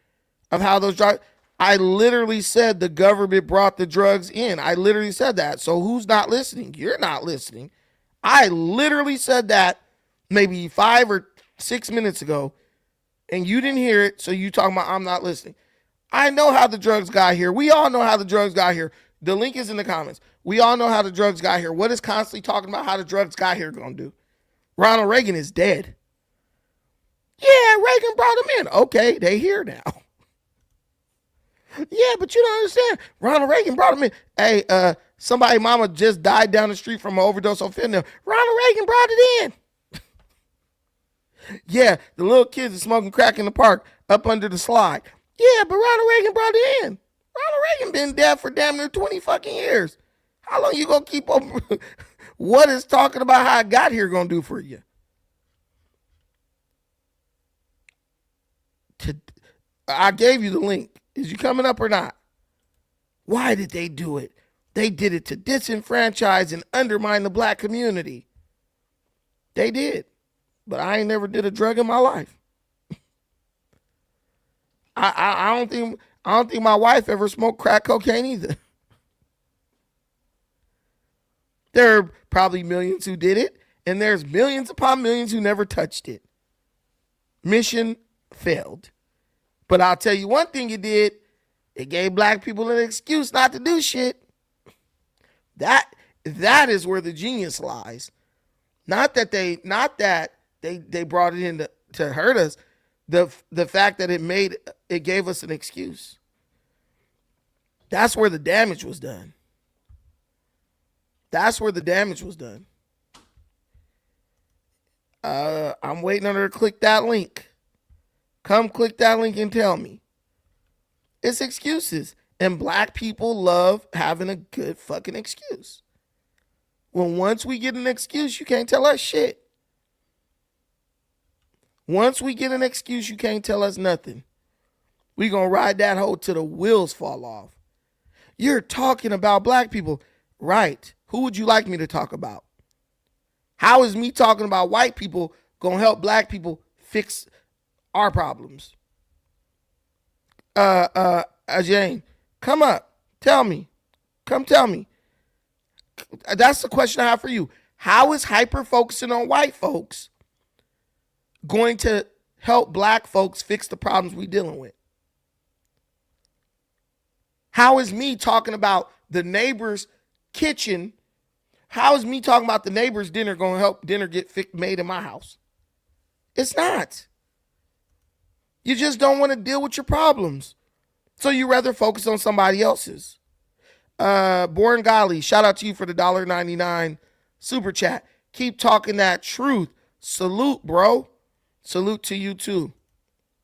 of how those drugs. I literally said the government brought the drugs in. I literally said that. So who's not listening? You're not listening. I literally said that maybe 5 or 6 minutes ago, and you didn't hear it, so you talking about I'm not listening. I know how the drugs got here. We all know how the drugs got here. The link is in the comments. We all know how the drugs got here. What is constantly talking about how the drugs got here going to do? Ronald Reagan is dead. Yeah, Reagan brought them in. Okay, they here now. Yeah, but you don't understand. Ronald Reagan brought him in. Hey, somebody mama just died down the street from an overdose on fentanyl. Ronald Reagan brought it in. Yeah, the little kids are smoking crack in the park up under the slide. Yeah, but Ronald Reagan brought it in. Ronald Reagan been dead for damn near 20 fucking years. How long you gonna keep up? What is talking about how I got here gonna do for you? I gave you the link. Is you coming up or not? Why did they do it? They did it to disenfranchise and undermine the black community. They did. But I ain't never did a drug in my life. I don't think my wife ever smoked crack cocaine either. There are probably millions who did it, and there's millions upon millions who never touched it. Mission failed. But I'll tell you one thing it did. It gave black people an excuse not to do shit. That is where the genius lies. Not that they brought it in to hurt us. The fact that it gave us an excuse. That's where the damage was done. That's where the damage was done. I'm waiting on her to click that link. Come click that link and tell me. It's excuses. And black people love having a good fucking excuse. Well, once we get an excuse, you can't tell us shit. Once we get an excuse, you can't tell us nothing. We gonna ride that hoe till the wheels fall off. You're talking about black people. Right. Who would you like me to talk about? How is me talking about white people gonna help black people fix our problems? Jane, come up. Tell me. Come tell me. That's the question I have for you. How is hyper focusing on white folks going to help black folks fix the problems we're dealing with? How is me talking about the neighbor's kitchen? How is me talking about the neighbor's dinner going to help dinner get made in my house? It's not. You just don't want to deal with your problems. So you rather focus on somebody else's. Born Golly, shout out to you for the $1.99 super chat. Keep talking that truth. Salute, bro. Salute to you too.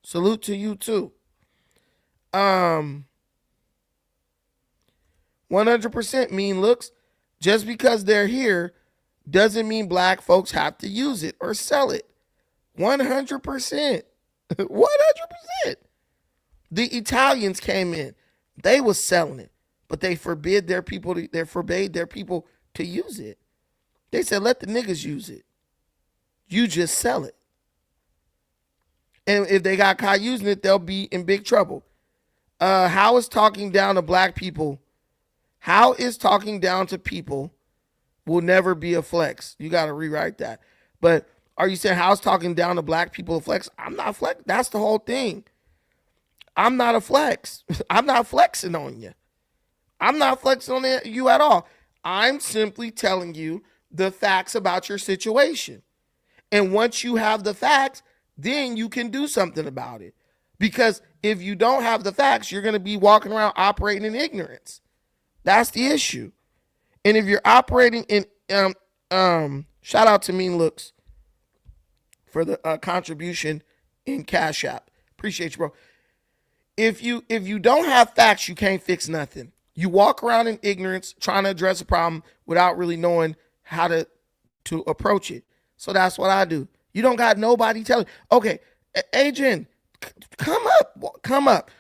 Salute to you too. 100% mean looks. Just because they're here doesn't mean black folks have to use it or sell it. 100%. 100%. The Italians came in. They was selling it, but they forbade their people to use it. They said, let the niggas use it. You just sell it. And if they got caught using it, they'll be in big trouble. How is talking down to black people? How is talking down to people will never be a flex? You got to rewrite that. But are you saying how's talking down to black people a flex? I'm not flex. That's the whole thing. I'm not a flex. I'm not flexing on you. I'm not flexing on you at all. I'm simply telling you the facts about your situation. And once you have the facts, then you can do something about it. Because if you don't have the facts, you're going to be walking around operating in ignorance. That's the issue. And if you're operating in, shout out to Mean Looks for the contribution in Cash App. Appreciate you, bro. If you don't have facts, you can't fix nothing. You walk around in ignorance trying to address a problem without really knowing how to approach it. So that's what I do. You don't got nobody telling. Okay, Adrian, come up.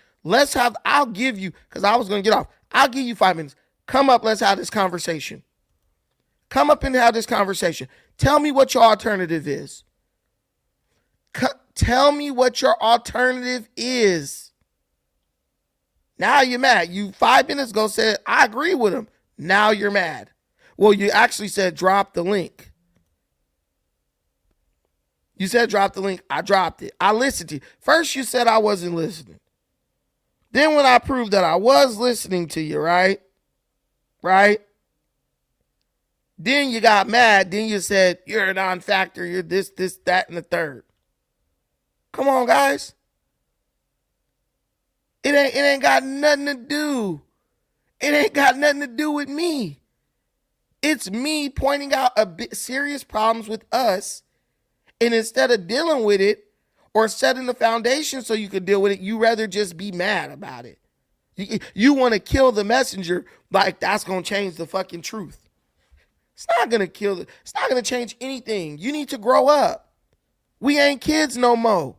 I'll give you, because I was going to get off. I'll give you 5 minutes. Come up, let's have this conversation. Come up and have this conversation. Tell me what your alternative is. Tell me what your alternative is. Now you're mad. You 5 minutes ago said, I agree with him. Now you're mad. Well, you actually said drop the link. You said drop the link. I dropped it. I listened to you. First you said I wasn't listening. Then when I proved that I was listening to you, right? Then you got mad. Then you said, you're a non-factor. You're this, that, and the third. Come on, guys. It ain't got nothing to do. It ain't got nothing to do with me. It's me pointing out serious problems with us. And instead of dealing with it or setting the foundation so you could deal with it, you rather just be mad about it. You want to kill the messenger like that's going to change the fucking truth. It's not going to kill it. It's not going to change anything. You need to grow up. We ain't kids no more.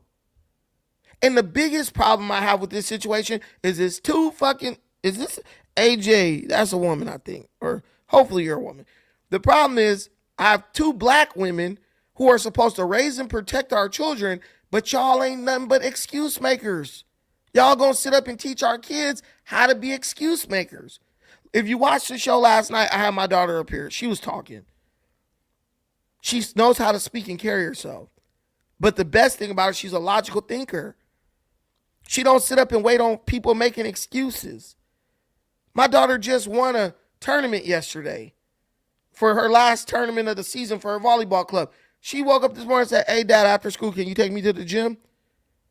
And the biggest problem I have with this situation is is this AJ? That's a woman, I think. Or hopefully you're a woman. The problem is I have two black women who are supposed to raise and protect our children, but y'all ain't nothing but excuse makers. Y'all gonna sit up and teach our kids how to be excuse makers. If you watched the show last night, I had my daughter up here. She was talking. She knows how to speak and carry herself. But the best thing about her, she's a logical thinker. She don't sit up and wait on people making excuses. My daughter just won a tournament yesterday for her last tournament of the season for her volleyball club. She woke up this morning and said, "Hey, Dad, after school, can you take me to the gym?"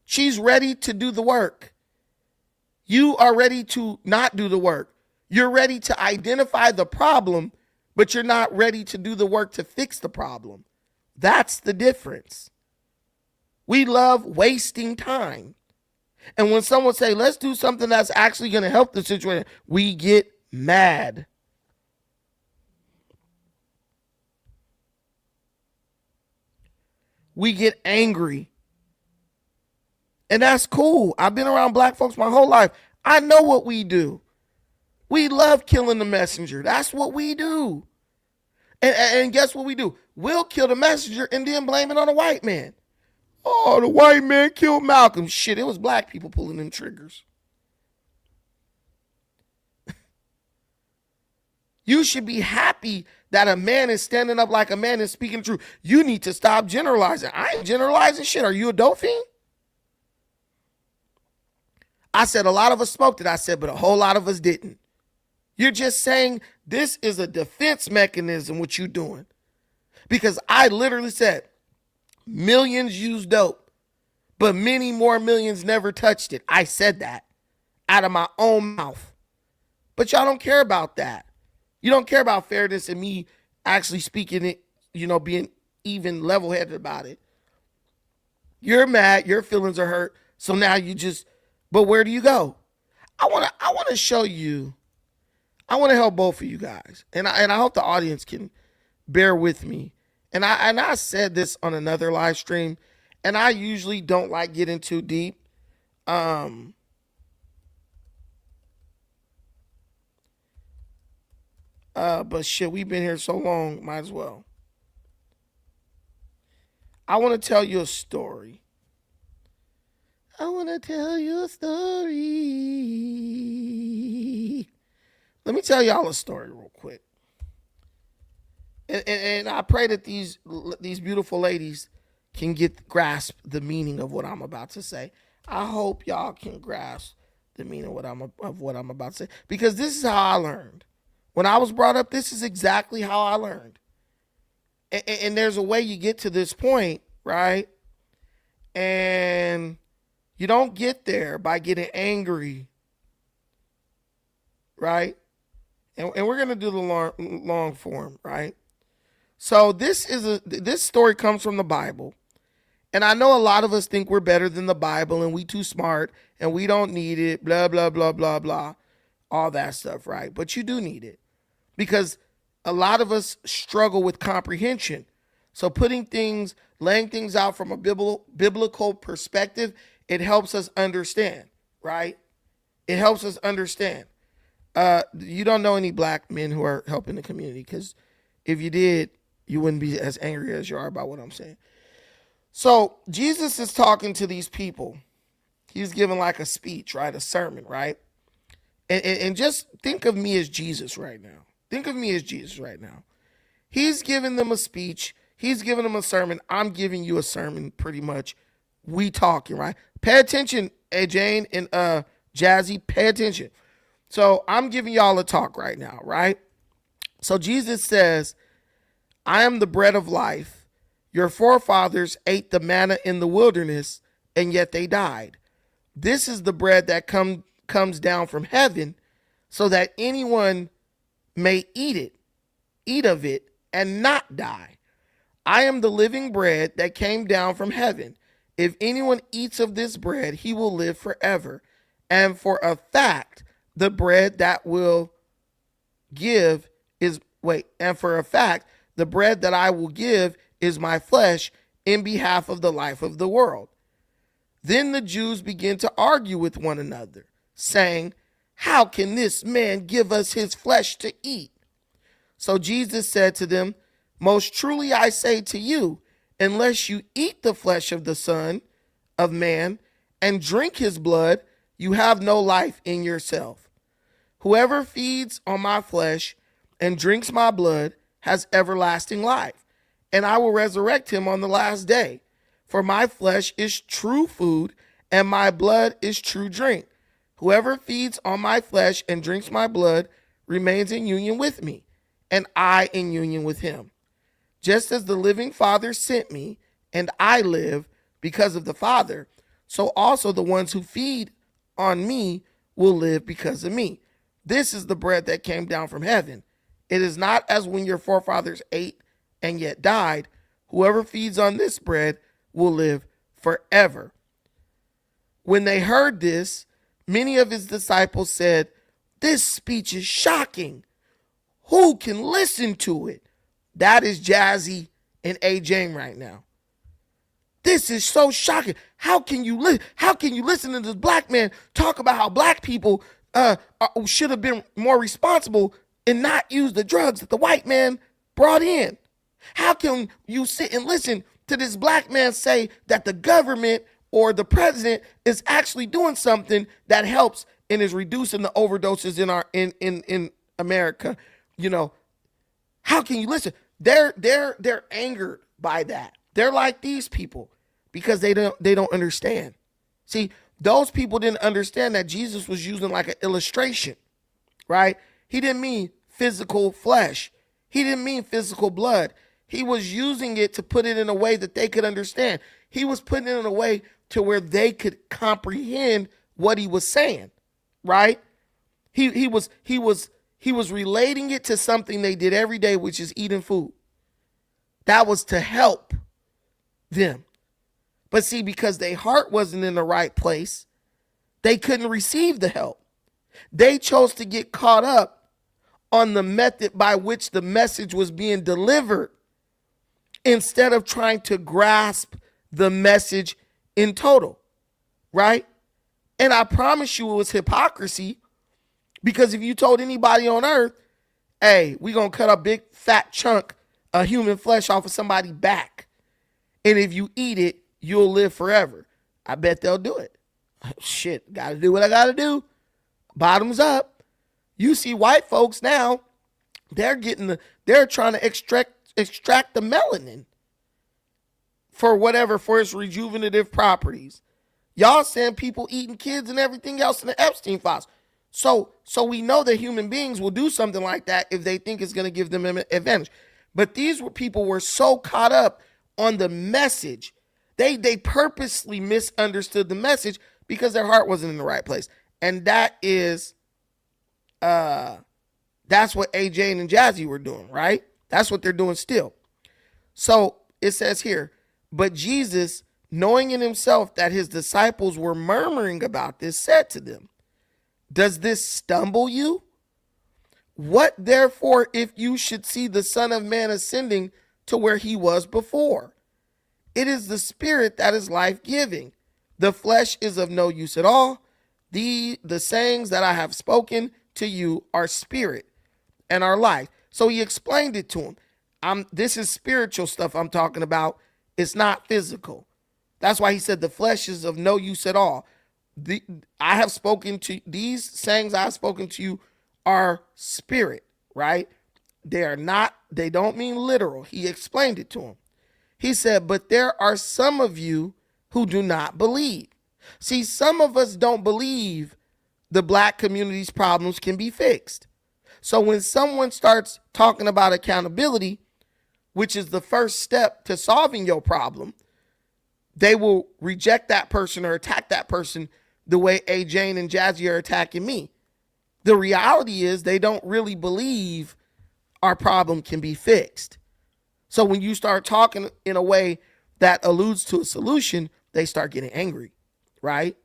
She's ready to do the work. You are ready to not do the work. You're ready to identify the problem, but you're not ready to do the work to fix the problem. That's the difference. We love wasting time. And when someone say, let's do something that's actually going to help the situation, we get mad. We get angry. And that's cool. I've been around black folks my whole life. I know what we do. We love killing the messenger. That's what we do. And guess what we do? We'll kill the messenger and then blame it on a white man. Oh, the white man killed Malcolm. Shit, it was black people pulling them triggers. You should be happy that a man is standing up like a man and speaking the truth. You need to stop generalizing. I ain't generalizing shit. Are you a dope fiend? I said a lot of us smoked it. I said, but a whole lot of us didn't. You're just saying this is a defense mechanism, what you're doing. Because I literally said, millions use dope, but many more millions never touched it. I said that out of my own mouth. But y'all don't care about that. You don't care about fairness and me actually speaking it, being even level-headed about it. You're mad, your feelings are hurt, so now but where do you go? I want to show you, I want to help both of you guys. And I hope the audience can bear with me. And I said this on another live stream, and I usually don't like getting too deep. But shit, we've been here so long, might as well. I want to tell you a story. Let me tell y'all a story real quick. And I pray that these beautiful ladies can grasp the meaning of what I'm about to say. I hope y'all can grasp the meaning of what I'm about to say, because this is how I learned. When I was brought up, this is exactly how I learned. And there's a way you get to this point, right? And you don't get there by getting angry, right? And we're gonna do the long form, right? So this story comes from the Bible. And I know a lot of us think we're better than the Bible and we too smart and we don't need it, blah, blah, blah, blah, blah, all that stuff, right? But you do need it because a lot of us struggle with comprehension. So laying things out from a biblical perspective, it helps us understand, right? It helps us understand. You don't know any black men who are helping the community, because if you did, you wouldn't be as angry as you are about what I'm saying. So Jesus is talking to these people. He's giving like a speech, right? A sermon, right? And just think of me as Jesus right now. Think of me as Jesus right now. He's giving them a speech. He's giving them a sermon. I'm giving you a sermon, pretty much. We talking, right? Pay attention, Jane and Jazzy. Pay attention. So I'm giving y'all a talk right now, right? So Jesus says, I am the bread of life. Your forefathers ate the manna in the wilderness, and yet they died. This is the bread that comes down from heaven, so that anyone may eat of it, and not die. I am the living bread that came down from heaven. If anyone eats of this bread, he will live forever. And for a fact, the bread that will give is, and for a fact, the bread that I will give is my flesh in behalf of the life of the world. Then the Jews began to argue with one another, saying, how can this man give us his flesh to eat? So Jesus said to them, most truly I say to you, unless you eat the flesh of the Son of Man and drink his blood, you have no life in yourself. Whoever feeds on my flesh and drinks my blood has everlasting life, and I will resurrect him on the last day. For my flesh is true food, and my blood is true drink. Whoever feeds on my flesh and drinks my blood remains in union with me, and I in union with him. Just as the living Father sent me, and I live because of the Father, so also the ones who feed on me will live because of me. This is the bread that came down from heaven. It is not as when your forefathers ate and yet died. Whoever feeds on this bread will live forever. When they heard this, many of his disciples said, "This speech is shocking. Who can listen to it?" That is Jazzy and A-Jane right now. This is so shocking. How can you listen to this black man talk about how black people should have been more responsible and not use the drugs that the white man brought in? How can you sit and listen to this black man say that the government or the president is actually doing something that helps and is reducing the overdoses in America? You know, how can you listen? They're angered by that. They're like these people because they don't understand. See, those people didn't understand that Jesus was using like an illustration, right? He didn't mean physical flesh. He didn't mean physical blood. He was using it to put it in a way that they could understand. He was putting it in a way to where they could comprehend what he was saying, right? He was relating it to something they did every day, which is eating food. That was to help them. But see, because their heart wasn't in the right place, they couldn't receive the help. They chose to get caught up on the method by which the message was being delivered instead of trying to grasp the message in total, right? And I promise you it was hypocrisy, because if you told anybody on earth, hey, we're going to cut a big fat chunk of human flesh off of somebody's back, and if you eat it, you'll live forever, I bet they'll do it. Shit, got to do what I got to do. Bottoms up. You see white folks now, they're trying to extract the melanin for its rejuvenative properties. Y'all saying people eating kids and everything else in the Epstein files. So we know that human beings will do something like that if they think it's going to give them an advantage. But these people were so caught up on the message. They purposely misunderstood the message because their heart wasn't in the right place. And that's what AJ and Jazzy were doing, right? That's what they're doing still. So it says here, but Jesus, knowing in himself that his disciples were murmuring about this, said to them, "Does this stumble you? What therefore if you should see the Son of Man ascending to where he was before? It is the Spirit that is life-giving. The flesh is of no use at all. The sayings that I have spoken to you are spirit and are life." So he explained it to him. This is spiritual stuff I'm talking about. It's not physical. That's why he said the flesh is of no use at all. These sayings I have spoken to you are spirit, right? They don't mean literal. He explained it to him. He said, but there are some of you who do not believe. See, some of us don't believe the black community's problems can be fixed. So when someone starts talking about accountability, which is the first step to solving your problem, they will reject that person or attack that person the way A-Jane and Jazzy are attacking me. The reality is they don't really believe our problem can be fixed. So when you start talking in a way that alludes to a solution, they start getting angry, right?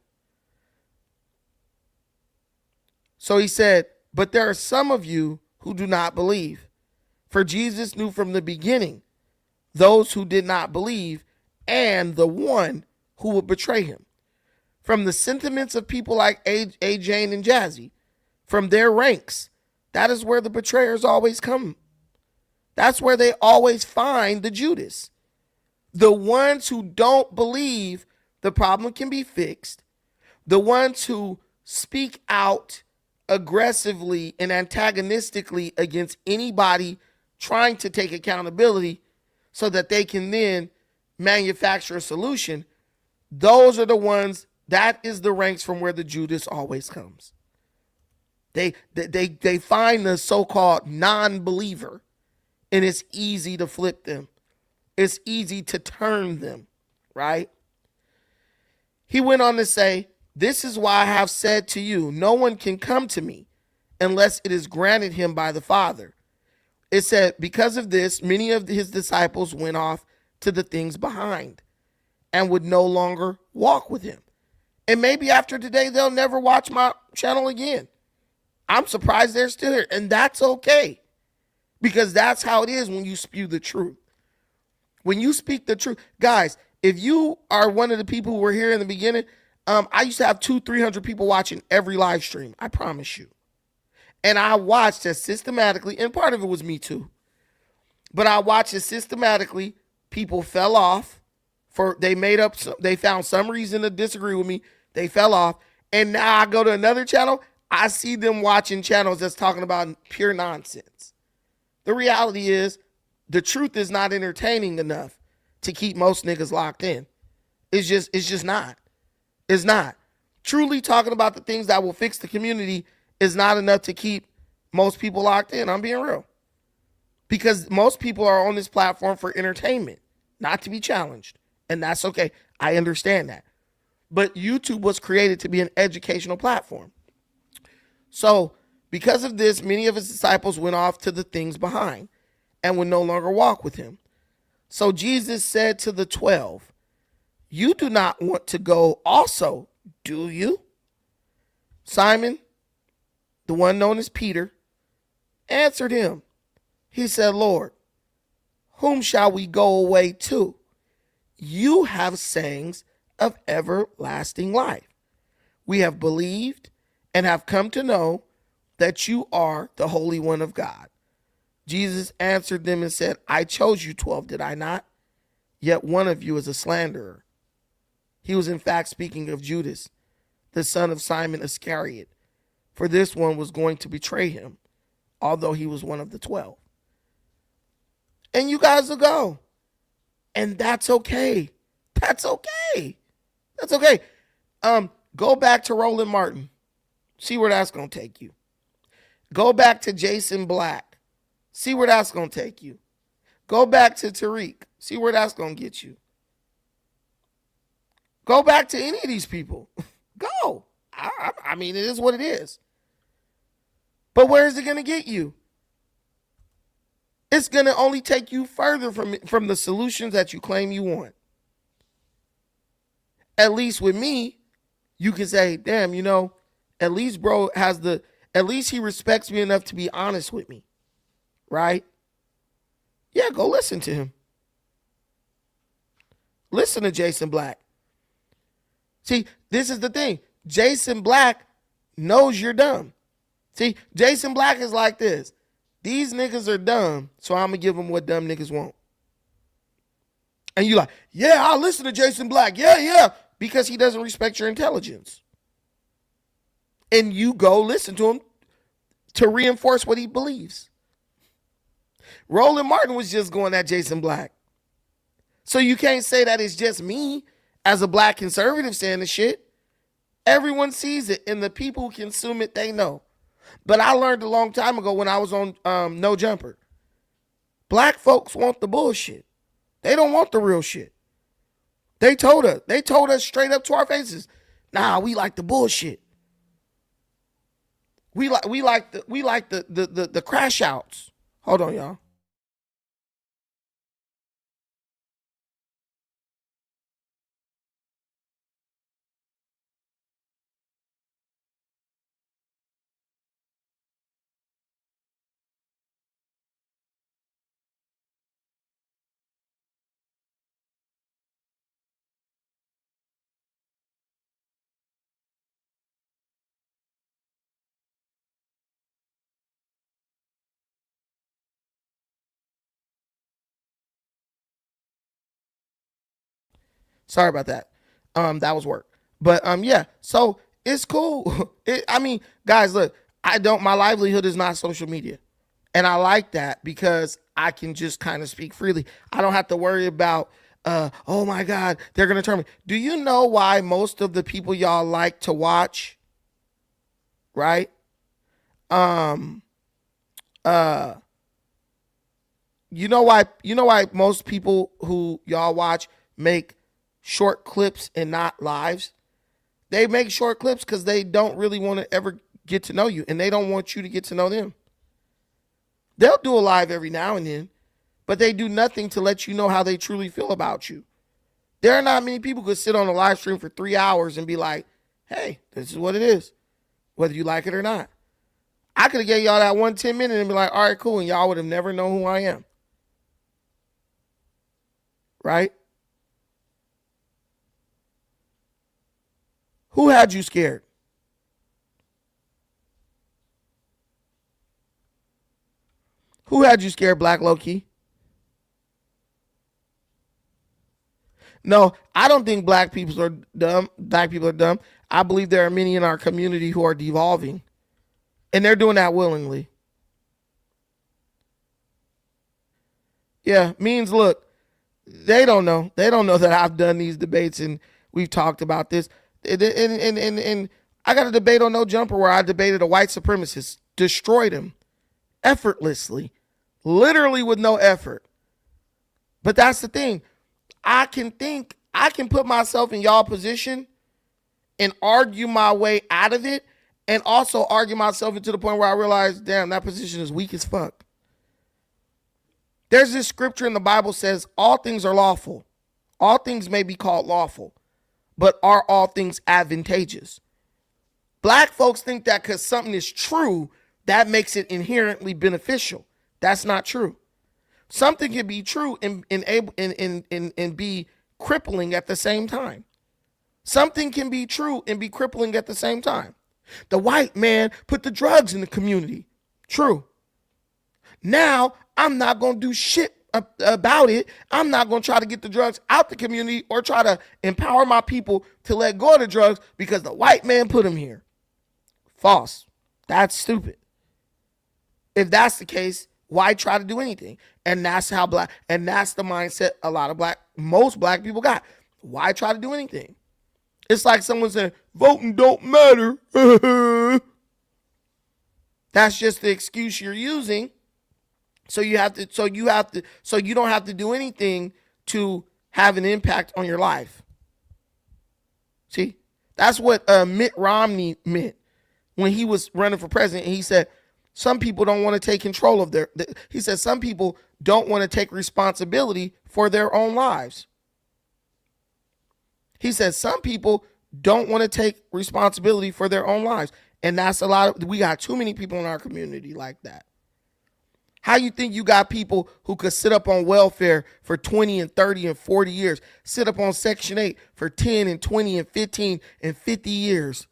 So he said, but there are some of you who do not believe. For Jesus knew from the beginning those who did not believe and the one who would betray him. From the sentiments of people like A-Jane and Jazzy, from their ranks, that is where the betrayers always come. That's where they always find the Judas. The ones who don't believe the problem can be fixed, the ones who speak out aggressively and antagonistically against anybody trying to take accountability so that they can then manufacture a solution, those are the ones, that is the ranks from where the Judas always comes. They find the so-called non-believer, and it's easy to flip them. It's easy to turn them, right? He went on to say, this is why I have said to you, no one can come to me unless it is granted him by the Father. It said, because of this, many of his disciples went off to the things behind and would no longer walk with him. And maybe after today, they'll never watch my channel again. I'm surprised they're still here. And that's okay. Because that's how it is when you spew the truth. When you speak the truth. Guys, if you are one of the people who were here in the beginning, I used to have 200-300 people watching every live stream. I promise you. And I watched it systematically, and part of it was me too. But I watched it systematically. People fell off. They found some reason to disagree with me. They fell off. And now I go to another channel. I see them watching channels that's talking about pure nonsense. The reality is, the truth is not entertaining enough to keep most niggas locked in. It's just not. It's not. Truly talking about the things that will fix the community is not enough to keep most people locked in. I'm being real. Because most people are on this platform for entertainment, not to be challenged. And that's okay. I understand that. But YouTube was created to be an educational platform. So, because of this, many of his disciples went off to the things behind and would no longer walk with him. So Jesus said to the 12, you do not want to go also, do you? Simon, the one known as Peter, answered him. He said, Lord, whom shall we go away to? You have sayings of everlasting life. We have believed and have come to know that you are the Holy One of God. Jesus answered them and said, I chose you 12, did I not? Yet one of you is a slanderer. He was in fact speaking of Judas, the son of Simon Iscariot, for this one was going to betray him, although he was one of the 12. And you guys will go. And that's okay. That's okay. That's okay. Go back to Roland Martin. See where that's going to take you. Go back to Jason Black. See where that's going to take you. Go back to Tariq. See where that's going to get you. Go back to any of these people. Go. I mean, it is what it is. But where is it going to get you? It's going to only take you further from the solutions that you claim you want. At least with me, you can say, damn, at least bro at least he respects me enough to be honest with me. Right? Yeah, go listen to him. Listen to Jason Black. See, this is the thing. Jason Black knows you're dumb. See, Jason Black is like this. These niggas are dumb, so I'm going to give them what dumb niggas want. And you like, yeah, I'll listen to Jason Black. Yeah. Because he doesn't respect your intelligence. And you go listen to him to reinforce what he believes. Roland Martin was just going at Jason Black. So you can't say that it's just me as a black conservative saying the shit. Everyone sees it, and the people who consume it, they know. But I learned a long time ago when I was on No Jumper. Black folks want the bullshit. They don't want the real shit. They told us straight up to our faces, nah, we like the bullshit. We like the crash outs. Hold on, y'all. Sorry about that. That was work. But yeah, so it's cool. Guys, look, My livelihood is not social media. And I like that because I can just kind of speak freely. I don't have to worry about, oh my God, they're going to turn me. Do you know why most of the people y'all like to watch, right? You know why most people who y'all watch make short clips and not lives? They make short clips because they don't really want to ever get to know you, and they don't want you to get to know them. They'll do a live every now and then, but they do nothing to let you know how they truly feel about you. There are not many people who could sit on a live stream for 3 hours and be like, hey, this is what it is, whether you like it or not. I could have gave y'all that 1 10 minute and be like, all right, cool, and y'all would have never known who I am. Right? Who had you scared? Who had you scared, Black Low-Key? No, I don't think black people are dumb. Black people are dumb. I believe there are many in our community who are devolving. And they're doing that willingly. Yeah, means look, they don't know. They don't know that I've done these debates and we've talked about this. And I got a debate on No Jumper where I debated a white supremacist, destroyed him effortlessly, literally with no effort. But that's the thing. I can put myself in y'all position and argue my way out of it, and also argue myself into the point where I realize, damn, that position is weak as fuck. There's this scripture in the Bible says, all things are lawful. All things may be called lawful, but are all things advantageous? Black folks think that because something is true, that makes it inherently beneficial. That's not true. Something can be true and be crippling at the same time. Something can be true and be crippling at the same time. The white man put the drugs in the community. True. Now, I'm not going to do shit about it. I'm not going to try to get the drugs out the community or try to empower my people to let go of the drugs because the white man put them here. False. That's stupid. If that's the case, why try to do anything? And that's how that's the mindset most black people got. Why try to do anything? It's like someone saying, voting don't matter. That's just the excuse you're using. So you don't have to do anything to have an impact on your life. See, that's what Mitt Romney meant when he was running for president. He said, some people don't want to take control of he said, some people don't want to take responsibility for their own lives. He said, some people don't want to take responsibility for their own lives. And that's we got too many people in our community like that. How you think you got people who could sit up on welfare for 20 and 30 and 40 years, sit up on Section 8 for 10 and 20 and 15 and 50 years?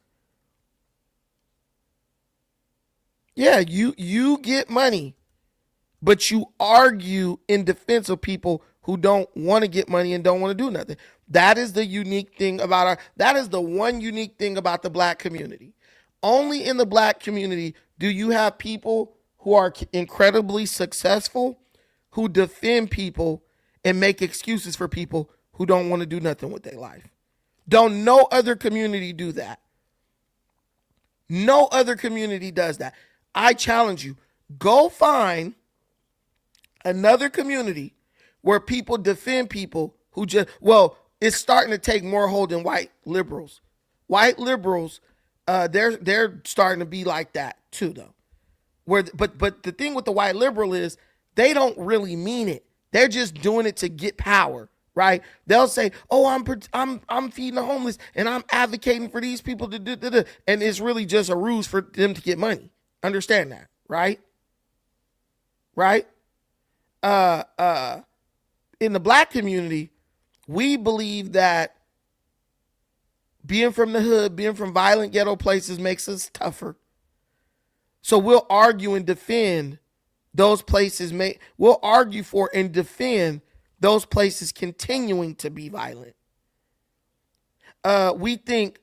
Yeah, you get money, but you argue in defense of people who don't want to get money and don't want to do nothing. That is the unique thing that is the one unique thing about the black community. Only in the black community do you have people who are incredibly successful, who defend people and make excuses for people who don't want to do nothing with their life. Don't no other community do that. No other community does that. I challenge you, go find another community where people defend people who it's starting to take more hold than white liberals. White liberals, they're starting to be like that too, though. But the thing with the white liberal is they don't really mean it. They're just doing it to get power, right? They'll say, "Oh, I'm feeding the homeless and I'm advocating for these people to do," and it's really just a ruse for them to get money. Understand that, right? Right? In the black community, we believe that being from the hood, being from violent ghetto places makes us tougher. So we'll argue and defend those places. We'll argue for and defend those places continuing to be violent. We think,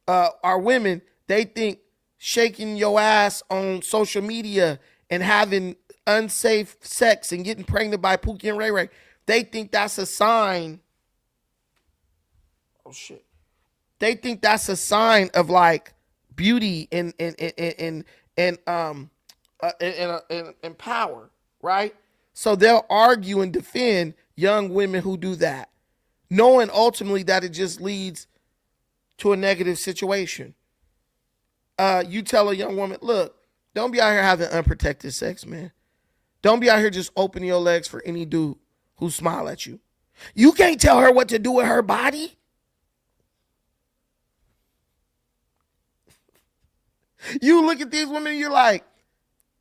our women, they think shaking your ass on social media and having unsafe sex and getting pregnant by Pookie and Ray Ray, they think that's a sign. Oh shit. They think that's a sign of like beauty and power, right? So they'll argue and defend young women who do that, knowing ultimately that it just leads to a negative situation. You tell a young woman, look, don't be out here having unprotected sex, man. Don't be out here just opening your legs for any dude who smile at you. You can't tell her what to do with her body. You look at these women and you're like,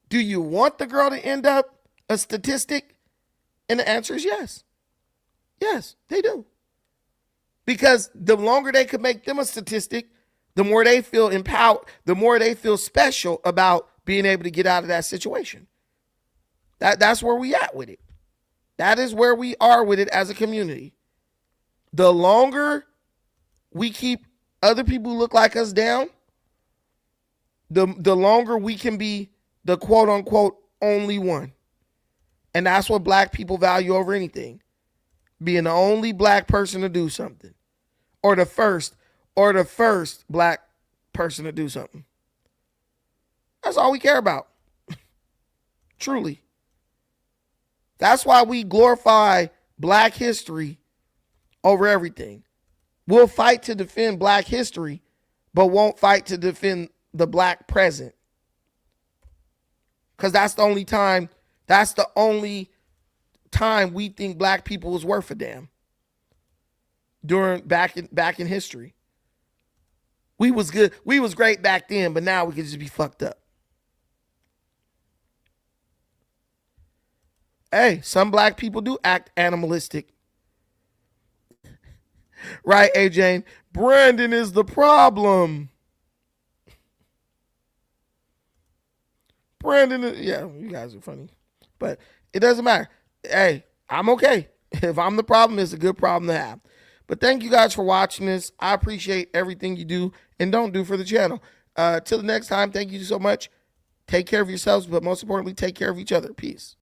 do you want the girl to end up a statistic? And the answer is yes. Yes, they do. Because the longer they could make them a statistic, the more they feel empowered, the more they feel special about being able to get out of that situation. That's where we at with it. That is where we are with it as a community. The longer we keep other people who look like us down, the longer we can be the quote unquote only one. And that's what black people value over anything. Being the only black person to do something. Or the first black person to do something. That's all we care about. Truly. That's why we glorify black history over everything. We'll fight to defend black history, but won't fight to defend the black present. Because that's the only time we think black people was worth a damn. Back in history. We was good. We was great back then, but now we could just be fucked up. Hey, some black people do act animalistic. Right, AJ? Brandon is the problem. Yeah, you guys are funny. But it doesn't matter. Hey, I'm okay. If I'm the problem, it's a good problem to have. But thank you guys for watching this. I appreciate everything you do and don't do for the channel. Till the next time, thank you so much. Take care of yourselves, but most importantly, take care of each other. Peace.